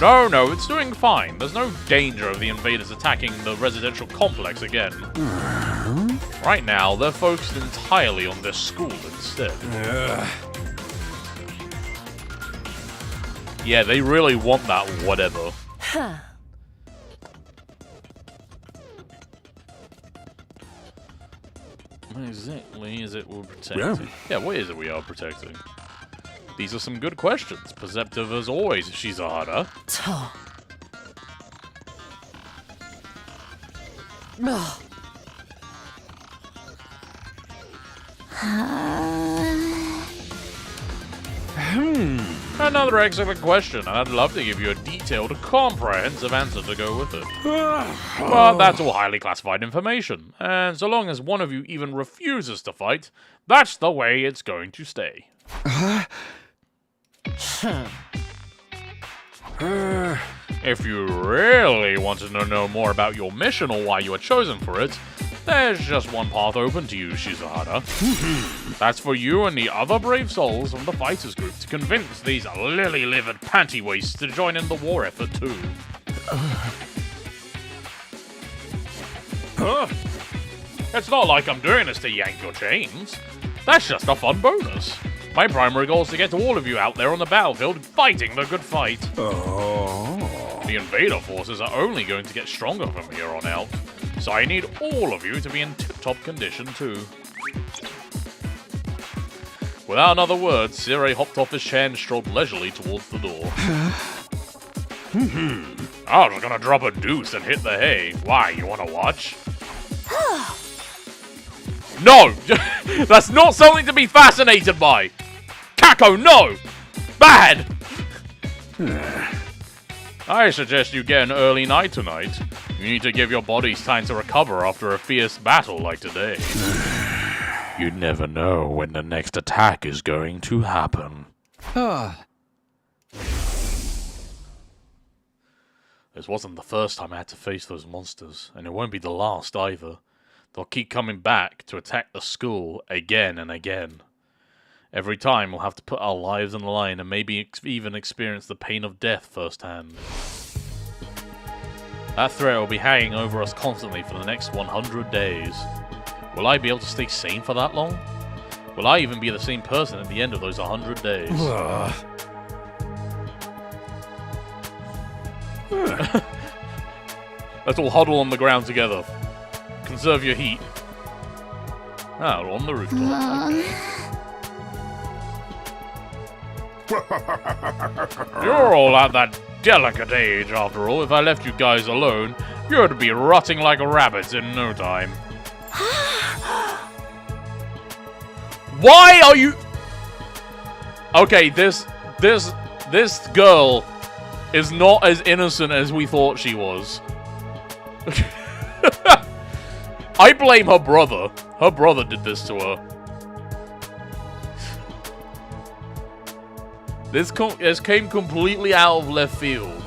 No, it's doing fine. There's no danger of the invaders attacking the residential complex again. Right now, they're focused entirely on their school instead. Yeah, they really want that whatever. Huh. What exactly is it we're protecting? Yeah, what is it we are protecting? These are some good questions. Perceptive as always, Shizahara. Another excellent question, and I'd love to give you a detailed, comprehensive answer to go with it. But that's all highly classified information, and so long as one of you even refuses to fight, that's the way it's going to stay. If you really wanted to know more about your mission or why you were chosen for it, there's just one path open to you, Shizahara. That's for you and the other brave souls from the fighters group to convince these lily-livered panty-waists to join in the war effort too. It's not like I'm doing this to yank your chains. That's just a fun bonus. My primary goal is to get to all of you out there on the battlefield fighting the good fight. The invader forces are only going to get stronger from here on out, so I need all of you to be in tip-top condition too. Without another word, Sirei hopped off his chair and strolled leisurely towards the door. I was gonna drop a deuce and hit the hay. Why, you wanna watch? No! That's not something to be fascinated by! Kako, no! Bad! I suggest you get an early night tonight. You need to give your bodies time to recover after a fierce battle like today. You never know when the next attack is going to happen. This wasn't the first time I had to face those monsters, and it won't be the last either. They'll keep coming back to attack the school again and again. Every time we'll have to put our lives on the line and maybe even experience the pain of death firsthand. That threat will be hanging over us constantly for the next 100 days. Will I be able to stay sane for that long? Will I even be the same person at the end of those 100 days? Let's all huddle on the ground together. Conserve your heat. Ah, we're on the rooftop. You're all at that delicate age, after all. If I left you guys alone, you'd be rotting like rabbits in no time. Why are you... Okay, this girl is not as innocent as we thought she was. I blame her brother. Her brother did this to her. This came completely out of left field.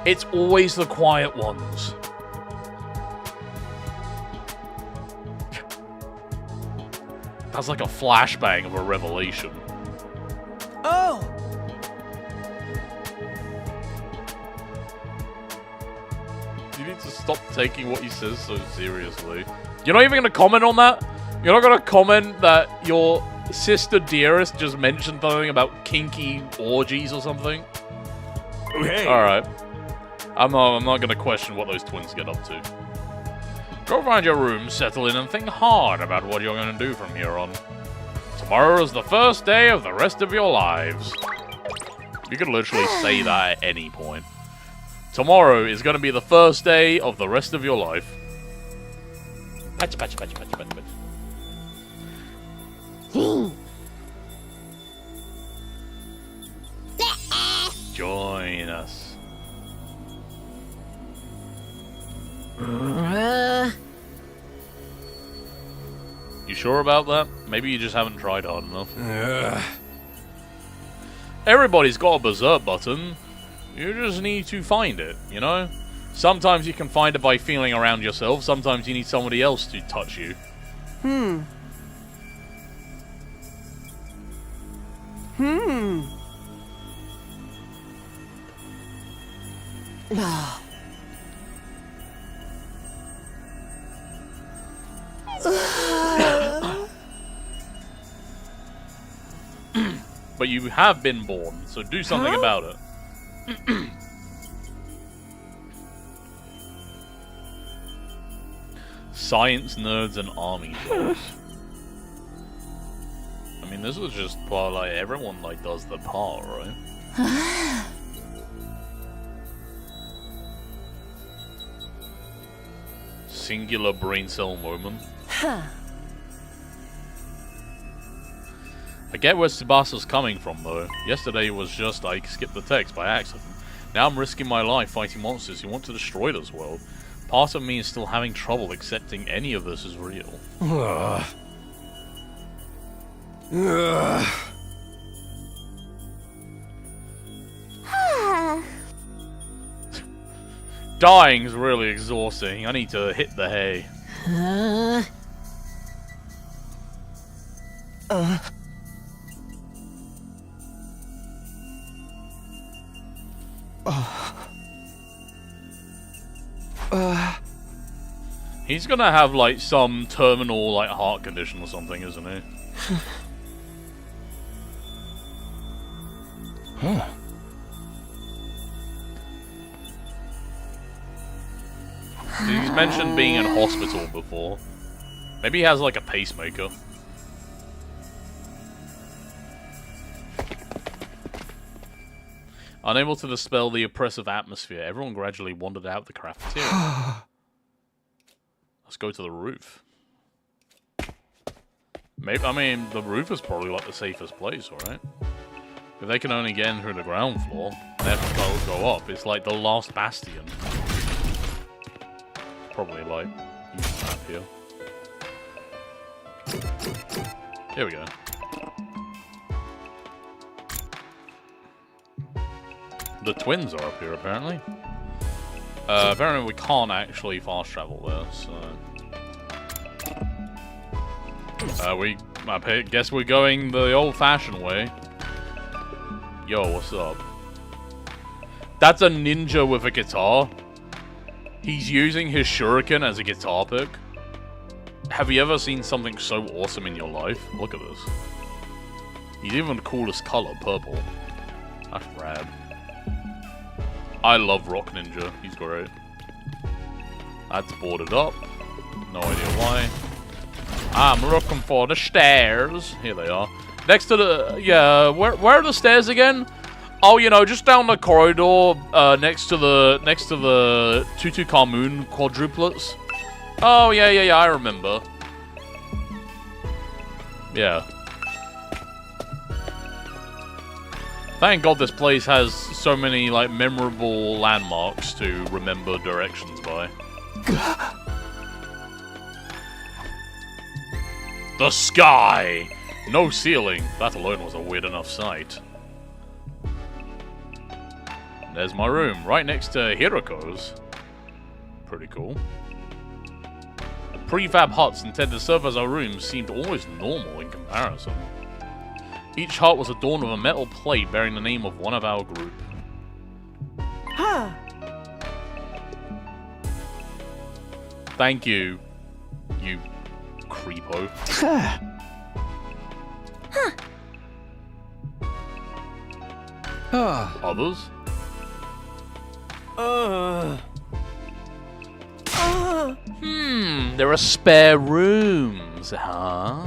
It's always the quiet ones. That's like a flashbang of a revelation. Oh! You need to stop taking what he says so seriously. You're not even going to comment on that? You're not going to comment that your sister Dearest just mentioned something about kinky orgies or something? Okay. Alright. I'm not going to question what those twins get up to. Go find your room, settle in, and think hard about what you're going to do from here on. Tomorrow is the first day of the rest of your lives. You could literally say that at any point. Tomorrow is going to be the first day of the rest of your life. Patch, patch, patch, patch, patch, patch. Join us. You sure about that? Maybe you just haven't tried hard enough. Everybody's got a berserk button. You just need to find it, you know? Sometimes you can find it by feeling around yourself. Sometimes you need somebody else to touch you. But you have been born, so do something about it. Science nerds and army jobs. I mean, this was just part, like, everyone, like, does the part, right? Singular brain cell moment. Huh. I get where Tsubasa's coming from, though. Yesterday was just, I skipped the text by accident. Now I'm risking my life fighting monsters who want to destroy this world. Part of me is still having trouble accepting any of this is real. Dying's really exhausting. I need to hit the hay. He's gonna have, like, some terminal, like, heart condition or something, isn't he? Huh. He's mentioned being in hospital before. Maybe he has, like, a pacemaker. Unable to dispel the oppressive atmosphere, everyone gradually wandered out the cafeteria. Let's go to the roof. Maybe, I mean, the roof is probably, like, the safest place, alright? If they can only get in through the ground floor, they have to go up. It's like the last bastion. Probably, like, use the map here. Here we go. The twins are up here, apparently. Apparently we can't actually fast travel there, so... I guess we're going the old-fashioned way. Yo, what's up? That's a ninja with a guitar. He's using his shuriken as a guitar pick. Have you ever seen something so awesome in your life? Look at this. He's even the coolest color, purple. That's rad. I love Rock Ninja. He's great. That's boarded up. No idea why. I'm looking for the stairs. Here they are. Next to the... Yeah, where are the stairs again? Oh, you know, just down the corridor, next to the Tutankhamun quadruplets. Oh, yeah, I remember. Yeah. Thank God this place has so many, like, memorable landmarks to remember directions by. The sky! No ceiling. That alone was a weird enough sight. There's my room, right next to Hiroko's. Pretty cool. The prefab huts intended to serve as our rooms seemed almost normal in comparison. Each hut was adorned with a metal plate bearing the name of one of our group. Huh. Thank you, you creepo. Others? There are spare rooms, huh?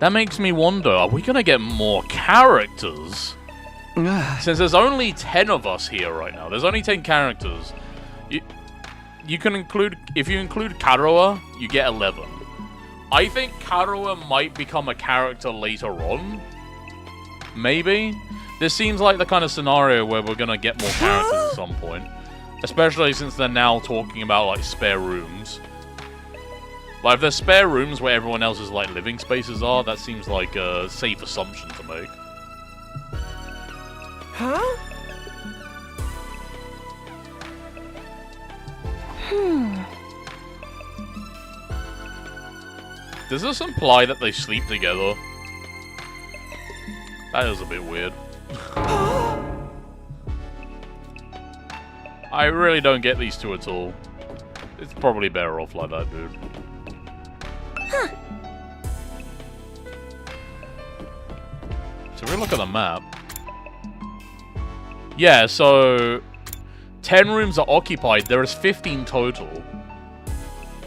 That makes me wonder, are we gonna get more characters? Since there's only 10 of us here right now, there's only 10 characters. You can include, if you include Karuha, you get 11. I think Karuha might become a character later on. Maybe? This seems like the kind of scenario where we're gonna get more characters at some point. Especially since they're now talking about, like, spare rooms. Like, if there's spare rooms where everyone else's, like, living spaces are, that seems like a safe assumption to make. Huh? Does this imply that they sleep together? That is a bit weird. I really don't get these two at all. It's probably better off like that, dude. So we look at the map. Yeah, so 10 rooms are occupied. There is 15 total.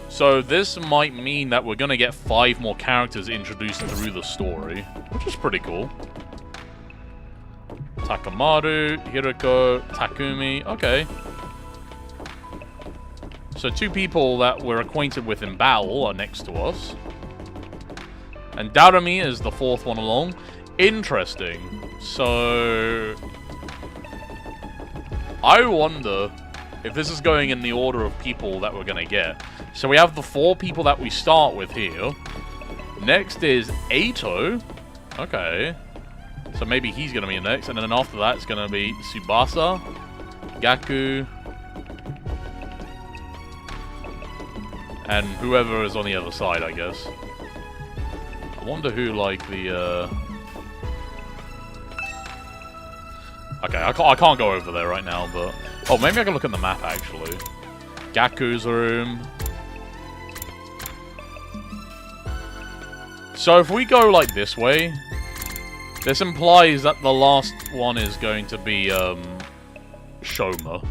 So this might mean that we're going to get 5 more characters introduced through the story, which is pretty cool. Takamaru, Hiroko, Takumi. Okay. So 2 people that we're acquainted with in battle are next to us. And Darumi is the 4th one along. Interesting. So I wonder if this is going in the order of people that we're going to get. So we have the 4 people that we start with here. Next is Eito. Okay. So maybe he's going to be next. And then after that, it's going to be Tsubasa, Gaku, and whoever is on the other side, I guess. I wonder who, like, the, Okay, I can't go over there right now, but... Oh, maybe I can look at the map, actually. Gaku's room. So if we go, like, this way... This implies that the last one is going to be, Shoma.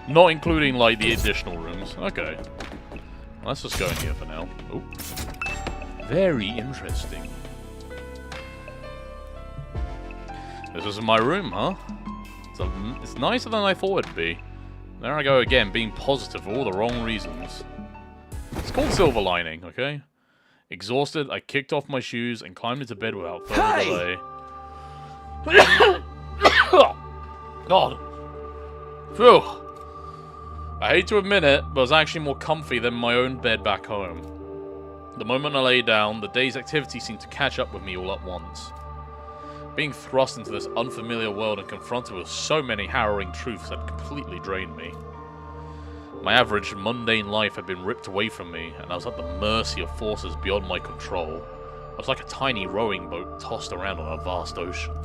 Not including, like, the additional rooms. Okay. Let's just go in here for now. Oh. Very interesting. This is my room, huh? It's nicer than I thought it'd be. There I go again, being positive for all the wrong reasons. It's called Silver Lining, okay? Exhausted, I kicked off my shoes and climbed into bed without further delay. God. Phew. I hate to admit it, but it was actually more comfy than my own bed back home. The moment I lay down, the day's activity seemed to catch up with me all at once. Being thrust into this unfamiliar world and confronted with so many harrowing truths had completely drained me. My average, mundane life had been ripped away from me, and I was at the mercy of forces beyond my control. I was like a tiny rowing boat tossed around on a vast ocean.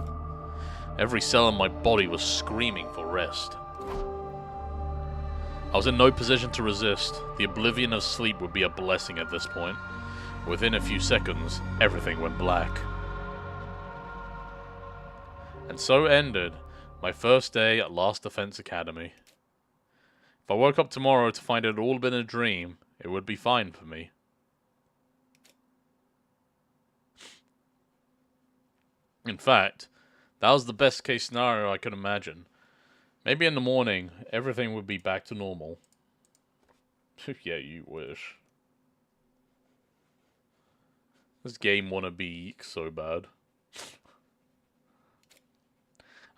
Every cell in my body was screaming for rest. I was in no position to resist. The oblivion of sleep would be a blessing at this point. Within a few seconds, everything went black. And so ended my first day at Last Defense Academy. If I woke up tomorrow to find it had all been a dream, it would be fine for me. In fact, that was the best case scenario I could imagine. Maybe in the morning, everything would be back to normal. Yeah, you wish. This game wanna be so bad.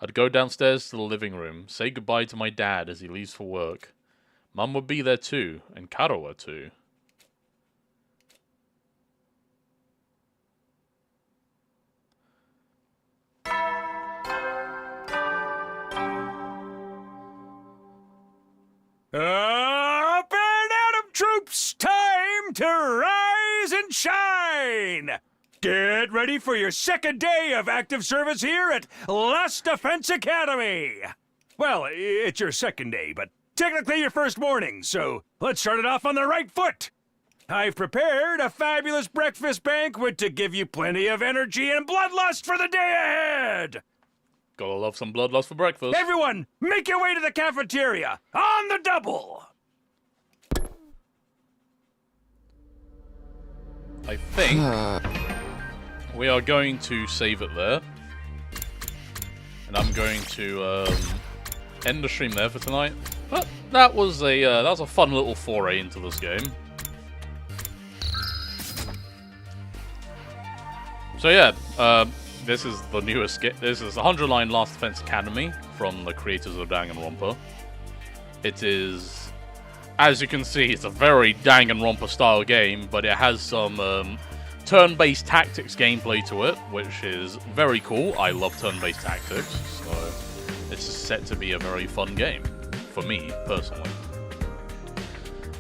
I'd go downstairs to the living room, say goodbye to my dad as he leaves for work. Mum would be there too, and Karowa too. Up and Adam troops, time to rise and shine! Get ready for your second day of active service here at Last Defense Academy! Well, it's your second day, but technically your first morning, so let's start it off on the right foot! I've prepared a fabulous breakfast banquet to give you plenty of energy and bloodlust for the day ahead! Gotta love some bloodlust for breakfast. Everyone, make your way to the cafeteria! On the double! I think we are going to save it there. And I'm going to end the stream there for tonight. But that was a fun little foray into this game. So yeah, this is the newest game. This is 100 Line Last Defense Academy from the creators of Danganronpa. It is, as you can see, it's a very Danganronpa style game, but it has some turn-based tactics gameplay to it, which is very cool. I love turn-based tactics, so it's set to be a very fun game, for me, personally.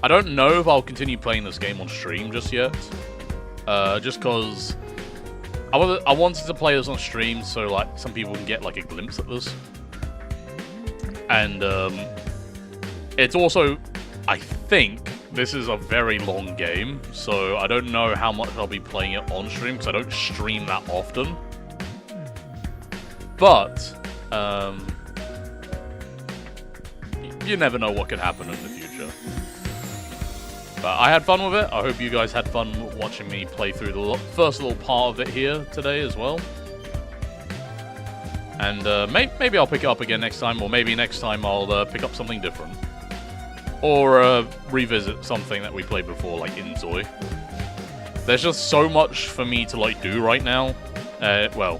I don't know if I'll continue playing this game on stream just yet, just because I wanted to play this on stream so like some people can get like a glimpse at this. And it's also, I think this is a very long game, so I don't know how much I'll be playing it on stream because I don't stream that often. But You never know what could happen in the future. But I had fun with it. I hope you guys had fun watching me play through the first little part of it here today as well. And maybe I'll pick it up again next time, or maybe next time I'll pick up something different. Or revisit something that we played before, like Inzoi. There's just so much for me to like do right now. Well,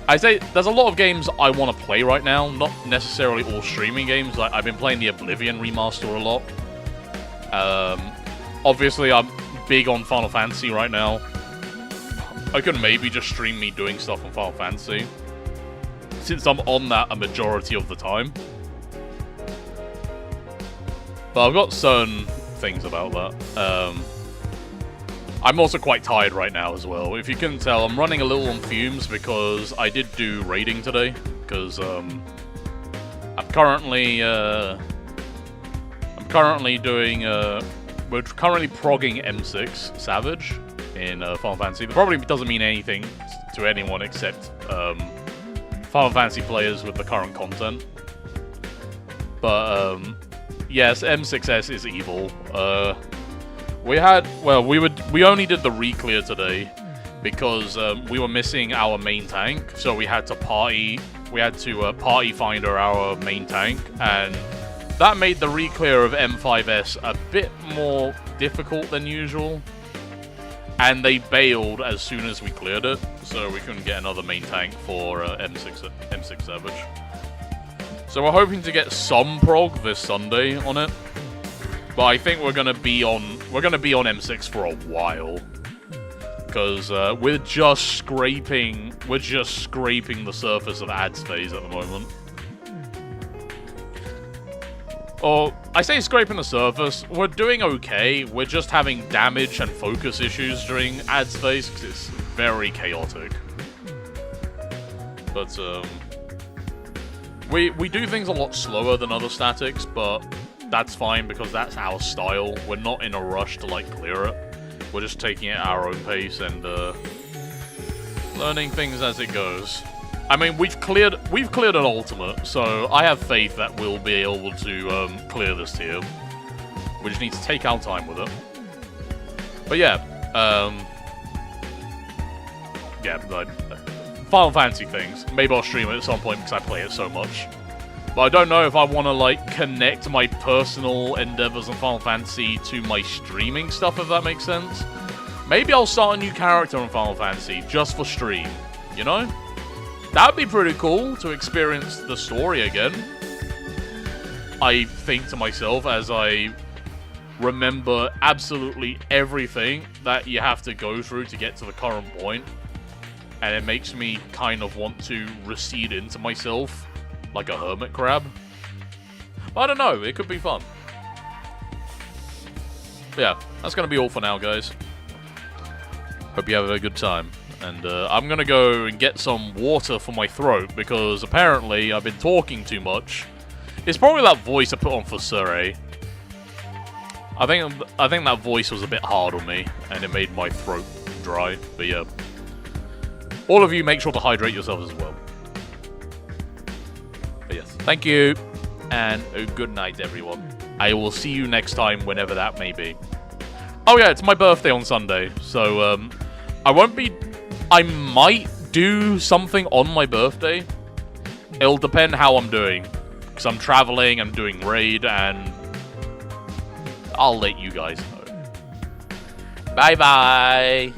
I say there's a lot of games I want to play right now, not necessarily all streaming games. Like I've been playing the Oblivion remaster a lot. Obviously I'm big on Final Fantasy right now. I could maybe just stream me doing stuff on Final Fantasy, since I'm on that a majority of the time. But I've got certain things about that. I'm also quite tired right now as well. If you can tell, I'm running a little on fumes because I did do raiding today. Because I'm currently doing we're currently progging M6 Savage in Final Fantasy. That probably doesn't mean anything to anyone except Final Fantasy players with the current content. But yes, M6S is evil. We only did the re-clear today because we were missing our main tank, so we had to party finder our main tank, and that made the re-clear of M5S a bit more difficult than usual. And they bailed as soon as we cleared it, so we couldn't get another main tank for M6 Savage. So we're hoping to get some prog this Sunday on it. But I think we're gonna be on M6 for a while, because we're just scraping the surface of ads phase at the moment. Or I say scraping the surface. We're doing okay. We're just having damage and focus issues during ads phase because it's very chaotic. But we do things a lot slower than other statics, but that's fine because that's our style. We're not in a rush to like clear it. We're just taking it at our own pace and learning things as it goes. I mean, we've cleared an ultimate, so I have faith that we'll be able to clear this tier. We just need to take our time with it. But yeah, Final Fantasy things. Maybe I'll stream it at some point because I play it so much. But I don't know if I want to, like, connect my personal endeavors in Final Fantasy to my streaming stuff, if that makes sense. Maybe I'll start a new character in Final Fantasy just for stream, you know? That would be pretty cool to experience the story again. I think to myself as I remember absolutely everything that you have to go through to get to the current point. And it makes me kind of want to recede into myself like a hermit crab. But I don't know, it could be fun. But yeah, that's going to be all for now, guys. Hope you have a good time. And I'm going to go and get some water for my throat, because apparently I've been talking too much. It's probably that voice I put on for Surrey. I think that voice was a bit hard on me, and it made my throat dry. But yeah. All of you, make sure to hydrate yourselves as well. But yes, thank you, and a good night, everyone. I will see you next time, whenever that may be. Oh yeah, it's my birthday on Sunday, so I might do something on my birthday. It'll depend how I'm doing, because I'm traveling, I'm doing raid, and I'll let you guys know. Bye bye.